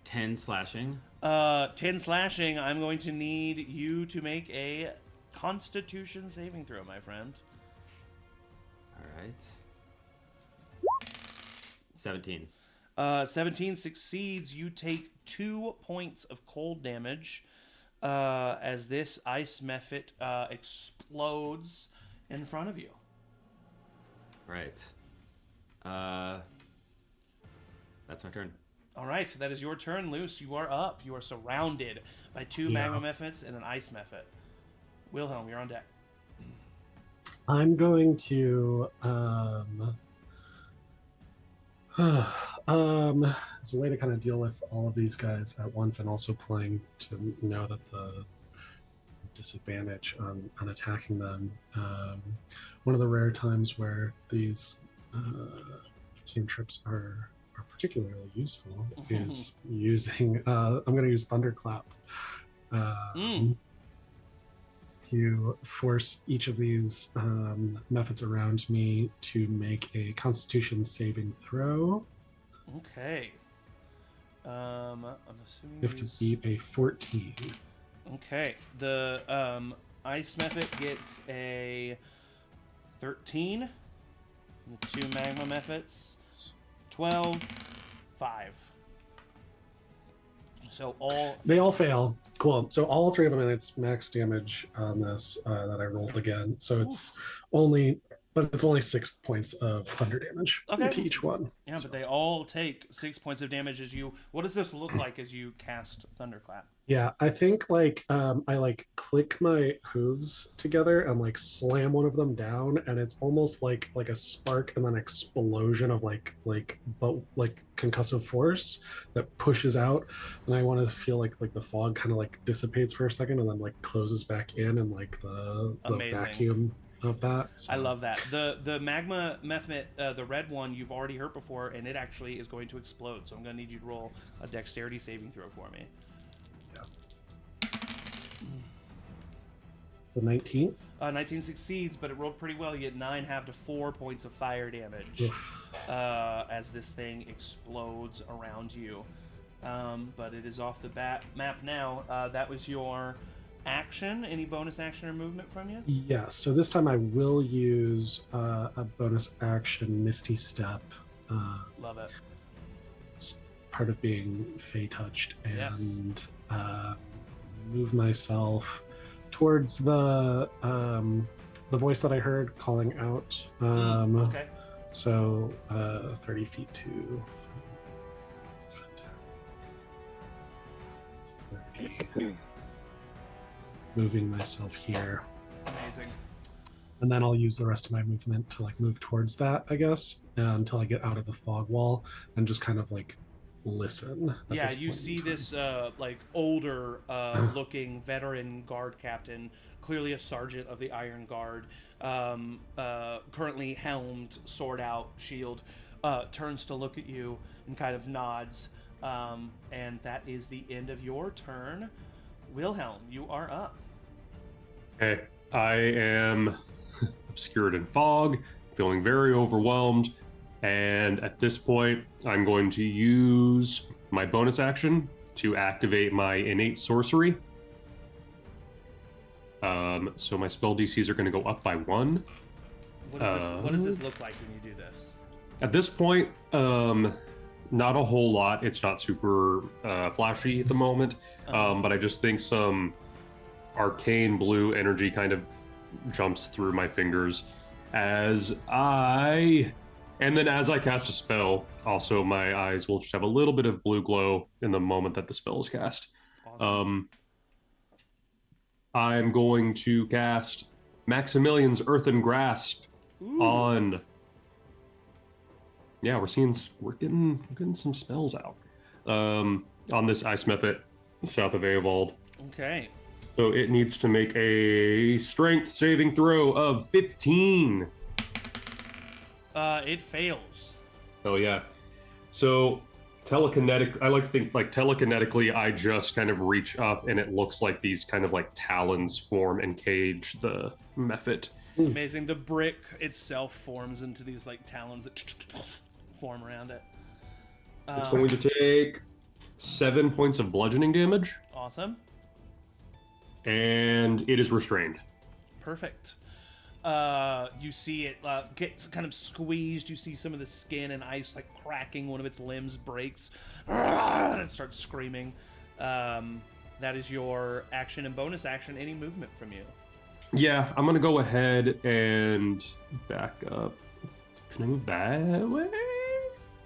10 slashing. 10 slashing. I'm going to need you to make a Constitution saving throw, my friend. Alright. 17. 17 succeeds. You take 2 points of cold damage as this ice method explodes in front of you. Right. That's my turn. All right, that is your turn, Luce. You are up. You are surrounded by 2 magma methods and an ice method. Wilhelm, you're on deck. I'm going to it's a way to kind of deal with all of these guys at once, and also playing to know that the disadvantage on attacking them. One of the rare times where these cantrips are particularly useful is using. I'm going to use Thunderclap. To force each of these methods around me to make a Constitution saving throw. Okay. I'm assuming You have to beat a 14. Okay. The ice method gets a 13. The 2 magma methods 12, 5. So they all fail. Cool. So all 3 of them, and it's max damage on this that I rolled again. So it's only 6 points of thunder damage to each one. Yeah, but they all take 6 points of damage as you. What does this look like as you cast Thunderclap? Yeah, I think I click my hooves together and slam one of them down, and it's almost like a spark and then explosion of concussive force that pushes out, and I want to feel like the fog kind of dissipates for a second and then closes back in, and the vacuum of that. So. I love that. The magma method, the red one, you've already hurt before, and it actually is going to explode. So I'm going to need you to roll a dexterity saving throw for me. It's a 19. 19 succeeds, but it rolled pretty well. You get 9 half to 4 points of fire damage as this thing explodes around you. But it is off the map now. That was your action. Any bonus action or movement from you? Yes. So this time I will use a bonus action, Misty Step. Love it. It's part of being Fey touched, Yes. and move myself towards the voice that I heard calling out. Okay. So 30 feet to 30. Moving myself here. Amazing. And then I'll use the rest of my movement to like move towards that, I guess, until I get out of the fog wall and just kind of like listen. Yeah, you see this like older looking veteran guard captain, clearly a sergeant of the Iron Guard, currently helmed, sword out, shield, turns to look at you and kind of nods. And that is the end of your turn. Wilhelm, you are up. Okay, I am obscured in fog, feeling very overwhelmed, and at this point, I'm going to use my bonus action to activate my innate sorcery. So my spell DCs are going to go up by 1. What does this look like when you do this? At this point, not a whole lot. It's not super flashy at the moment, but I just think some arcane blue energy kind of jumps through my fingers as I cast a spell. Also, my eyes will just have a little bit of blue glow in the moment that the spell is cast. Awesome. I'm going to cast Maximilian's Earthen Grasp on. Yeah, we're getting some spells out on this ice mephit south of Eovald. Okay. So it needs to make a strength saving throw of 15. It fails. Oh yeah. So I like to think like telekinetically, I just kind of reach up and it looks like these kind of like talons form and cage the mephit. Amazing. The brick itself forms into these like talons that form around it. It's going to take 7 points of bludgeoning damage, Awesome. and it is restrained. Perfect. You see it gets kind of squeezed. You see some of the skin and ice like cracking. One of its limbs breaks. And it starts screaming. That is your action and bonus action. Any movement from you? Yeah, I'm going to go ahead and back up. Can I move that way?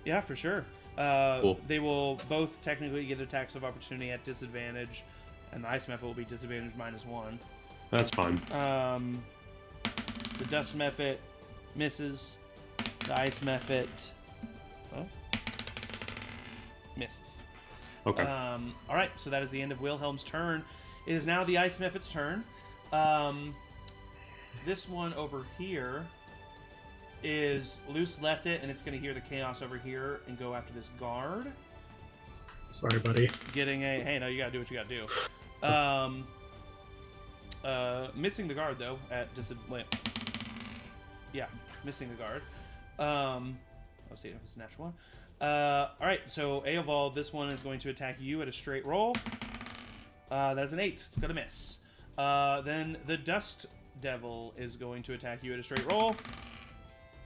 Yeah, for sure. Cool. They will both technically get attacks of opportunity at disadvantage, and the ice mephit will be disadvantage -1. That's fine. The dust mephit misses. The ice mephit misses. Okay. All right, so that is the end of Wilhelm's turn. It is now the ice mephit's turn. This one over here is Luce left it, and it's going to hear the chaos over here and go after this guard. Sorry, buddy. Getting a hey, no, you gotta do what you gotta do. Missing the guard though at disadvantage. Yeah, missing the guard. Let's see if it's a natural one. All right, so Eovald, this one is going to attack you at a straight roll. That is an 8. It's gonna miss. Then the Dust Devil is going to attack you at a straight roll,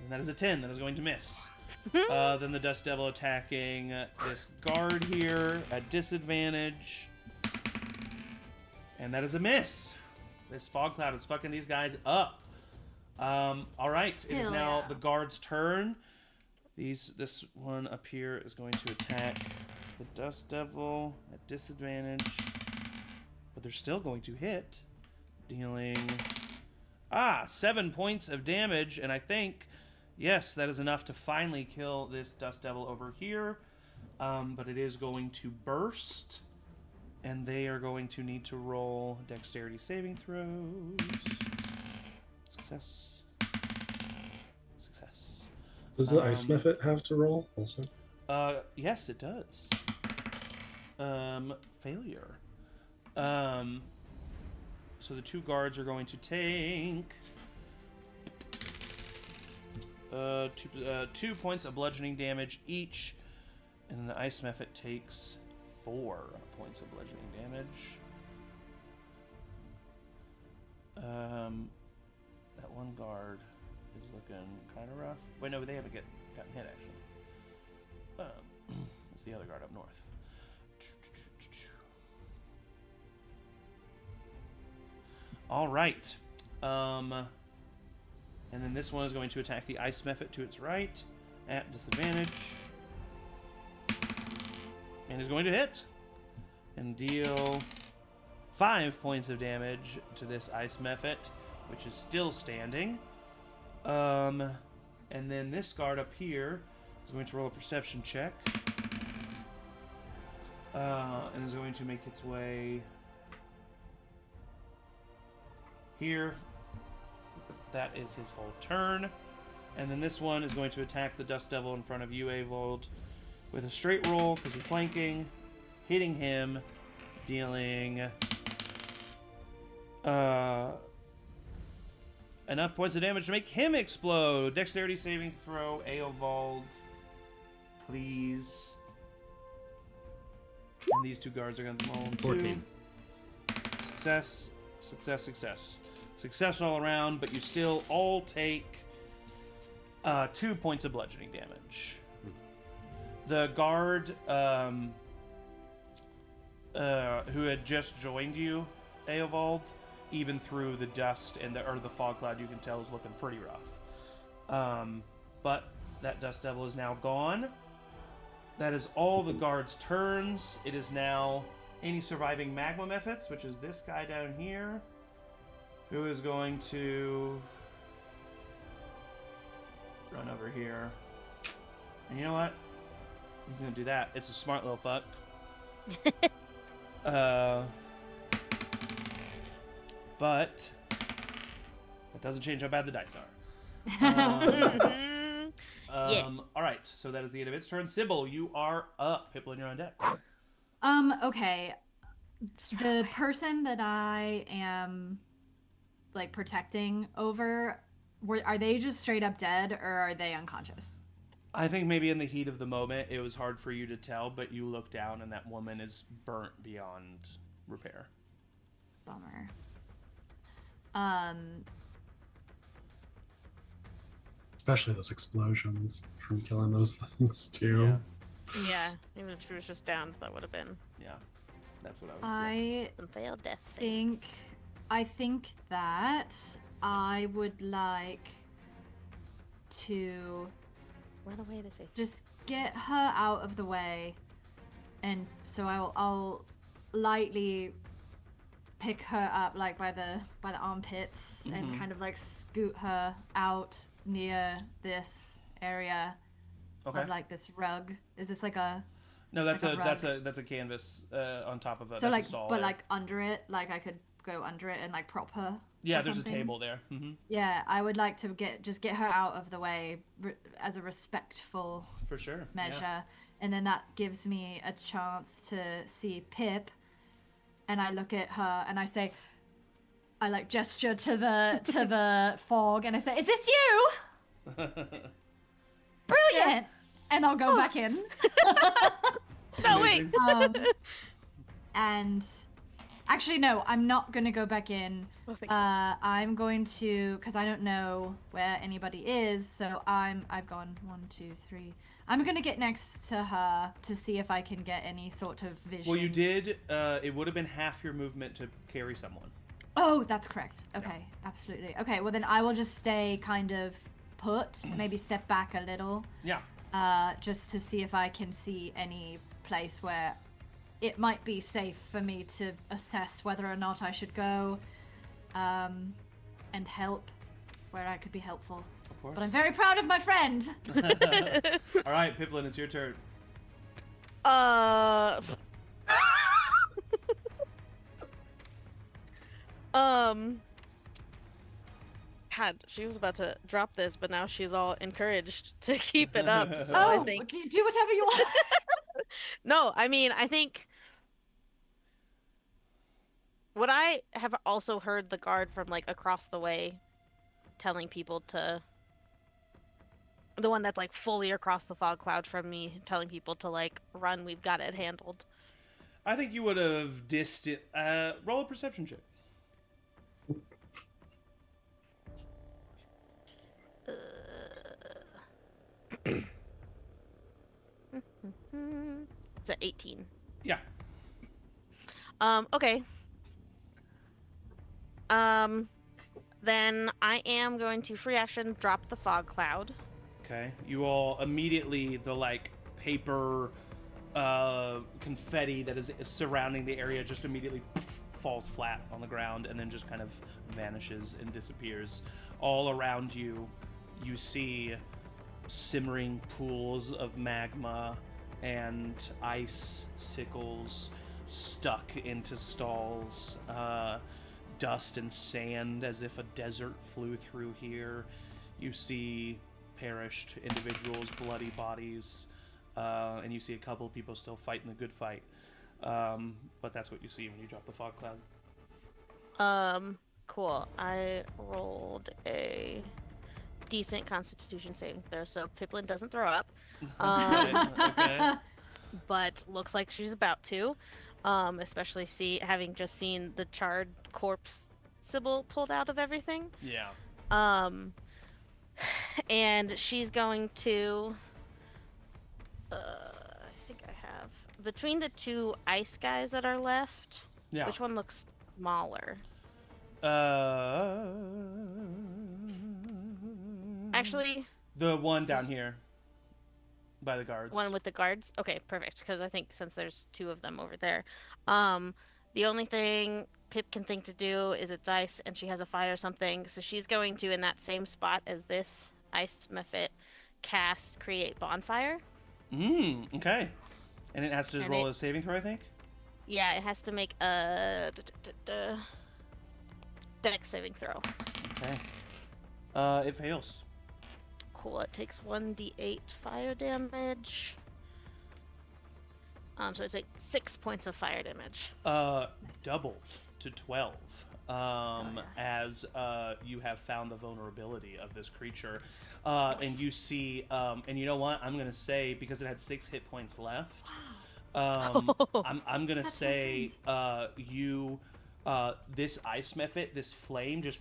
and that is a 10. That is going to miss. Then the Dust Devil attacking this guard here at disadvantage, and that is a miss. This fog cloud is fucking these guys up. All right, it is Hell now yeah. the guard's turn. This one up here is going to attack the Dust Devil at disadvantage, but they're still going to hit, dealing 7 points of damage, and I think, yes, that is enough to finally kill this Dust Devil over here, but it is going to burst, and they are going to need to roll dexterity saving throws. Success. Success. Does the ice mephit have to roll also? Yes, it does. Failure. So the two guards are going to take 2 points of bludgeoning damage each, and then the ice mephit takes 4 points of bludgeoning damage. That one guard is looking kind of rough. Wait, no, they haven't gotten hit, actually. It's the other guard up north. All right. And then this one is going to attack the ice method to its right at disadvantage. And is going to hit. And deal 5 points of damage to this ice method, which is still standing. And then this guard up here is going to roll a perception check. And is going to make its way here. That is his whole turn. And then this one is going to attack the Dust Devil in front of you, Eovald, with a straight roll, because you're flanking, hitting him, dealing enough points of damage to make him explode. Dexterity saving throw, Eovald, please. And these two guards are going to roll 14. 2. Success, success, success. Success all around, but you still all take 2 points of bludgeoning damage. The guard who had just joined you, Eovald, even through the dust and the fog cloud, you can tell is looking pretty rough. But that Dust Devil is now gone. That is all the guards' turns. It is now any surviving magma methods, which is this guy down here, who is going to run over here. And you know what? He's going to do that. It's a smart little fuck. But that doesn't change how bad the dice are. All right, so that is the end of its turn. Sybil, you are up. Pipplin, you're on deck. Okay. The person that I am like protecting over, are they just straight up dead or are they unconscious? I think maybe in the heat of the moment it was hard for you to tell, but you look down and that woman is burnt beyond repair. Bummer. Especially those explosions from killing those things too. Yeah, even if she was just down, that would have been Yeah, that's what I was. some failed death I think that I would like to run away to safety. just get her out of the way, and so I'll lightly pick her up like by the armpits and kind of like scoot her out near this area Okay. of like this rug. Is this like a No, that's like that's a canvas on top of it. so That's like a stall but there. like under it, like I could go under it and like prop her? Yeah, or there's something? a table there. Mm-hmm. Yeah, I would like to get her out of the way as a respectful For sure. measure, Yeah. and then that gives me a chance to see Pip, and I look at her and I say, I like gesture to the fog and I say, "Is this you? Brilliant!" And I'll go back in. No, wait. And actually, no, I'm not gonna go back in. Oh, thank I'm going to, because I don't know where anybody is, so I've gone 1, 2, 3. I'm gonna get next to her to see if I can get any sort of vision. Well, you did. It would have been half your movement to carry someone. Oh, that's correct. Okay, absolutely. Okay, well then I will just stay kind of put, maybe step back a little, Yeah. just to see if I can see any place where it might be safe for me to assess whether or not I should go, and help where I could be helpful. Of course. But I'm very proud of my friend. All right, Pipplin, it's your turn. God, she was about to drop this, but now she's all encouraged to keep it up. So I Oh, think do whatever you want. no. I mean, I think what I have also heard the guard from like across the way telling people to, the one that's like fully across the fog cloud from me, telling people to like run. We've got it handled. I think you would have roll a perception check. It's a 18. Yeah. Okay. Then I am going to free action drop the fog cloud. Okay. You all immediately, the like paper confetti that is surrounding the area just immediately falls flat on the ground and then just kind of vanishes and disappears. All around you, you see simmering pools of magma and ice sickles stuck into stalls. Dust and sand as if a desert flew through here. You see perished individuals, bloody bodies, and you see a couple of people still fighting the good fight. But that's what you see when you drop the fog cloud. Cool. I rolled a decent Constitution saving throw, so Pipplin doesn't throw up. Okay. But looks like she's about to. Especially having just seen the charred corpse Sybil pulled out of everything. Yeah. And she's going to I think I have between the two ice guys that are left. Yeah. Which one looks smaller? Actually, the one down here by the guards. One with the guards? Okay, perfect. Because I think since there's two of them over there. The only thing Pip can think to do is it's ice and she has a fire or something. So she's going to, in that same spot as this ice mephit, cast Create Bonfire. Okay. And it has to roll a saving throw, I think? Yeah, it has to make a dex saving throw. Okay. It fails. Cool, it takes 1d8 fire damage. So it's like 6 points of fire damage. Doubled to 12. As you have found the vulnerability of this creature. Nice. And you see, and you know what? I'm gonna say, because it had 6 hit points left, I'm gonna say this ice mephit, this flame just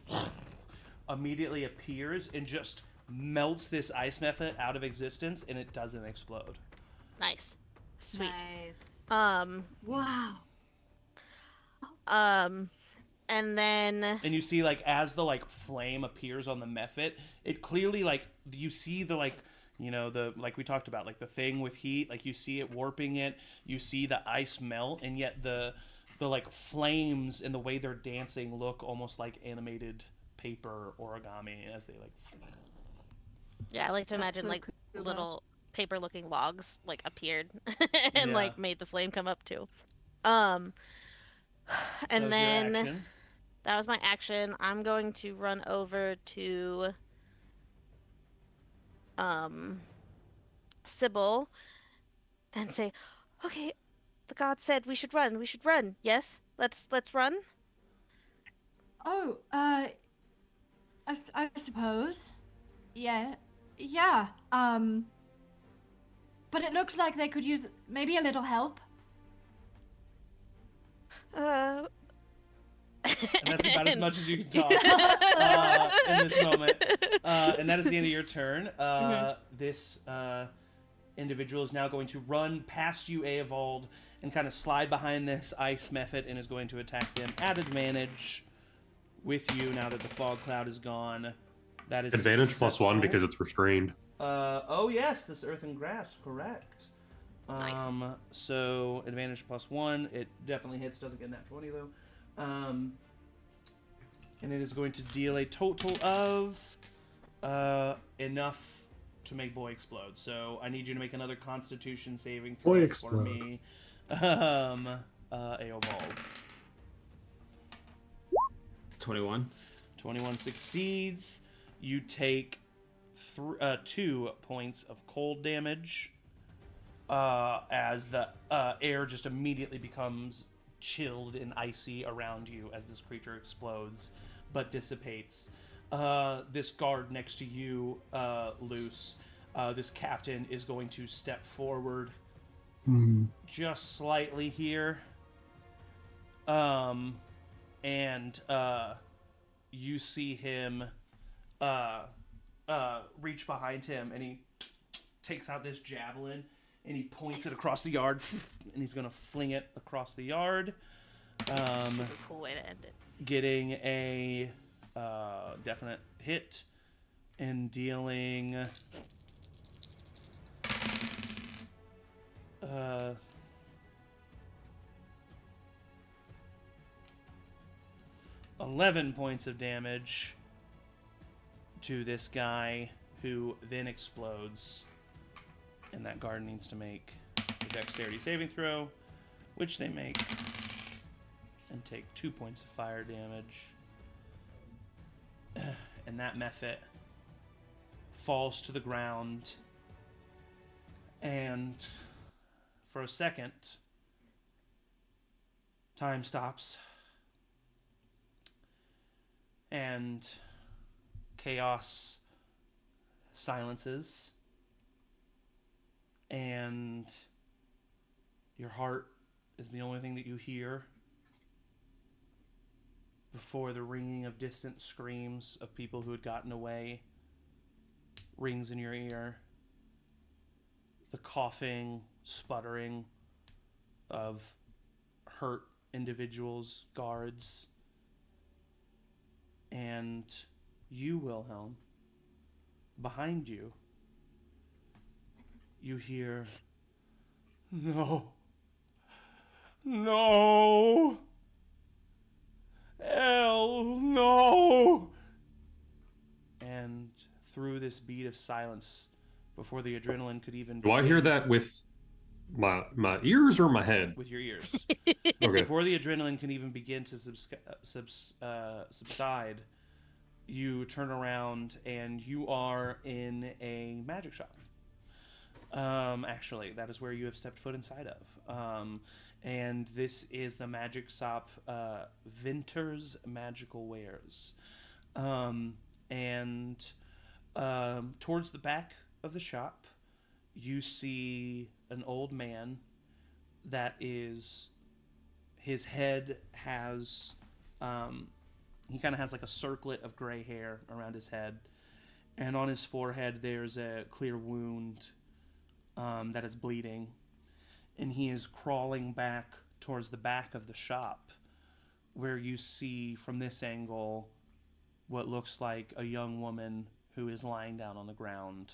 immediately appears and just melts this ice mephit out of existence, and it doesn't explode. Nice. Sweet. Nice. Wow. And then you see, like, as the like flame appears on the mephit, it clearly, like, you see the, like, you know, the, like we talked about, like the thing with heat, like you see it warping it, you see the ice melt, and yet the like flames and the way they're dancing look almost like animated paper origami as they like. Yeah, I like to imagine so like cool. little paper-looking logs like appeared and Yeah. like made the flame come up too. So And is your then action. that was my action. I'm going to run over to Sybil and say, "Okay, the god said we should run. We should run. Yes, let's run." Oh, I suppose. Yeah. Yeah. But it looks like they could use maybe a little help. And that's about as much as you can talk in this moment. And that is the end of your turn. This individual is now going to run past you, Eovald, and kind of slide behind this ice mephit and is going to attack them at advantage with you now that the fog cloud is gone. That is Advantage successful. +1 because it's restrained. Oh yes, this earth and grass, correct. Nice. So advantage +1, it definitely hits. Doesn't get that 20 though. And it is going to deal a total of enough to make Boy explode. So I need you to make another Constitution saving throw Boy for explode. me. Eovald. 21. 21 succeeds. You take 2 points of cold damage as the air just immediately becomes chilled and icy around you as this creature explodes but dissipates. This guard next to you, Luce, this captain is going to step forward just slightly here. And you see him reach behind him, and he takes out this javelin and he points it across the yard, and he's gonna fling it across the yard. Super cool way to end it. Getting a definite hit and dealing 11 points of damage to this guy, who then explodes, and that guard needs to make a dexterity saving throw, which they make, and take 2 points of fire damage. And that mephit falls to the ground, and for a second, time stops, and chaos silences, and your heart is the only thing that you hear before the ringing of distant screams of people who had gotten away rings in your ear. The coughing, sputtering of hurt individuals, guards, and you, Wilhelm, behind you, you hear, "No. No. No." And through this beat of silence, before the adrenaline could even Do I hear that with my ears or my head? with your ears, Okay. before the adrenaline can even begin to subside, you turn around and you are in a magic shop. Actually, that is where you have stepped foot inside of. And this is the magic shop, Vinter's Magical Wares. Towards the back of the shop, you see an old man that is, his head has, he kind of has like a circlet of gray hair around his head, and on his forehead there's a clear wound that is bleeding, and he is crawling back towards the back of the shop, where you see from this angle what looks like a young woman who is lying down on the ground,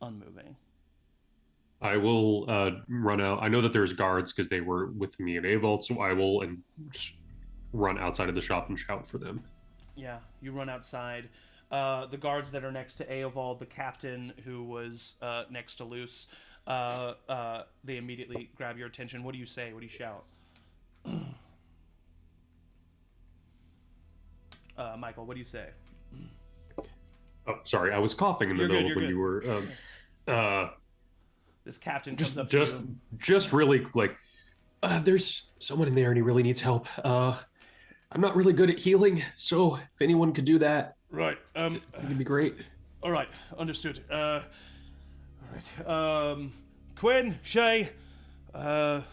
unmoving. I will run out. I know that there's guards because they were with me and Eovald, so I will just run outside of the shop and shout for them. Yeah, you run outside. The guards that are next to Eovald, the captain who was next to Luce, they immediately grab your attention. What do you say? What do you shout? Michael, what do you say? Oh, sorry, I was coughing in the You're middle good, when you're you were. This captain comes up to you. Just really like, there's someone in there and he really needs help. I'm not really good at healing, so if anyone could do that, Right. it'd be great. All right. Understood. All right. Quinn, Shay, are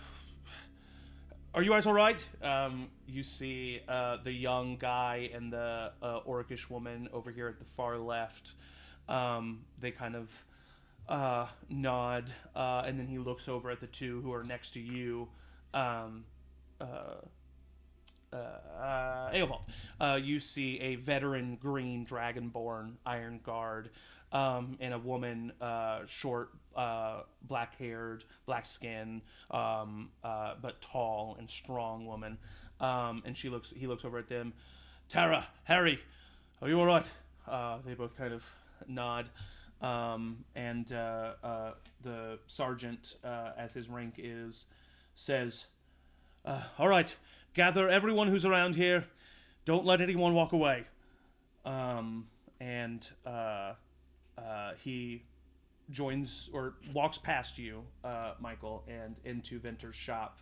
you guys all right? You see the young guy and the orcish woman over here at the far left. They kind of nod, and then he looks over at the two who are next to you. Eovald. You see a veteran green dragonborn iron guard, and a woman, short, black-haired, black skin, but tall and strong woman. And he looks over at them. Tara, Harry, are you all right? They both kind of nod. And the sergeant, as his rank is, says, all right, gather everyone who's around here. Don't let anyone walk away. He joins or walks past you, Michael, and into Venter's shop.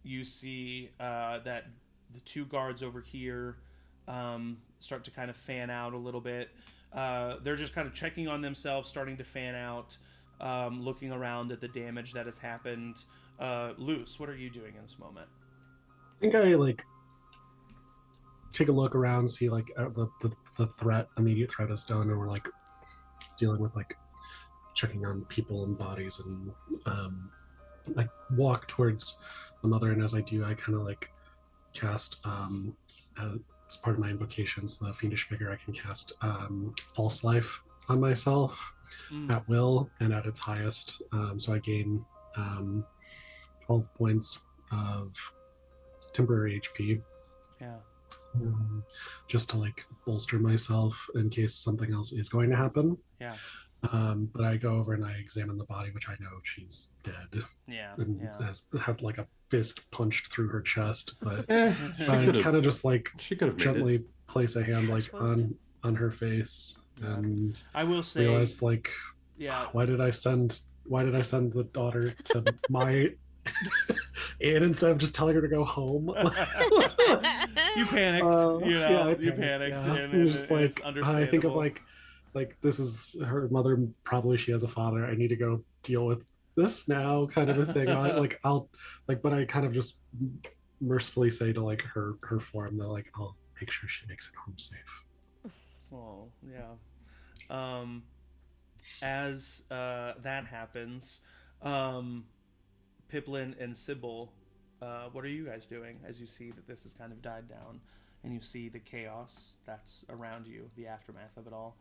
You see that the two guards over here start to kind of fan out a little bit. They're just kind of checking on themselves, starting to fan out, looking around at the damage that has happened. Luce, what are you doing in this moment? I think I take a look around, see the immediate threat is done, and we're dealing with like checking on people and bodies, and like walk towards the mother. And as I do, I kind of like cast as part of my invocations, the fiendish figure, I can cast false life on myself at will and at its highest. So I gain 12 points of temporary HP. Yeah. Just to like bolster myself in case something else is going to happen. Yeah. But I go over and I examine the body, which I know she's dead. Yeah. And Yeah. has had like a fist punched through her chest. But She I could kind of just like She could have made it. gently place a hand like wound. on her face, Yeah. and I will say, realized like, yeah. why did I send the daughter to my inn instead of just telling her to go home? You panicked, you know, yeah, I you panicked, panicked, yeah. and Just it's like understandable. I think of like this is her mother. Probably she has a father. I need to go deal with this now, kind of a thing. I'll but I kind of just mercifully say to like her form that like I'll make sure she makes it home safe. Oh, yeah. As that happens, Pipplin and Sybil, what are you guys doing as you see that this has kind of died down and you see the chaos that's around you, the aftermath of it all?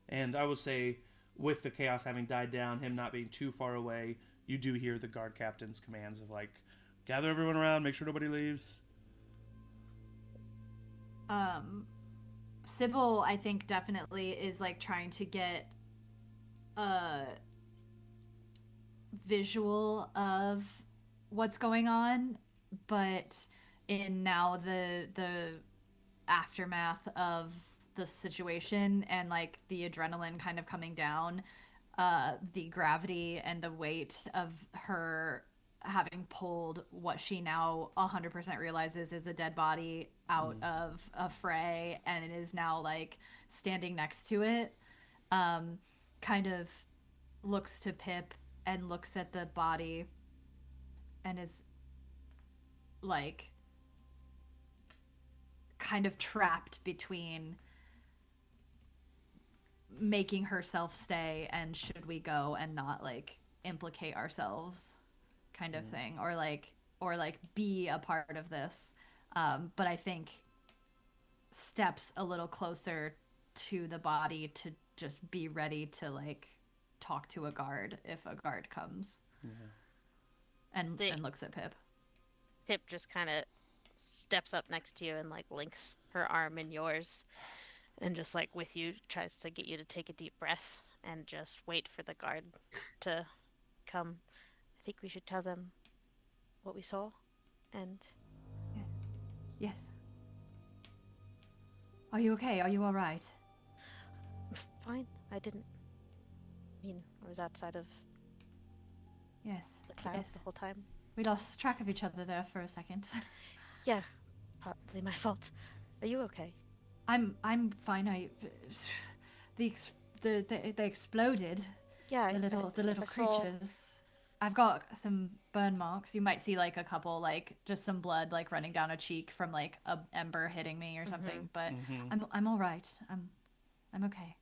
And I will say, with the chaos having died down, him not being too far away, you do hear the guard captain's commands of like, gather everyone around, make sure nobody leaves. Sybil, I think, definitely is like trying to get a visual of what's going on, but in now the aftermath of the situation and like the adrenaline kind of coming down, the gravity and the weight of her having pulled what she now 100% realizes is a dead body out of a fray, and it is now like standing next to it, kind of looks to Pip and looks at the body and is like kind of trapped between making herself stay and should we go and not like implicate ourselves kind of thing, or like be a part of this, but I think steps a little closer to the body to just be ready to like talk to a guard if a guard comes. And looks at Pip. Pip just kind of steps up next to you and like links her arm in yours and just like with you tries to get you to take a deep breath and just wait for the guard to come. I think we should tell them what we saw and... Yeah. Yes. Are you okay? Are you all right? Fine. I was outside of Yes. the clouds Yes. the whole time. We lost track of each other there for a second. Yeah, partly my fault. Are you okay? I'm fine. They exploded. Yeah, The little I saw- creatures. I've got some burn marks. You might see like a couple, like just some blood like running down a cheek from like a ember hitting me or something. But I'm all right. I'm okay.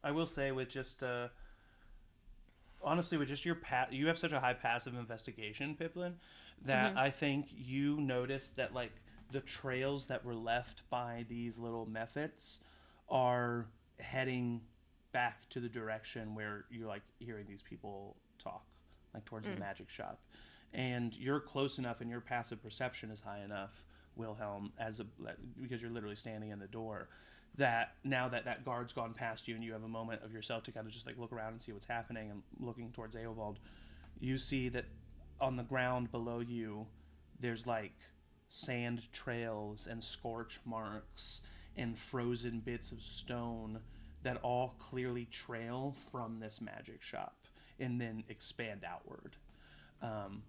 I will say with just honestly with just your you have such a high passive investigation, Pipplin, that I think you noticed that like the trails that were left by these little mephits are heading back to the direction where you're like hearing these people talk, like towards the magic shop, and you're close enough and your passive perception is high enough, Wilhelm, because you're literally standing in the door, that now that guard's gone past you and you have a moment of yourself to kind of just like look around and see what's happening, and looking towards Eovald, you see that on the ground below you there's like sand trails and scorch marks and frozen bits of stone that all clearly trail from this magic shop and then expand outward.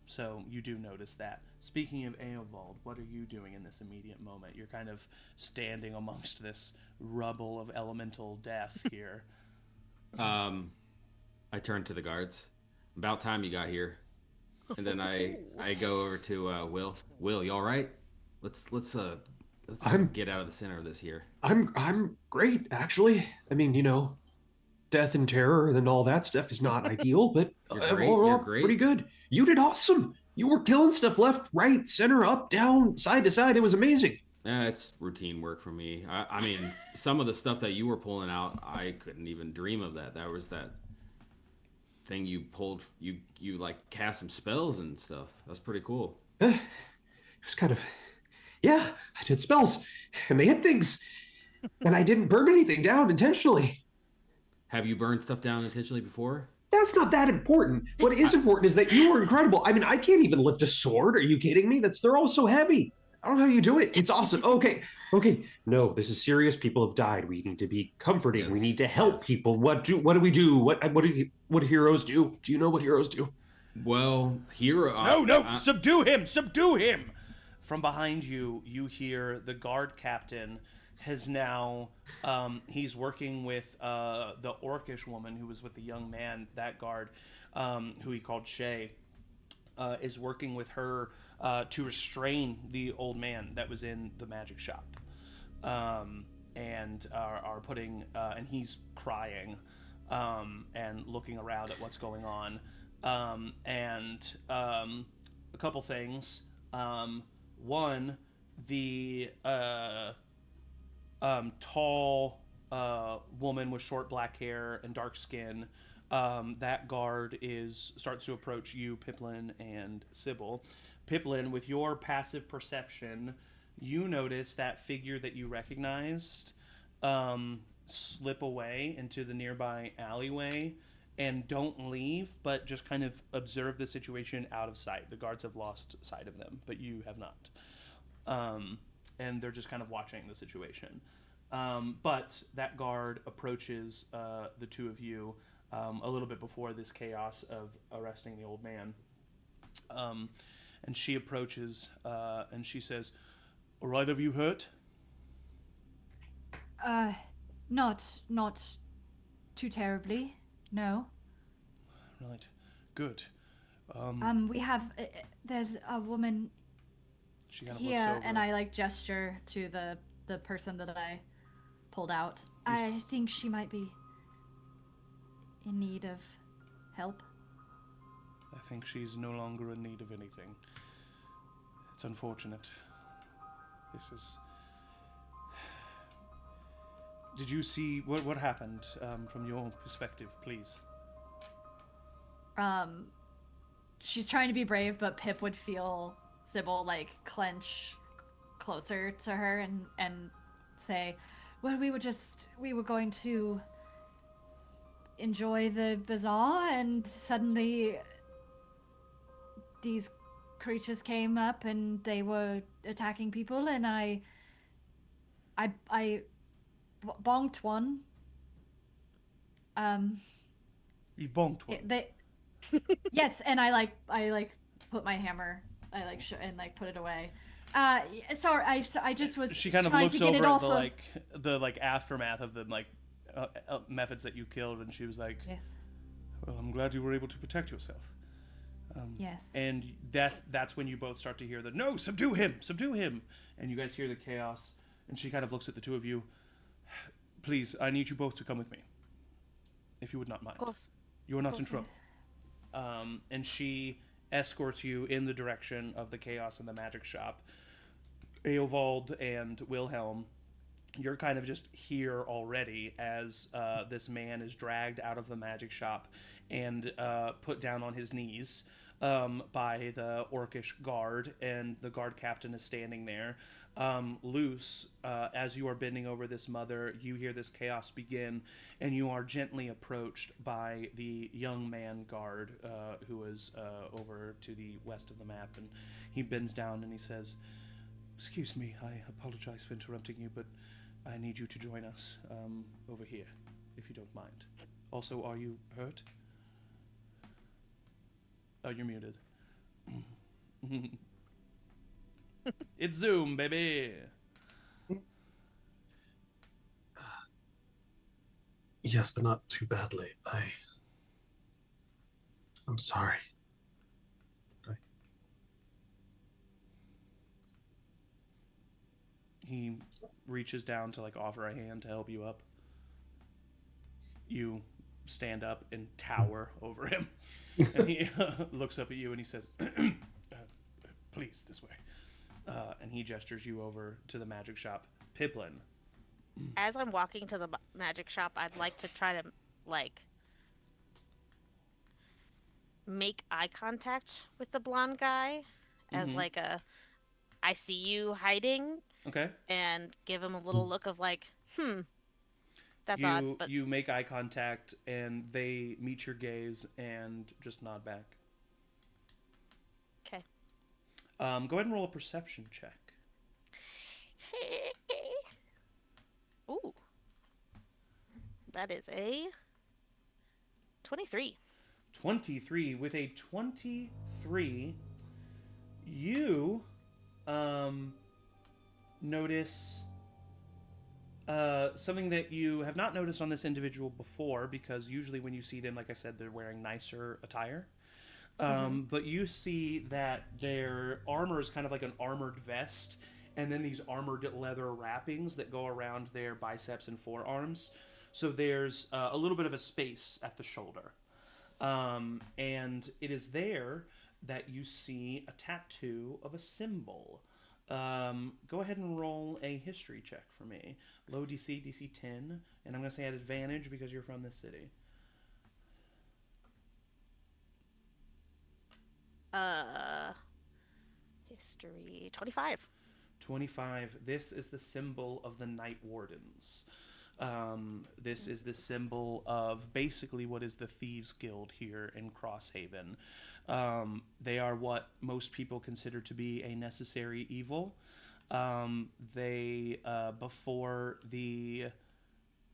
So you do notice that. Speaking of Eovald, what are you doing in this immediate moment? You're kind of standing amongst this rubble of elemental death here. I turn to the guards. About time you got here. And then I go over to Will. Will, you all right? Let's let's kind of get out of the center of this here. I'm great, actually. I mean, death and terror and all that stuff is not ideal, but You're great. overall, You're great. pretty good. You did awesome. You were killing stuff left, right, center, up, down, side to side. It was amazing. It's routine work for me. I mean, some of the stuff that you were pulling out, I couldn't even dream of that. That was that thing you pulled. You like cast some spells and stuff. That's pretty cool. It was kind of, yeah, I did spells, and they hit things, and I didn't burn anything down intentionally. Have you burned stuff down intentionally before? That's not that important. What is important is that you were incredible. I mean, I can't even lift a sword. Are you kidding me? They're all so heavy. I don't know how you do it. It's awesome. Okay. No, this is serious. People have died. We need to be comforting. Yes. We need to help people. What do we do? What do heroes do? Do you know what heroes do? Well, hero. No! Subdue him! Subdue him! From behind you, you hear the guard captain has now. He's working with the orcish woman who was with the young man. That guard, who he called Shay, is working with her to restrain the old man that was in the magic shop, and are putting. And he's crying, and looking around at what's going on. And a couple things. One, the tall woman with short black hair and dark skin. That guard starts to approach you, Pipplin and Sybil. Pipplin, with your passive perception, you notice that figure that you recognized slip away into the nearby alleyway. And don't leave, but just kind of observe the situation out of sight. The guards have lost sight of them, but you have not. And they're just kind of watching the situation. But that guard approaches the two of you a little bit before this chaos of arresting the old man. And she approaches and she says, "Are either of you hurt?" Not too terribly. No. Right. Good. We have. There's a woman She kind of looks here, over. and I gesture to the person that I pulled out. I think she might be in need of help. I think she's no longer in need of anything. It's unfortunate. This is. Did you see what happened from your perspective, please? She's trying to be brave, but Pip would feel Sybil clench closer to her and say, "Well, we were going to enjoy the bazaar, and suddenly these creatures came up and they were attacking people, and I bonked one." You bonked one. Yes, and I put my hammer, and put it away. Sorry, I just was. She kind of trying looks to get it over off at the aftermath of the methods that you killed, and she was like, Yes. "Well, I'm glad you were able to protect yourself." Yes. And that's when you both start to hear the "No, subdue him," and you guys hear the chaos. And she kind of looks at the two of you. "Please, I need you both to come with me, if you would not mind. Of course. You are not in trouble." And she escorts you in the direction of the chaos in the magic shop. Eovald and Wilhelm, you're kind of just here already as this man is dragged out of the magic shop and put down on his knees by the orcish guard, and the guard captain is standing there. Luce, as you are bending over this mother, you hear this chaos begin, and you are gently approached by the young man guard who is over to the west of the map, and he bends down and he says, "Excuse me, I apologize for interrupting you, but I need you to join us over here, if you don't mind. Also, are you hurt?" Oh, you're muted. It's Zoom, baby. Yes, but not too badly. I'm sorry. he reaches down to like offer a hand to help you up. You stand up and tower over him, and he looks up at you and he says, "Please, this way." And he gestures you over to the magic shop. Pipplin. As I'm walking to the magic shop, I'd like to try to, like, make eye contact with the blonde guy as, like, I see you hiding. Okay. And give him a little look of, like, that's you, odd, but... You make eye contact, and they meet your gaze and just nod back. Okay. Go ahead and roll a perception check. Ooh. That is a 23. 23. With a 23, you notice something that you have not noticed on this individual before, because usually when you see them, like I said, they're wearing nicer attire. But you see that their armor is kind of like an armored vest, and then these armored leather wrappings that go around their biceps and forearms. So there's a little bit of a space at the shoulder. And it is there that you see a tattoo of a symbol. Go ahead and roll a history check for me. Low DC, DC 10, and I'm going to say at advantage because you're from this city. History 25. 25. This is the symbol of the Night Wardens. This is the symbol of basically what is the Thieves Guild here in Crosshaven. They are what most people consider to be a necessary evil. Before the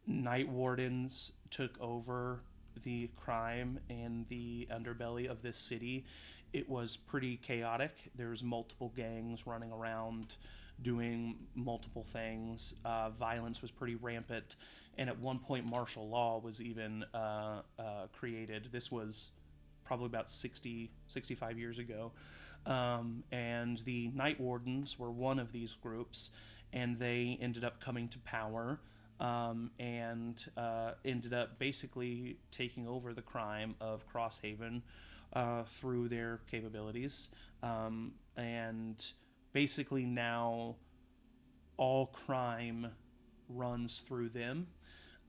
Night Wardens took over the crime and the underbelly of this city, it was pretty chaotic. There was multiple gangs running around doing multiple things. Violence was pretty rampant, and at one point martial law was even created. This was probably about 65 years ago. And the Night Wardens were one of these groups, and they ended up coming to power and ended up basically taking over the crime of Crosshaven through their capabilities. And basically now all crime runs through them.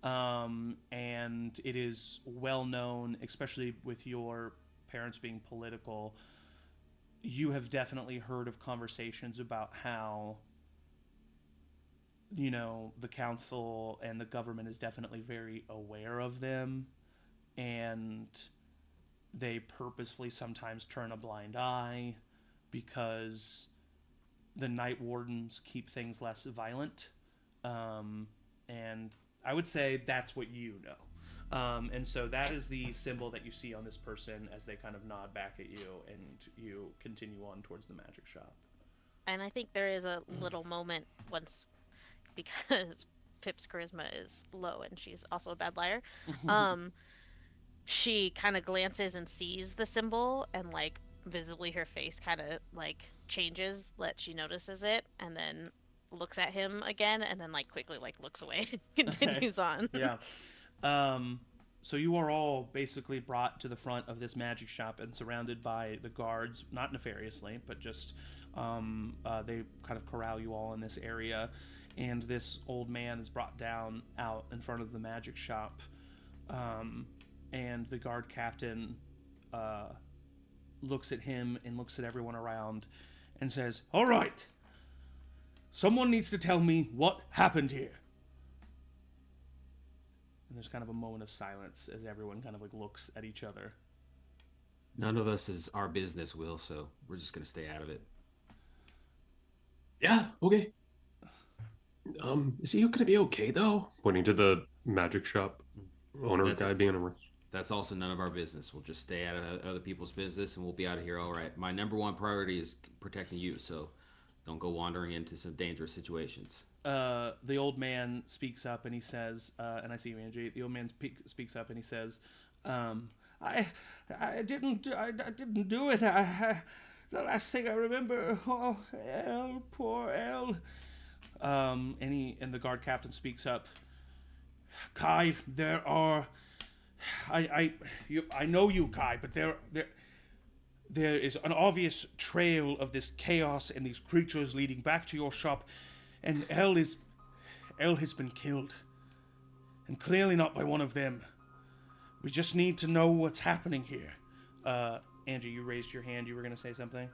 And it is well known, especially with your parents being political, you have definitely heard of conversations about how, you know, the council and the government is definitely very aware of them, and they purposefully sometimes turn a blind eye because the Night Wardens keep things less violent. And I would say that's what you know. And so that is the symbol that you see on this person as they kind of nod back at you, and you continue on towards the magic shop. And I think there is a little moment once, because Pip's charisma is low and she's also a bad liar. She kind of glances and sees the symbol, and like visibly her face kind of like changes that she notices it, and then looks at him again, and then like quickly like looks away and continues on. Yeah. So you are all basically brought to the front of this magic shop and surrounded by the guards, not nefariously, but just they kind of corral you all in this area. And this old man is brought down out in front of the magic shop. And the guard captain looks at him and looks at everyone around and says, "All right, someone needs to tell me what happened here." And there's kind of a moment of silence as everyone kind of like looks at each other. None of us is our business, Will, so we're just going to stay out of it. Yeah, okay. Is he gonna be okay though? Pointing to the magic shop owner guy being arrested. That's also none of our business. We'll just stay out of other people's business, and we'll be out of here all right. My number one priority is protecting you, so don't go wandering into some dangerous situations. The old man speaks up and he says, and I see you, Angie. The old man speaks up and he says, I didn't do it. The last thing I remember, oh, Elle, poor Elle. And the guard captain speaks up. Kai, there are... I know you, Kai, but there is an obvious trail of this chaos and these creatures leading back to your shop, and El has been killed. And clearly not by one of them. We just need to know what's happening here. Angie, you raised your hand. You were going to say something?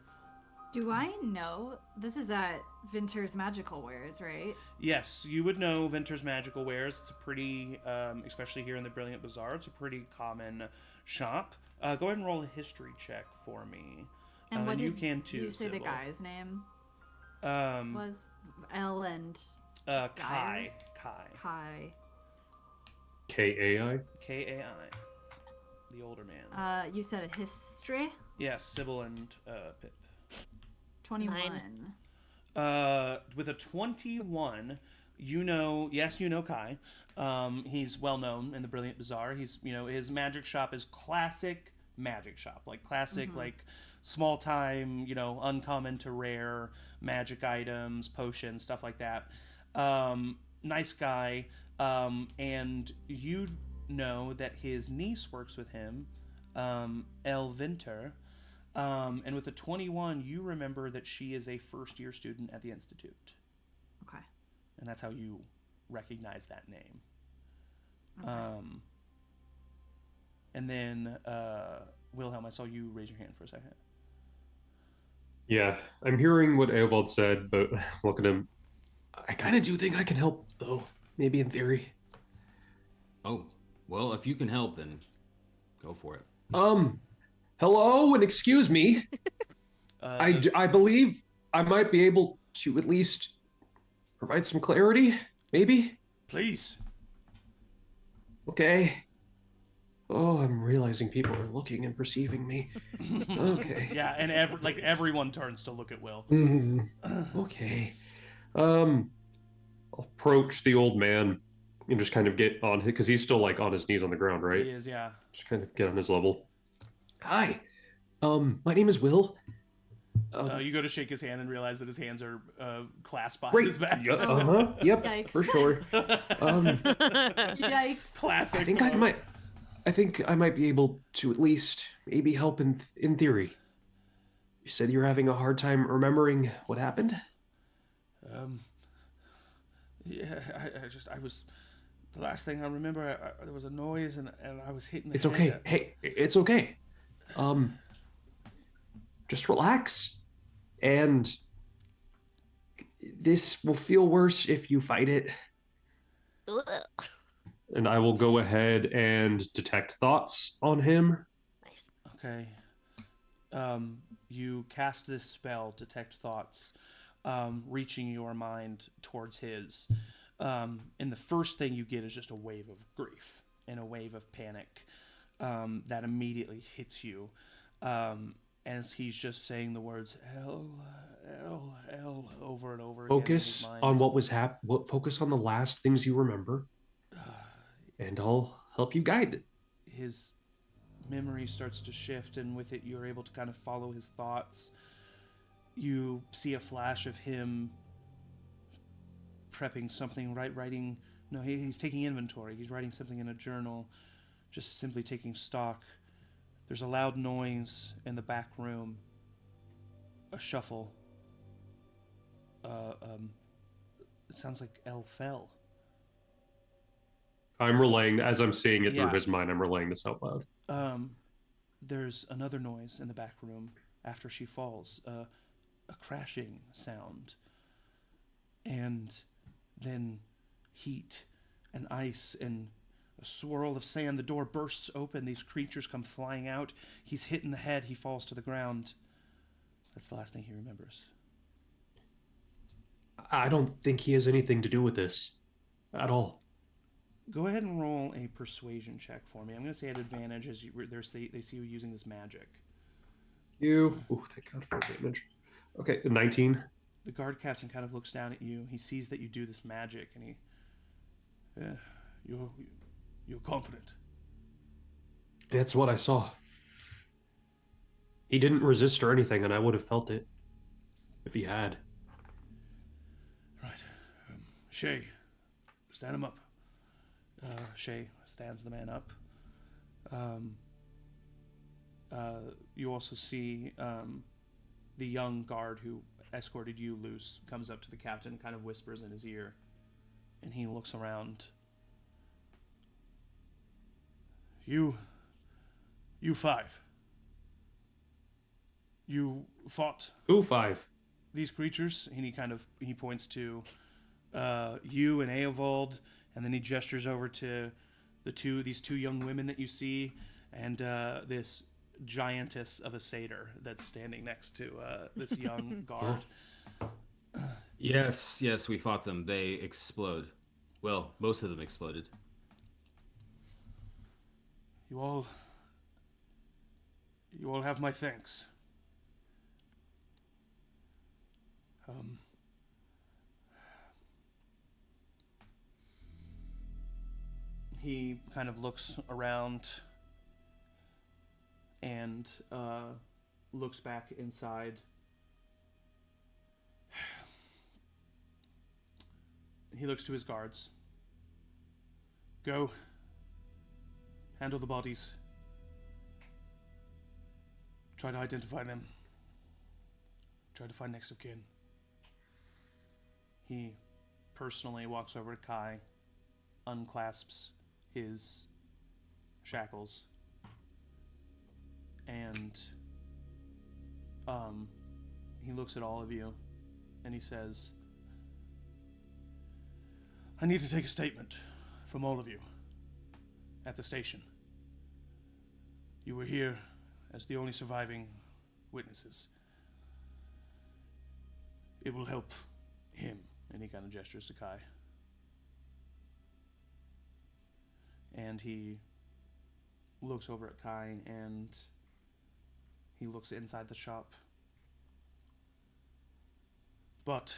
Do I know? This is at Vinter's Magical Wares, right? Yes, you would know Vinter's Magical Wares. It's a pretty, especially here in the Brilliant Bazaar, it's a pretty common shop. Go ahead and roll a history check for me. And what you did can too, you say Sybil. the guy's name Um, was? L and Kai. Kai. Kai. K-A-I. The older man. You said a history? Yes, Sybil and Pip. 21. With a 21, you know Kai. He's well known in the Brilliant Bazaar. He's, his magic shop is classic magic shop, like classic, like small time, uncommon to rare magic items, potions, stuff like that. Nice guy. And you know that his niece works with him, El Vinter. And with a 21, you remember that she is a first-year student at the Institute. Okay. And that's how you recognize that name. Okay. And then, Wilhelm, I saw you raise your hand for a second. Yeah, I'm hearing what Eovald said, but look at him. I kind of do think I can help, though. Maybe in theory. Oh, well, if you can help, then go for it. Hello, and excuse me. I believe I might be able to at least provide some clarity, maybe? Please. Okay. Oh, I'm realizing people are looking and perceiving me. Okay. Yeah, and everyone turns to look at Will. Okay. I'll approach the old man and just kind of get on his, because he's still like on his knees on the ground, right? He is, yeah. Just kind of get on his level. Hi. My name is Will. You go to shake his hand and realize that his hands are clasped behind Great. his back. Yep. Yikes. For sure. Yikes. Classic. I think I might be able to at least maybe help in theory. You said you're having a hard time remembering what happened? Yeah, I was, the last thing I remember, there was a noise and I was hitting the It's head. okay. Hey, it's okay. Just relax. And this will feel worse if you fight it. And I will go ahead and detect thoughts on him. Nice. Okay. You cast this spell, Detect Thoughts, reaching your mind towards his. And the first thing you get is just a wave of grief and a wave of panic that immediately hits you as he's just saying the words "L, L, L" over and over again. Focus on what was focus on the last things you remember, and I'll help you guide it. His memory starts to shift, and with it, you're able to kind of follow his thoughts. You see a flash of him prepping something, writing. No, he's taking inventory. He's writing something in a journal, just simply taking stock. There's a loud noise in the back room. A shuffle. It sounds like El fell. I'm relaying, as I'm seeing it through Yeah. his mind, I'm relaying this out loud. There's another noise in the back room after she falls. A crashing sound. And then heat and ice and a swirl of sand. The door bursts open. These creatures come flying out. He's hit in the head. He falls to the ground. That's the last thing he remembers. I don't think he has anything to do with this at all. Go ahead and roll a persuasion check for me. I'm going to say at advantage as they see you using this magic. Oh, thank God for advantage. Okay, 19. The guard captain kind of looks down at you. He sees that you do this magic, and you're confident. That's what I saw. He didn't resist or anything, and I would have felt it if he had. Right. Shay, stand him up. Shay stands the man up. You also see the young guard who escorted you, Luce, comes up to the captain, kind of whispers in his ear, and he looks around. You 5. You fought Who 5? these creatures, and he points to you and Eovald, and then he gestures over to these two young women that you see, and this giantess of a satyr that's standing next to this young guard. Yes, we fought them. They explode. Well, most of them exploded. You all have my thanks. He kind of looks around and looks back inside. He looks to his guards. Go. Handle the bodies. Try to identify them. Try to find next of kin. He personally walks over to Kai, unclasps his shackles, and he looks at all of you and he says, I need to take a statement from all of you at the station. You were here as the only surviving witnesses. It will help him. And he kind of gestures to Kai. And he looks over at Kai and he looks inside the shop. But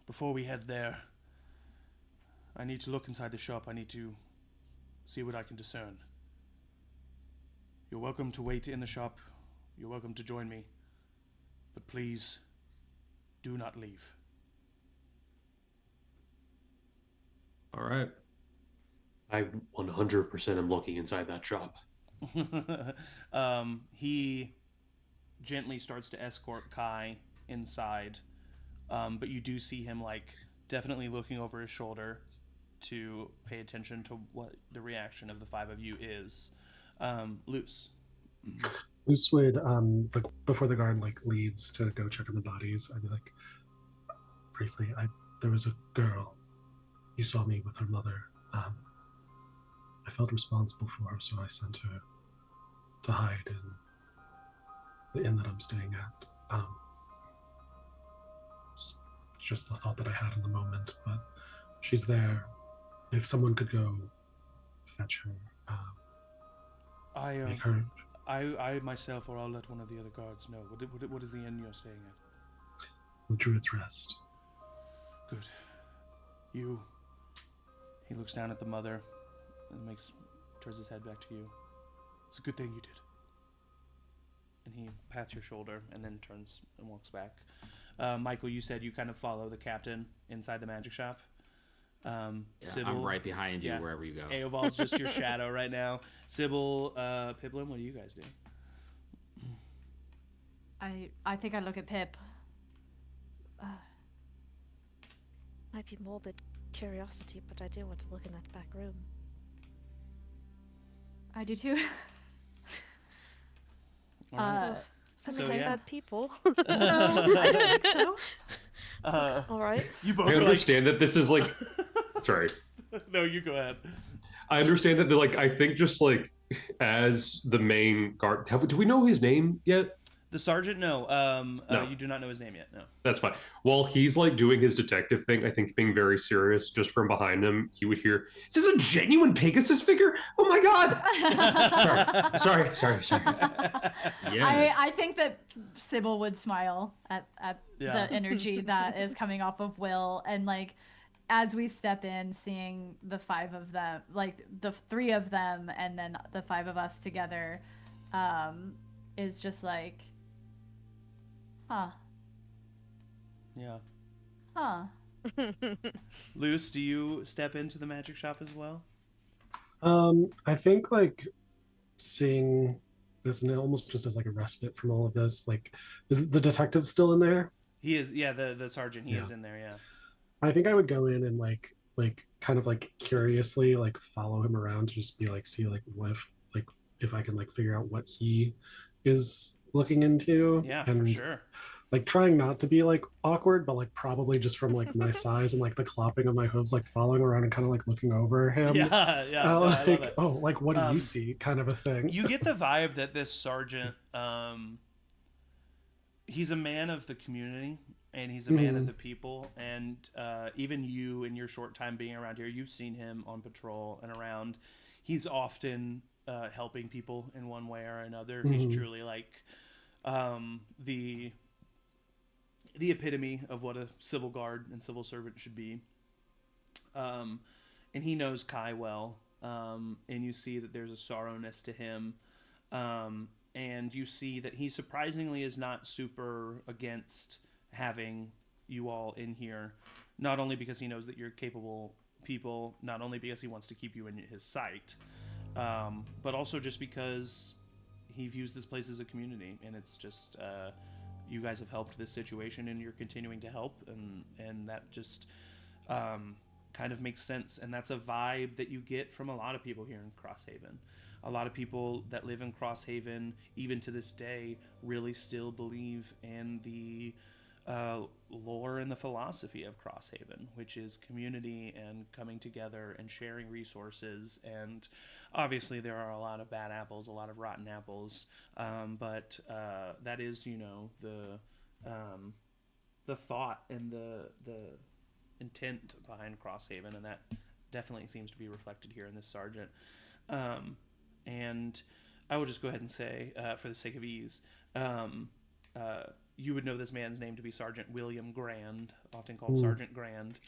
before we head there, I need to look inside the shop. I need to see what I can discern. You're welcome to wait in the shop. You're welcome to join me. But please, do not leave. All right. I 100% am looking inside that shop. He gently starts to escort Kai inside, but you do see him definitely looking over his shoulder to pay attention to what the reaction of the 5 of you is. Luce. Luce would, before the guard leaves to go check on the bodies, I'd be like, briefly, there was a girl. You saw me with her mother. I felt responsible for her, so I sent her to hide in the inn that I'm staying at. It's just the thought that I had in the moment, but she's there. If someone could go fetch her, make her... I myself, or I'll let one of the other guards know. What is the inn you're staying at? The Druid's Rest. Good. He looks down at the mother and turns his head back to you. It's a good thing you did. And he pats your shoulder and then turns and walks back. Michael, you said you kind of follow the captain inside the magic shop. Sybil, I'm right behind you wherever you go. Eovald's just your shadow right now. Sybil, Pipplin, what do you guys do? I think I look at Pip. Might be morbid curiosity, but I do want to look in that back room. I do too. Some bad people. No, I don't think so. All right. You both I understand that this is sorry. No, you go ahead. I understand that they're I think just as the main guard. Do we know his name yet? The sergeant, no. No. You do not know his name yet, no. That's fine. While he's doing his detective thing, I think being very serious, just from behind him, he would hear, "Is this a genuine Pegasus figure? Oh my god!" sorry. Yes. I think that Sybil would smile at the energy that is coming off of Will, and as we step in, seeing the 5 of them, the 3 of them, and then the 5 of us together, is just huh. Yeah. Huh. Luce, do you step into the magic shop as well? I think like seeing this and almost just as like a respite from all of this. Like, is the detective still in there? He is, yeah, the sergeant, he Yeah. is in there, yeah. I think I would go in and like kind of like curiously like follow him around to just be like see like if I can like figure out what he is looking into Yeah, for and sure. like trying not to be like awkward, but like probably just from like my size and like the clopping of my hooves, like following around and kind of like looking over him. Yeah, yeah, no, I love Like, it. oh, like what do you Um, see? Kind of a thing. You get the vibe that this sergeant, he's a man of the community and he's a man of the people. And even you, in your short time being around here, you've seen him on patrol and around. He's often helping people in one way or another. He's truly like the epitome of what a civil guard and civil servant should be. And he knows Kai well. And you see that there's a sorrowness to him. And you see that he surprisingly is not super against having you all in here. Not only because he knows that you're capable people, not only because he wants to keep you in his sight, but also just because he views this place as a community. And it's just, you guys have helped this situation and you're continuing to help. And that just kind of makes sense. And that's a vibe that you get from a lot of people here in Crosshaven. A lot of people that live in Crosshaven, even to this day, really still believe in the lore and the philosophy of Crosshaven, which is community and coming together and sharing resources. And obviously there are a lot of bad apples, a lot of rotten apples, but that is, you know, the thought and the intent behind Crosshaven, and that definitely seems to be reflected here in this sergeant. And I will just go ahead and say, for the sake of ease, you would know this man's name to be Sergeant William Grand, often called Sergeant Grand,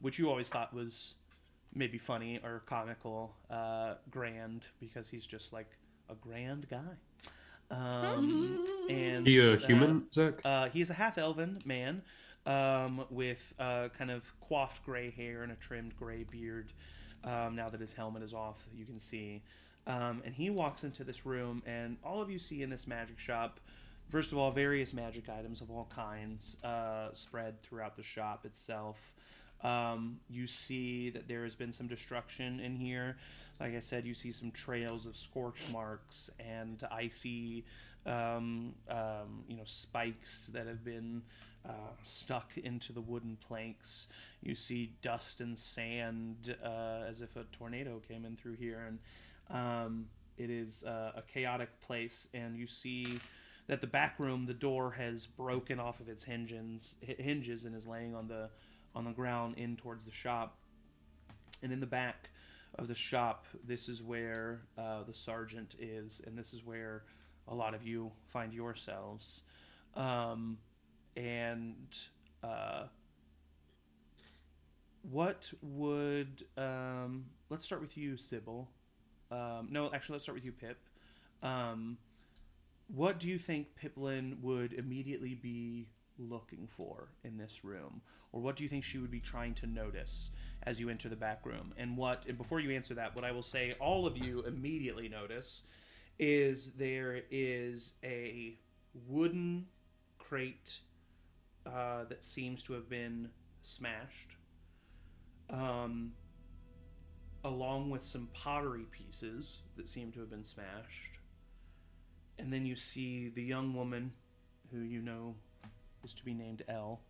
which you always thought was maybe funny or comical. Grand, because he's just like a grand guy. And He a human, Zach? He is a half-elven man with kind of coiffed gray hair and a trimmed gray beard. Now that his helmet is off, you can see. And he walks into this room, and all of you see in this magic shop, first of all, various magic items of all kinds spread throughout the shop itself. You see that there has been some destruction in here. Like I said, you see some trails of scorch marks and icy, spikes that have been stuck into the wooden planks. You see dust and sand as if a tornado came in through here, and it is a chaotic place. And you see that the back room, the door has broken off of its hinges and is laying on the ground in towards the shop. And in the back of the shop, this is where the sergeant is, and this is where a lot of you find yourselves. What would let's start with you, Sybil. No, actually, let's start with you, Pip. What do you think Pipplin would immediately be looking for in this room, or what do you think she would be trying to notice as you enter the back room? And before you answer that, what I will say all of you immediately notice is there is a wooden crate that seems to have been smashed, along with some pottery pieces that seem to have been smashed. And then you see the young woman, who you know is to be named Elle,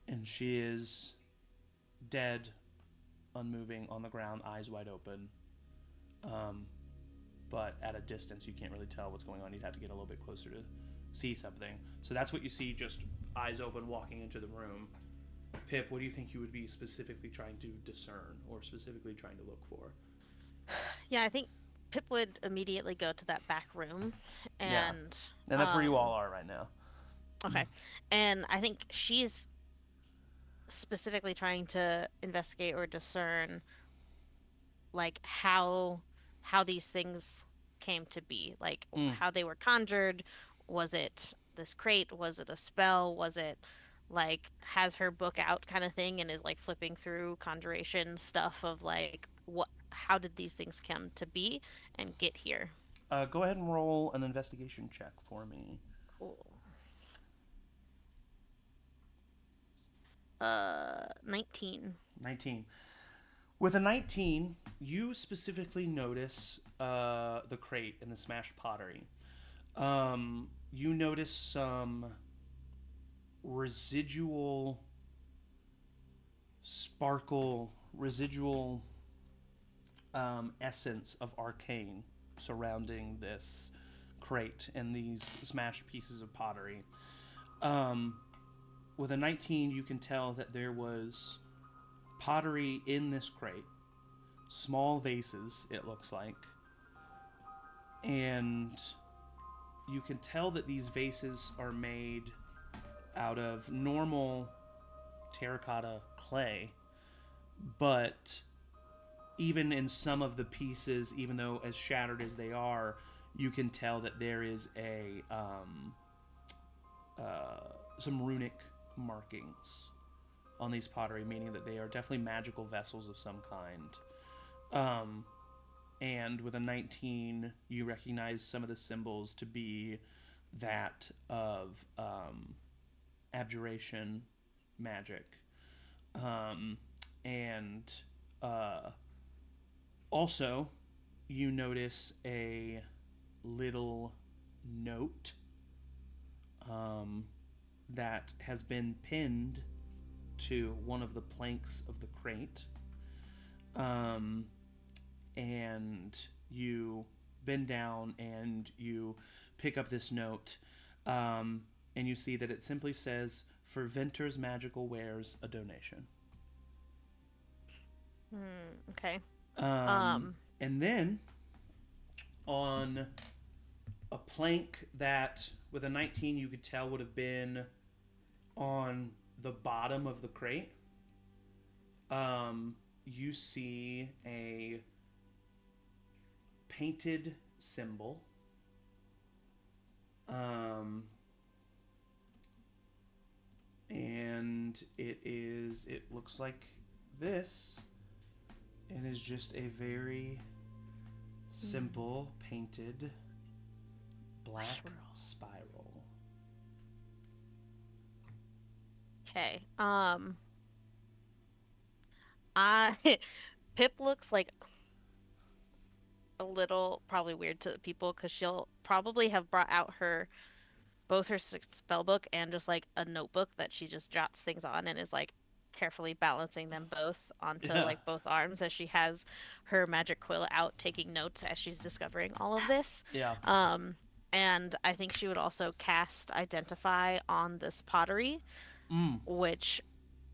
and she is dead, unmoving on the ground, eyes wide open. But at a distance, you can't really tell what's going on. You'd have to get a little bit closer to see something. So that's what you see, just eyes open, walking into the room. Pip, what do you think you would be specifically trying to discern, or specifically trying to look for? Yeah, I think Pip would immediately go to that back room, and that's where you all are right now. Okay, and I think she's specifically trying to investigate or discern, like how these things came to be, like how they were conjured. Was it this crate? Was it a spell? Was it like has her book out kind of thing and is like flipping through conjuration stuff of like how did these things come to be and get here. Go ahead and roll an investigation check for me. Cool. 19. 19. With a 19, you specifically notice the crate and the smashed pottery. You notice some residual sparkle, residual essence of arcane surrounding this crate and these smashed pieces of pottery. With a 19, you can tell that there was pottery in this crate. Small vases, it looks like. And you can tell that these vases are made out of normal terracotta clay. But even in some of the pieces, even though as shattered as they are, you can tell that there is some runic markings on these pottery, meaning that they are definitely magical vessels of some kind. And with a 19, you recognize some of the symbols to be that of abjuration magic. Also, you notice a little note that has been pinned to one of the planks of the crate. And you bend down and you pick up this note, and you see that it simply says, "For Venter's Magical Wares, a donation." Okay. And then on a plank that with a 19 you could tell would have been on the bottom of the crate, you see a painted symbol. And it looks like this. It is just a very simple painted black spiral. Okay. Pip looks like a little probably weird to the people because she'll probably have brought out both her spell book and just like a notebook that she just jots things on and is like carefully balancing them both onto like both arms as she has her magic quill out taking notes as she's discovering all of this. Yeah. And I think she would also cast Identify on this pottery, which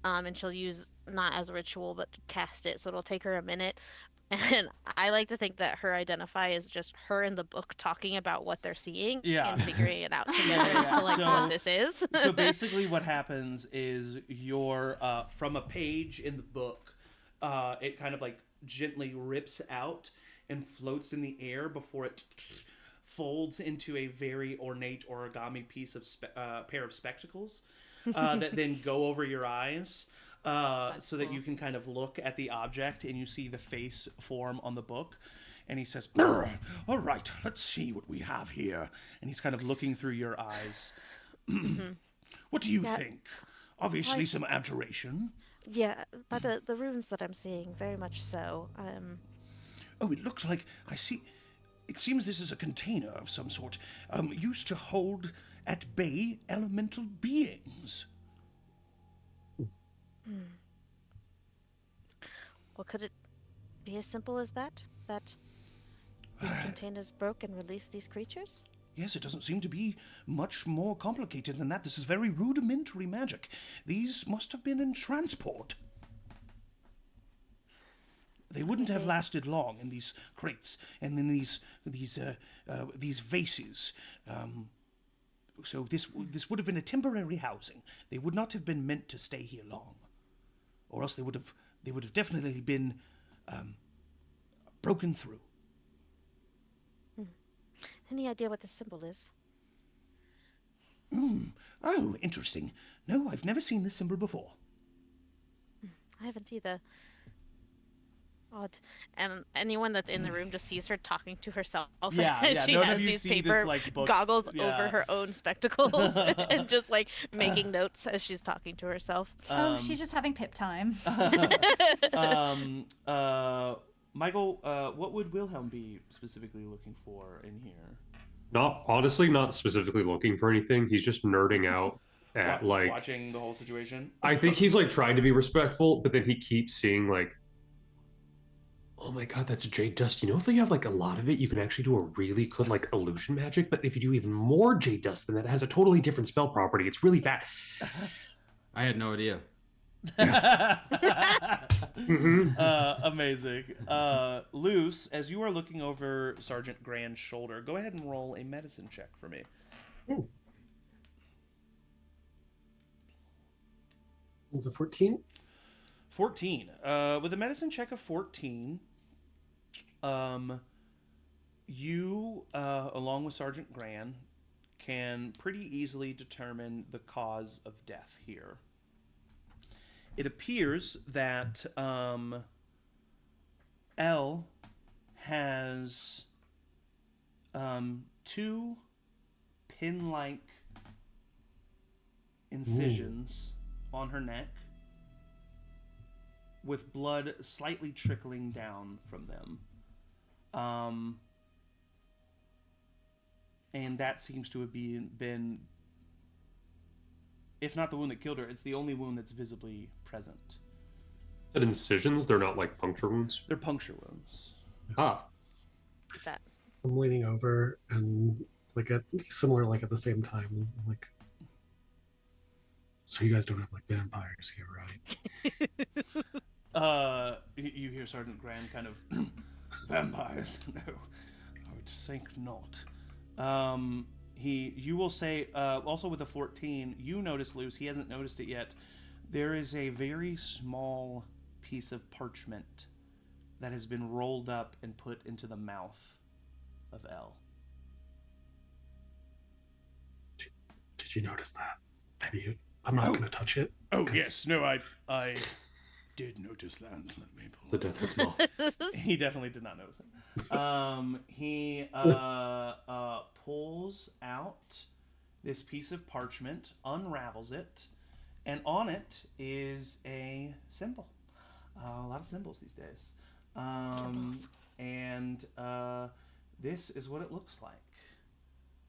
and she'll use not as a ritual but cast it, so it'll take her a minute. And I like to think that her Identify is just her in the book talking about what they're seeing and figuring it out together as to like what this is. So basically what happens is you're from a page in the book, it kind of like gently rips out and floats in the air before it folds into a very ornate origami piece of pair of spectacles that then go over your eyes. So that you can kind of look at the object and you see the face form on the book. And he says, "All right, let's see what we have here." And he's kind of looking through your eyes. What do you think? Obviously some abjuration. Yeah, by the runes that I'm seeing, very much so. Oh, it looks like, I see, it seems this is a container of some sort, used to hold at bay elemental beings. Well, could it be as simple as that? That these containers broke and released these creatures? Yes, it doesn't seem to be much more complicated than that. This is very rudimentary magic. These must have been in transport. They wouldn't have lasted long in these crates and in these vases. So this would have been a temporary housing. They would not have been meant to stay here long, or else they would have definitely been broken through. Any idea what this symbol is? Oh, interesting. No, I've never seen this symbol before. I haven't either. Odd. And anyone that's in the room just sees her talking to herself. Yeah, as yeah, she none of has you these see paper this, like, book. goggles Yeah. over her own spectacles and just like making notes as she's talking to herself. Oh, she's just having pip time. Michael, what would Wilhelm be specifically looking for in here? Not specifically looking for anything. He's just nerding out at like watching the whole situation. I think he's like trying to be respectful, but then he keeps seeing like, oh my god, that's jade dust. You know, if you have like a lot of it, you can actually do a really good like illusion magic. But if you do even more jade dust, then that has a totally different spell property. It's really fat. I had no idea. Amazing. Luce, as you are looking over Sergeant Grand's shoulder, go ahead and roll a medicine check for me. Ooh. Is it 14? 14. With a medicine check of 14, you, along with Sergeant Grand, can pretty easily determine the cause of death here. It appears that Elle has two pin-like incisions on her neck, with blood slightly trickling down from them. And that seems to have been, if not the wound that killed her, it's the only wound that's visibly present. But incisions, they're not like puncture wounds. They're puncture wounds. Ah. That. I'm leaning over and like at similar like at the same time like, so you guys don't have like vampires here, right? You hear Sergeant Grand kind of, vampires? No, I would think not. You will say, also with a 14, you notice, Luce, he hasn't noticed it yet, there is a very small piece of parchment that has been rolled up and put into the mouth of Elle. Did you notice that? Maybe I'm not going to touch it. Oh, yes, no, I did notice that. Let me pull It's the death that's small. He definitely did not notice it. He pulls out this piece of parchment, unravels it, and on it is a symbol. A lot of symbols these days. And this is what it looks like.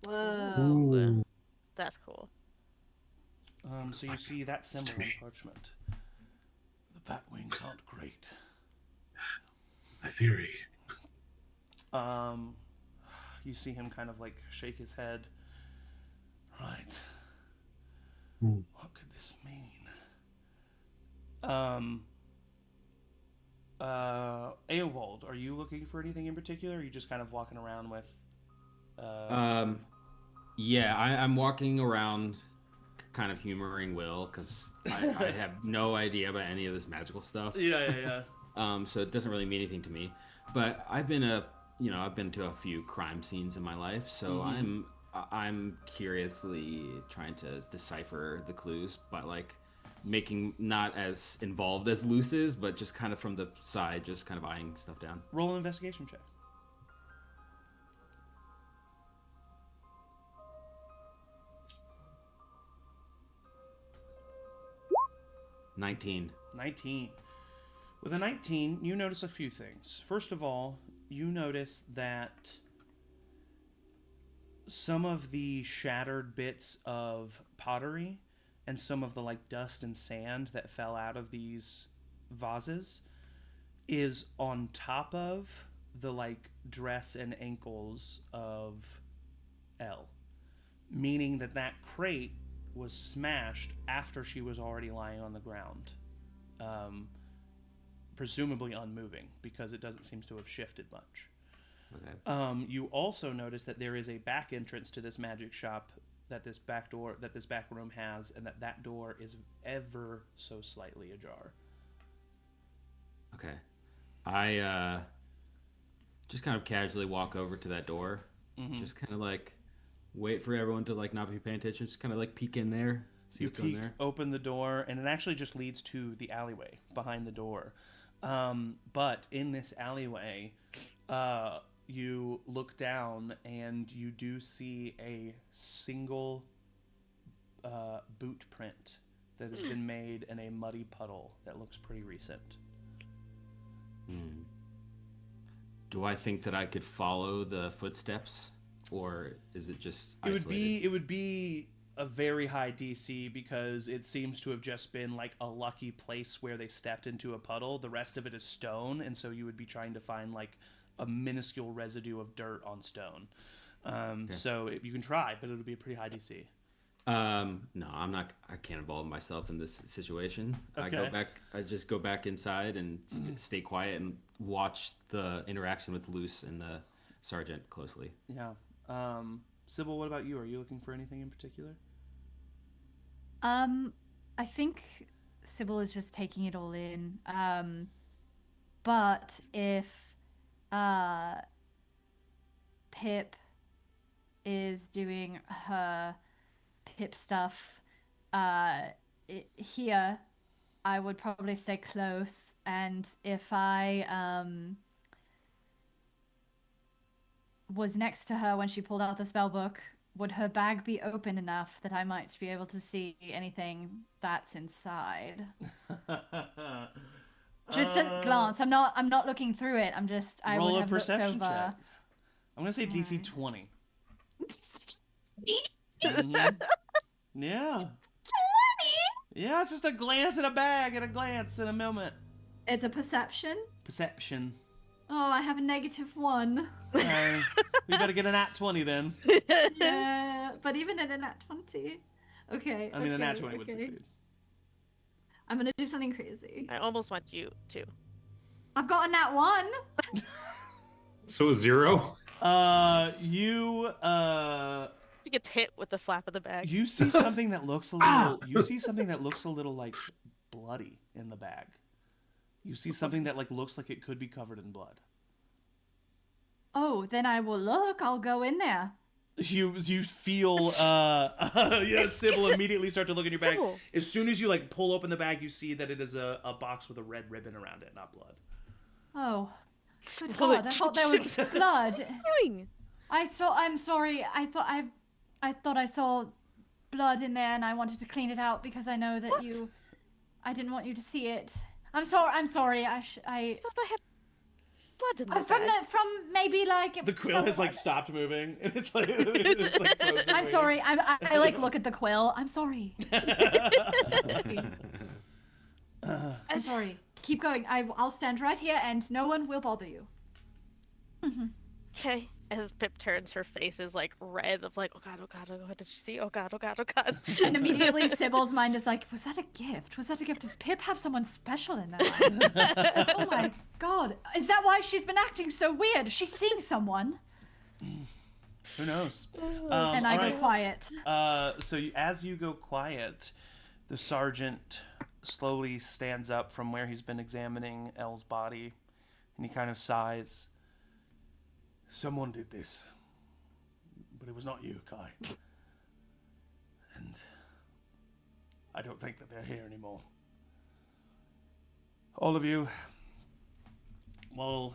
Whoa. Ooh. That's cool. So you see that symbol on parchment. The bat wings aren't great. My theory. You see him kind of like shake his head. Right. What could this mean? Eovald, are you looking for anything in particular? Or are you just kind of walking around with? Yeah, I'm walking around, kind of humoring Will because I have no idea about any of this magical stuff. Yeah. So it doesn't really mean anything to me. But I've been to a few crime scenes in my life, so I'm curiously trying to decipher the clues, but like making not as involved as Luce is, but just kind of from the side, just kind of eyeing stuff down. Roll an investigation check. 19. 19. With a 19, you notice a few things. First of all, you notice that some of the shattered bits of pottery and some of the like dust and sand that fell out of these vases is on top of the like dress and ankles of Elle, meaning that crate was smashed after she was already lying on the ground, presumably unmoving because it doesn't seem to have shifted much. Okay. You also notice that there is a back entrance to this magic shop that this back room has, and that door is ever so slightly ajar. Okay. I just kind of casually walk over to that door, just kind of like wait for everyone to like not be paying attention. Just kind of like peek in there, see You what's in peek, there. open the door, and it actually just leads to the alleyway behind the door. But in this alleyway, you look down and you do see a single boot print that has been made in a muddy puddle that looks pretty recent. Do I think that I could follow the footsteps, or is it just isolated? It would be a very high DC because it seems to have just been like a lucky place where they stepped into a puddle. The rest of it is stone, and so you would be trying to find like a minuscule residue of dirt on stone. So you can try, but it'll be a pretty high DC. No, I'm not. I can't involve myself in this situation. Okay. I just go back inside and stay quiet and watch the interaction with Luce and the sergeant closely. Yeah. Sybil, what about you? Are you looking for anything in particular? I think Sybil is just taking it all in. But if Pip is doing her Pip stuff here, I would probably stay close, and if I was next to her when she pulled out the spell book, would her bag be open enough that I might be able to see anything that's inside? Just a glance. I'm not looking through it. I roll would a have perception looked over. check. I'm gonna say DC Alright. 20. Mhm. Yeah. 20? Yeah, it's just a glance at a bag and a glance in a moment. It's a perception. Perception. Oh, I have a -1. We better get a nat 20 then. Yeah, but even at a nat 20. Okay. I mean, a nat okay, 20 would okay. succeed. I'm gonna do something crazy. I almost want you to. I've got a nat 1. So a 0? He gets hit with the flap of the bag. You see something that looks a little. You see something that looks a little like bloody in the bag. You see something that like looks like it could be covered in blood. Oh, then I will look. I'll go in there. You feel Sybil immediately start to look in your bag. Sybil. As soon as you like pull open the bag, you see that it is a box with a red ribbon around it, not blood. Oh, good Well, God! I thought there was blood. Doing? I'm sorry. I thought I saw blood in there, and I wanted to clean it out because I know that What? I didn't want you to see it. I'm sorry. I thought I had blood in the from bag. from maybe like The quill has like stopped moving, and it's like, it's like frozen I'm waiting. sorry. I like look at the quill. I'm sorry. I'm sorry. Keep going. I'll stand right here, and no one will bother you. Okay. As Pip turns, her face is like red of like, oh god, what did you see? Oh god, oh god, oh god. And immediately Sybil's mind is like, was that a gift? Was that a gift? Does Pip have someone special in there? Oh my God. Is that why she's been acting so weird? Is she seeing someone? Who knows? And I all go right. quiet. As you go quiet, the sergeant slowly stands up from where he's been examining Elle's body, and he kind of sighs. Someone did this, but it was not you, Kai. And I don't think that they're here anymore. All of you, while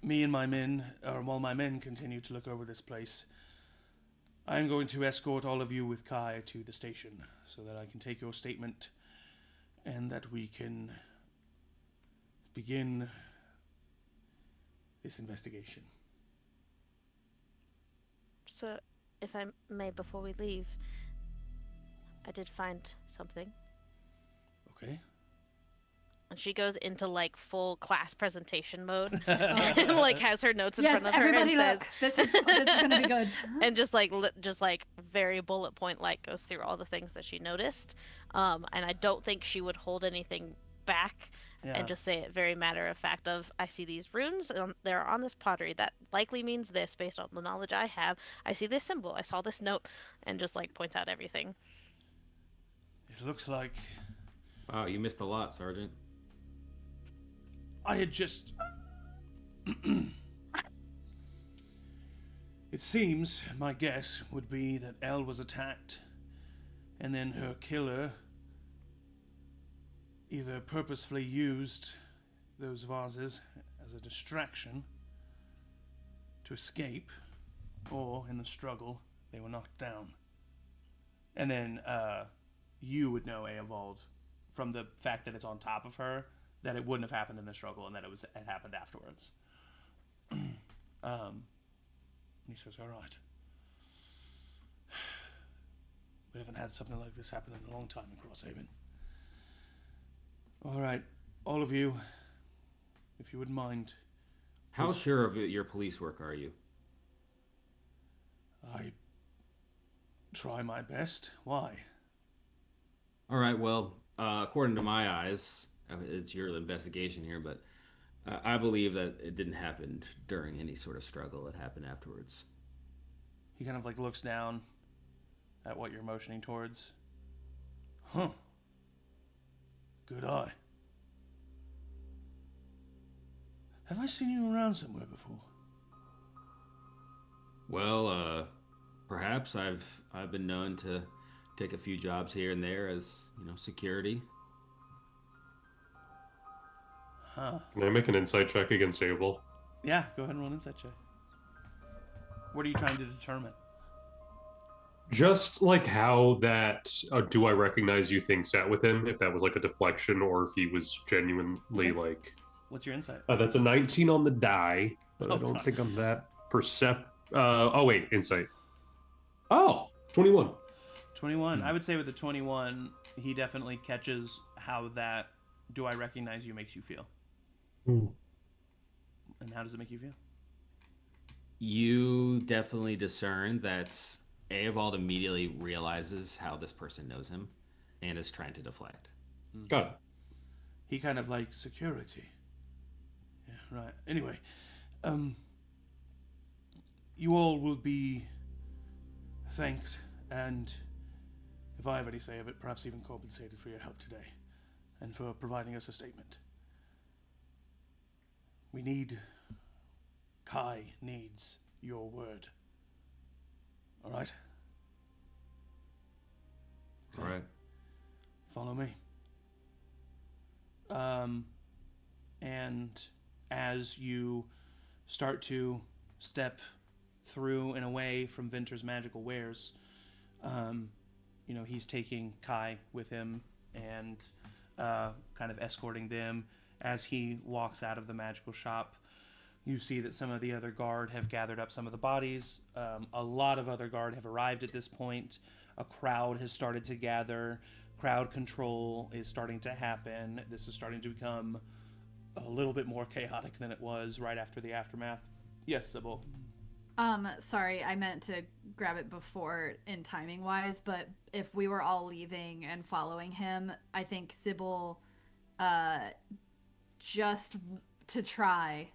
my men continue to look over this place, I am going to escort all of you with Kai to the station so that I can take your statement and that we can begin this investigation. So, if I may, before we leave, I did find something. Okay. And she goes into like full class presentation mode and like has her notes in Yes, front of her and everybody says, look. This is gonna be good. and just like very bullet point like goes through all the things that she noticed. And I don't think she would hold anything back. Yeah. And just say it very matter of fact of, I see these runes, they're on this pottery. That likely means this based on the knowledge I have. I see this symbol. I saw this note. And just, like, points out everything. It looks like Wow, you missed a lot, Sergeant. I had just... It seems, my guess would be that Elle was attacked, and then her killer either purposefully used those vases as a distraction to escape, or in the struggle, they were knocked down. And then you would know, Eovald, from the fact that it's on top of her, that it wouldn't have happened in the struggle and that it happened afterwards. He says, all right. We haven't had something like this happen in a long time in Crosshaven. All right, all of you, if you wouldn't mind. How sure of your police work are you? I try my best. Why? All right, well, according to my eyes, it's your investigation here, but I believe that it didn't happen during any sort of struggle. It happened afterwards. He kind of like looks down at what you're motioning towards. Huh. Good eye. Have I seen you around somewhere before? Well, perhaps I've been known to take a few jobs here and there as, security. Huh. Can I make an insight check against Abel? Yeah, go ahead and roll an insight check. What are you trying to determine? Just like how that do I recognize you thing sat with him, if that was like a deflection or if he was genuinely like... What's your insight? That's a 19 on the die, but Oh, I don't God. think I'm that oh wait, insight. Oh, 21. 21. I would say with the 21, he definitely catches how that do I recognize you makes you feel. Hmm. And how does it make you feel? You definitely discern that Eovald immediately realizes how this person knows him and is trying to deflect. Got it. He kind of like security. Yeah, right. Anyway, you all will be thanked, and if I have any say of it, perhaps even compensated for your help today, and for providing us a statement. Kai needs your word. All right? All right. Follow me. And as you start to step through and away from Vinter's magical wares, he's taking Kai with him and kind of escorting them. As he walks out of the magical shop, you see that some of the other guard have gathered up some of the bodies. A lot of other guard have arrived at this point. A crowd has started to gather. Crowd control is starting to happen. This is starting to become a little bit more chaotic than it was right after the aftermath. Yes, Sybil. Sorry, I meant to grab it before in timing wise, but if we were all leaving and following him, I think Sybil, just to try,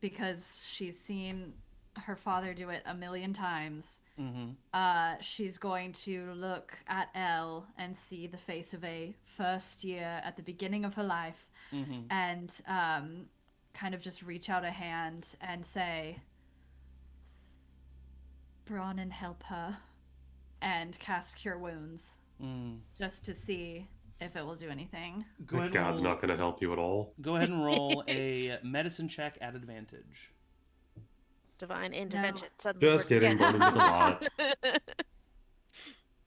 because she's seen her father do it a million times, she's going to look at Elle and see the face of a first year at the beginning of her life, and kind of just reach out a hand and say, Bronn, help her, and cast Cure Wounds, just to see if it will do anything. God's not going to help you at all. Go ahead and roll a medicine check at advantage. Divine intervention. No. Suddenly Just works kidding, again. Brendan's a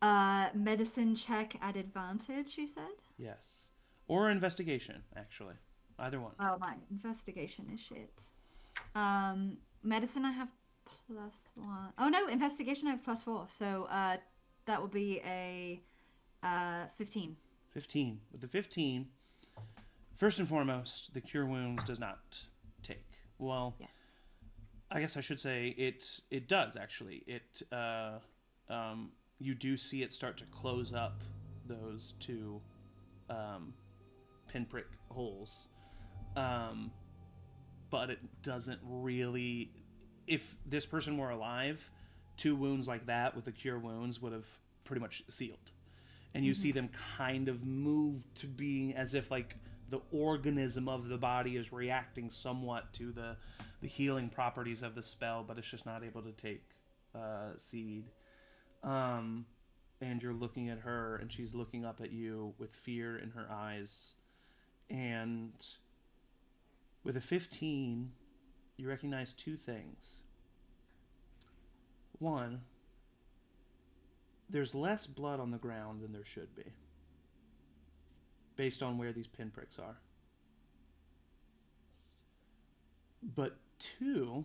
lot. Medicine check at advantage, you said? Yes. Or investigation, actually. Either one. Oh, my investigation is shit. Medicine I have +1. Oh no, investigation I have +4. So that will be a 15. 15. With the 15, first and foremost, the Cure Wounds does not take. Well, Yes. I guess I should say it does, actually. You do see it start to close up those two pinprick holes. But it doesn't really... If this person were alive, 2 wounds like that with the Cure Wounds would have pretty much sealed. And you see them kind of move to being as if like the organism of the body is reacting somewhat to the healing properties of the spell, but it's just not able to take seed. And you're looking at her, and she's looking up at you with fear in her eyes. And with a 15, you recognize two things. One, there's less blood on the ground than there should be, based on where these pinpricks are. But two,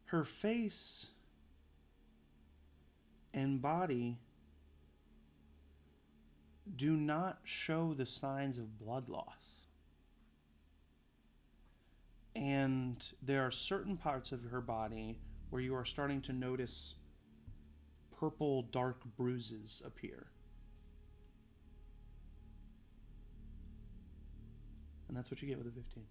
her face and body do not show the signs of blood loss. And there are certain parts of her body where you are starting to notice purple dark bruises appear. And that's what you get with a 15.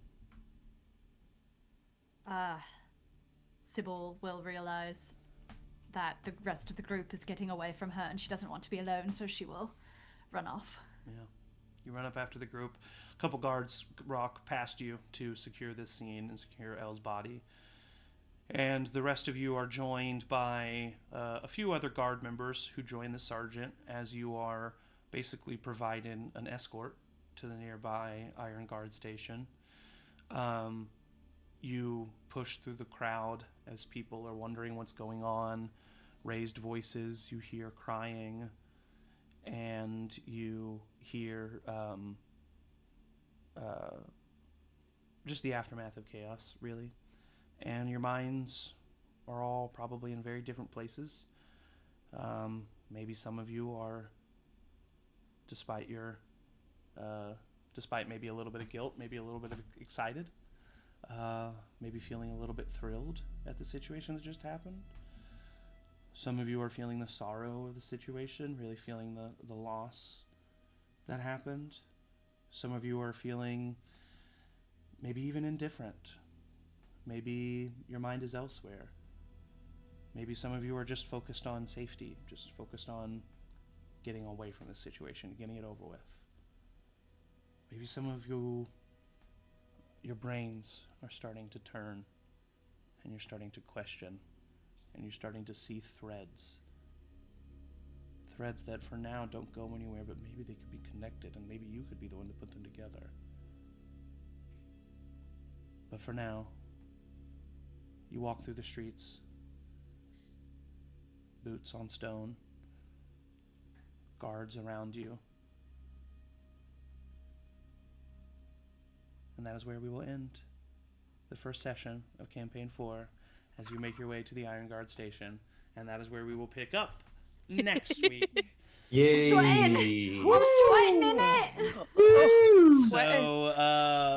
Sybil will realize that the rest of the group is getting away from her and she doesn't want to be alone, so she will run off. Yeah. You run up after the group. A couple guards walk past you to secure this scene and secure Elle's body. And the rest of you are joined by a few other guard members who join the sergeant as you are basically providing an escort to the nearby Iron Guard station. You push through the crowd as people are wondering what's going on. Raised voices, you hear crying, and you hear just the aftermath of chaos, really. And your minds are all probably in very different places. Maybe some of you are, despite maybe a little bit of guilt, maybe a little bit of excited, maybe feeling a little bit thrilled at the situation that just happened. Some of you are feeling the sorrow of the situation, really feeling the loss that happened. Some of you are feeling maybe even indifferent. Maybe your mind is elsewhere. Maybe some of you are just focused on safety, just focused on getting away from this situation, getting it over with. Maybe some of you, your brains are starting to turn, and you're starting to question, and you're starting to see threads. Threads that for now don't go anywhere, but maybe they could be connected, and maybe you could be the one to put them together. But for now, you walk through the streets, boots on stone, guards around you. And that is where we will end the first session of Campaign 4 as you make your way to the Iron Guard station. And that is where we will pick up next week. Yay! I'm sweating in it! So,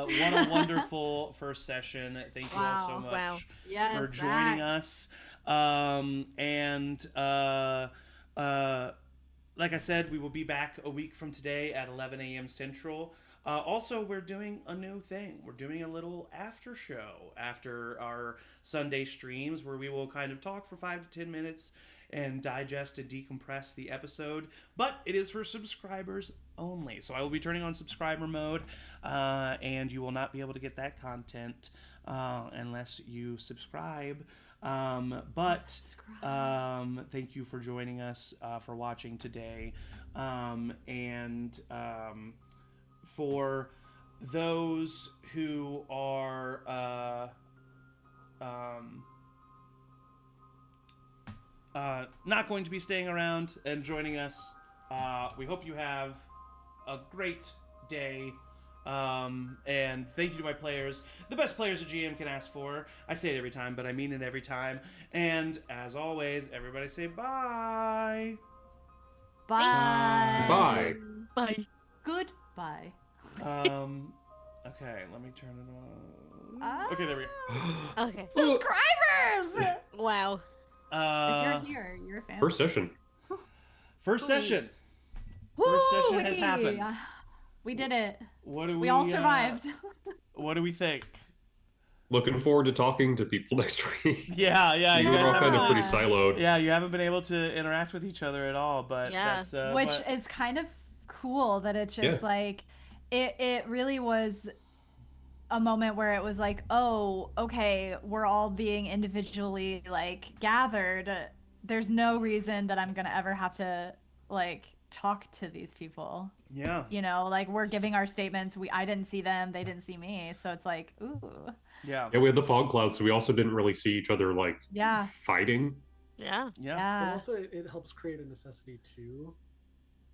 what a wonderful first session. Thank you all so much Yes, for joining us. Like I said, we will be back a week from today at 11 a.m. Central. Also, we're doing a new thing. We're doing a little after show after our Sunday streams where we will kind of talk for 5 to 10 minutes and digest and decompress the episode. But it is for subscribers only. So I will be turning on subscriber mode, and you will not be able to get that content unless you subscribe. Thank you for joining us, for watching today. For those who are not going to be staying around and joining us, we hope you have a great day. And thank you to my players, the best players a GM can ask for. I say it every time, but I mean it every time. And as always, everybody say bye. Bye. Bye. Bye. Goodbye. Okay, let me turn it on. Okay, there we go. Okay. Subscribers! Wow. If you're here, you're a fan. First session. First session. Woo! First session has happened. We did it. What do We all survived. What do we think? Looking forward to talking to people next week. Yeah. You You guys are all guys kind of haven't, pretty siloed. yeah, you haven't been able to interact with each other at all, but Yeah. that's Which is kind of cool that it's just Yeah. like it really was a moment where it was like, oh, okay, we're all being individually like gathered. There's no reason that I'm gonna ever have to like talk to these people. Yeah. You know, like we're giving our statements. I didn't see them, they didn't see me. So it's like, ooh. Yeah. Yeah, we had the fog cloud, so we also didn't really see each other like Yeah. fighting. Yeah. Yeah. But also, it helps create a necessity to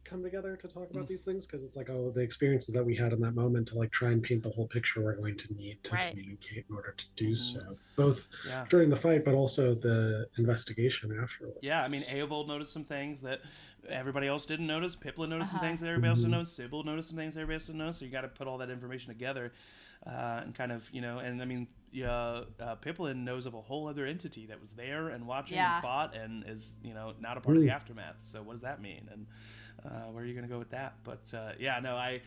come together to talk about these things, because it's like, oh, the experiences that we had in that moment to like try and paint the whole picture we're going to need to Right. communicate in order to do so, both Yeah. during the fight but also the investigation afterwards. Yeah, I mean, Eovald noticed some things that everybody else didn't notice. Pipplin noticed some Uh-huh. things that everybody else didn't notice. Sybil noticed some things that everybody else didn't notice. So you got to put all that information together, and kind of, you know. And I mean, Pipplin knows of a whole other entity that was there and watching Yeah. and fought and is, you know, not a part of the aftermath. So what does that mean? And where are you going to go with that? But yeah, no, I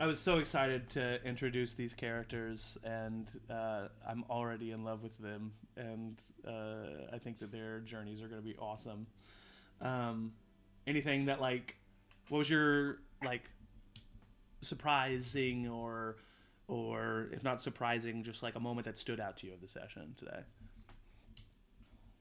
was so excited to introduce these characters, and I'm already in love with them, and I think that their journeys are going to be awesome. Anything that, like, what was your, like, surprising or if not surprising, just like a moment that stood out to you of the session today?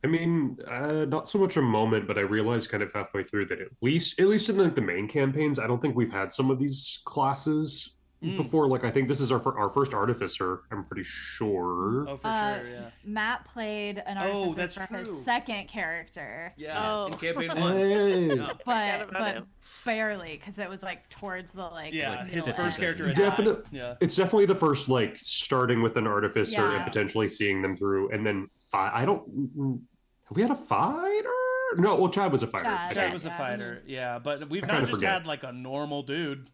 I mean, not so much a moment, but I realized kind of halfway through that at least in like the main campaigns, I don't think we've had some of these classes before. Like, I think this is our first artificer, I'm pretty sure. Oh, for sure, yeah. Matt played an Oh, artificer that's for true. his second character. Yeah, Oh. in campaign 1. Hey. Yeah. But barely, because it was like towards the like Yeah, Like, his middle first end. character had Definite- died. Yeah. It's definitely the first, like, starting with an artificer and Yeah. potentially seeing them through, and then I don't. Have we had a fighter? No, well, Chad was a fighter. Chad. I Chad think. was a Yeah. fighter, yeah, but we've I not kinda just forget. had like a normal dude.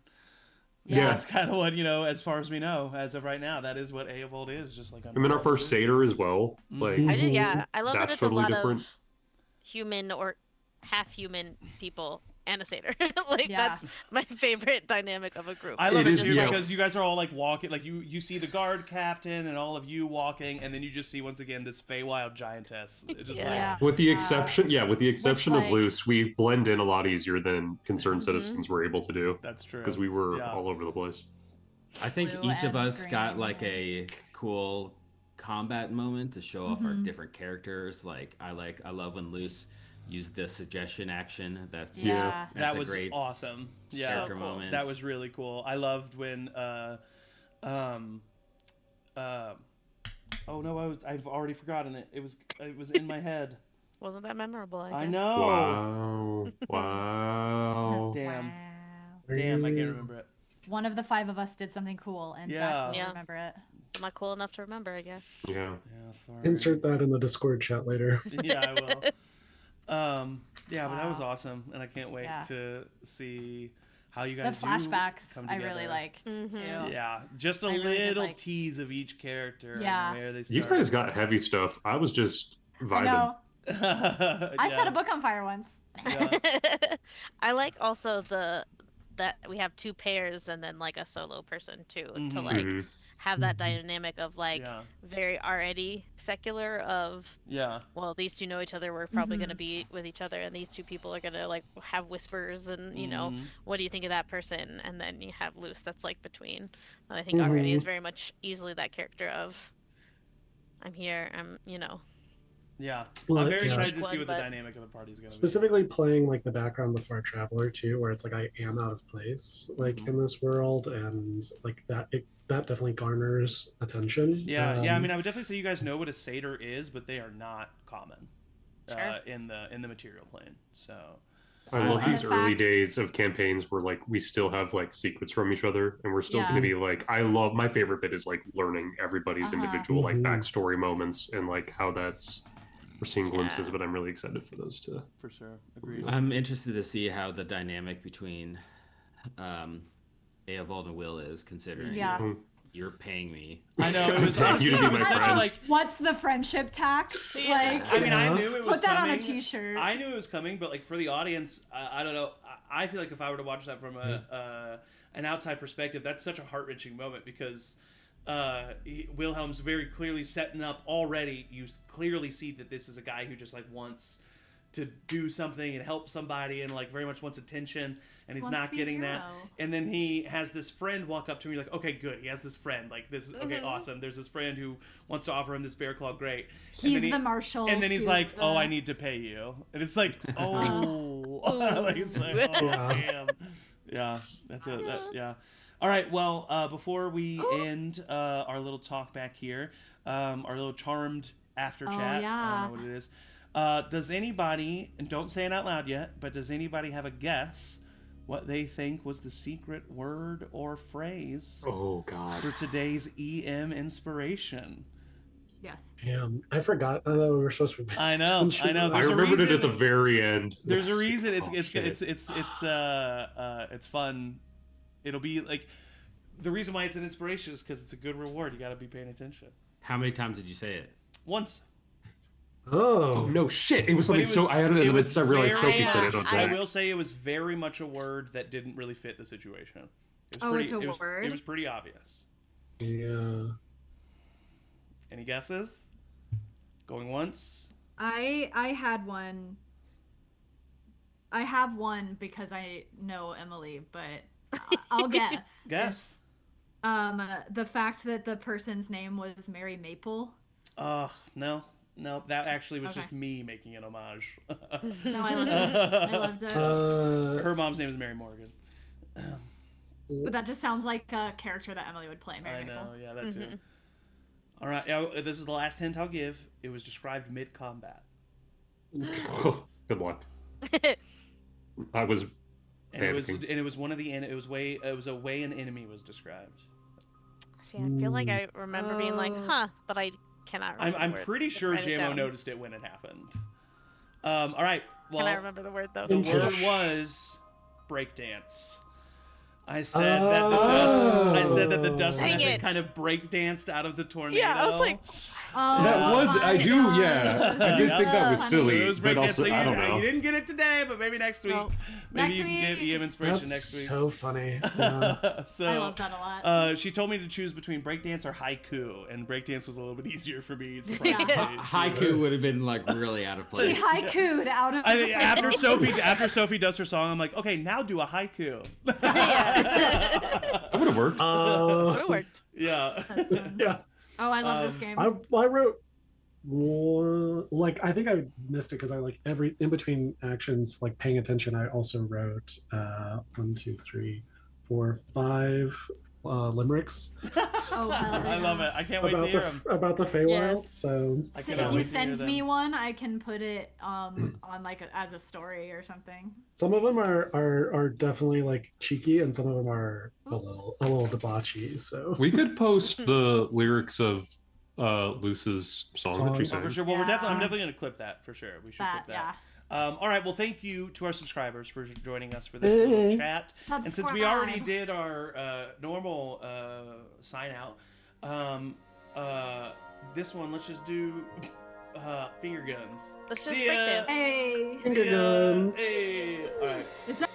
Yeah. That's kind of what, you know, as far as we know, as of right now, that is what Eovald is, just like a And then our first dude. satyr as well. Like, I did, yeah. I love that That's it's totally a lot different. of human or half human people and a satyr. Like Yeah. that's my favorite dynamic of a group. I love It it is, too, yeah. because you guys are all like walking, like you see the guard captain and all of you walking, and then you just see once again this Feywild giantess. It's just Yeah. with the exception, with the exception of like- Luce, we blend in a lot easier than concerned citizens were able to do, like, that's true. because we were Yeah. all over the place. I think Blue each of and us got green like a cool combat moment to show off our Mhm. different characters. I love when Luce used the suggestion action. That's Yeah. that's That a was great awesome. Yeah, character So cool. moment. that was really cool. I loved when oh no, I've already forgotten it. It was in my head. Wasn't that memorable? I I guess. know. Wow. Damn. Wow. Damn, I can't remember it. One of the 5 of us did something cool, and Yeah. Zach will Yeah. remember it. I'm not cool enough to remember, I guess. Yeah. Yeah, sorry. Insert that in the Discord chat later. Yeah, I will. Yeah, but that was Wow. awesome, and I can't wait Yeah. to see how you The guys do flashbacks come I really together. liked Mhm. too. Yeah, just a I really did little like- tease of each character. Yeah. And where they You start. guys got heavy stuff. I was just I vibing. know. I Yeah. set a book on fire once. Yeah. I like also that we have 2 pairs and then like a solo person too, to Mhm. like Mhm. have that dynamic of like Yeah. very already secular of, Yeah. well, these 2 know each other, we're probably Mhm. gonna be with each other, and these 2 people are gonna like have whispers and, you know, Mhm. what do you think of that person? And then you have Luce that's like between. And I think already is very much easily that character of, I'm here, I'm, you know. Yeah. Well, I'm very yeah. excited to see One, what the but- dynamic of the party is going to be. Specifically playing like the background of the Far Traveler too, where it's like I am out of place like in this world, and like that that definitely garners attention. Yeah, yeah. I mean, I would definitely say you guys know what a satyr is, but they are not common Sure. in the material plane. So I Oh, love and these the early facts. days of campaigns where like we still have like secrets from each other, and we're still Yeah. going to be like, I love, my favorite bit is like learning everybody's Uh-huh. individual like Mhm. backstory moments and like how that's, we're seeing glimpses Yeah. of it. I'm really excited for those too. for sure, agreed. I'm interested to see how the dynamic between Eovald and Will is, considering Yeah. you're paying me. I know it was. Thank honestly, you to be it was my such a, friend. like. What's the friendship tax? Yeah. Like, I mean, I Yeah. knew it was put that coming. on a T-shirt. I knew it was coming, but like for the audience, I don't know. I feel like if I were to watch that from an outside perspective, that's such a heart wrenching moment because Wilhelm's very clearly setting up already. You clearly see that this is a guy who just like wants to do something and help somebody and like very much wants attention, and he's Wants to not be a getting that. hero. And then he has this friend walk up to him. You're like, okay, good. He has this friend. Like, this is okay, awesome. There's this friend who wants to offer him this bear claw. Great. And He's then the marshal. And then he's to like, the- oh, I need to pay you. And it's like, oh, like, it's like, oh, damn. Yeah, yeah. All right, well, before we end our little talk back here, our little charmed after chat, I yeah. don't know what it is. Does anybody, and don't say it out loud yet, but does anybody have a guess what they think was the secret word or phrase Oh God. for today's EM inspiration? Yes. Damn, I forgot. I thought we were supposed to. I know. I There's a remembered it reason- at the very end. There's a reason. Oh, shit. It's fun. It'll be like the reason why it's an inspiration is because it's a good reward. You got to be paying attention. How many times did you say it? Once. Oh, Oh no, shit! It was But something it was- I had it in it the was mid. I realized very- Sophie said it on I I Jack. will say it was very much a word that didn't really fit the situation. It was Oh, pretty, it's a it was, word? It was pretty obvious. yeah. Any guesses? Going once. I had one. I have one because I know Emily, but I'll guess. Guess. The fact that the person's name was Mary Maple. No. That actually was Okay. just me making an homage. No, I loved it. I loved it. Her mom's name is Mary Morgan. But that just sounds like a character that Emily would play, Mary I Maple. know, yeah, that too. All right, this is the last hint I'll give. It was described mid-combat, Good one. I was. and it was one of the it was a way an enemy was described. See, I feel like I remember being like, huh, but I cannot remember. I'm the word. pretty sure Write it JMO down. noticed it when it happened. All right, well, Can I remember the word though? the word was breakdance. I said that the dust. I said that the dust Dang method it. kind of breakdanced out of the tornado. Yeah, I was like, Oh, That was. I my do. God. Yeah. I did think that was So silly, So it was but breakdance. also So I don't you know. didn't get it today, but maybe next week. Well, Maybe next you can get week. EM inspiration That's next week. so funny. Yeah. So I love that a lot. she told me to choose between breakdance or haiku, and breakdance was a little bit easier for me. Yeah. Surprisingly, Haiku would have been like really out of He place. haiku'd out of I the think after Sophie does her song, I'm like, okay, now do a haiku. That would have worked. would have worked. Yeah. That's fun. Yeah. Oh, I love this game. I wrote one, like I think I missed it because I like every in between actions like paying attention. I also wrote 1, 2, 3, 4, 5 limericks Oh, hell I yeah. love it. I can't wait to hear them. about the Feywild. Yes. So I So cannot if wait you to hear send me them. one, I can put it on like as a story or something. some of them are definitely like cheeky, and some of them are a little debauchy. So We could post the lyrics of Luce's song that you Song. Oh, for sang. sure. Well, I'm Yeah. definitely going to clip that for sure. We should That, clip that. yeah. All right. Well, thank you to our subscribers for joining us for this little chat. And since we already Subscribe. did our normal sign out, this one let's just do finger guns. Let's just See ya. breakdance. Hey, Finger See ya. guns. Hey. All right. is that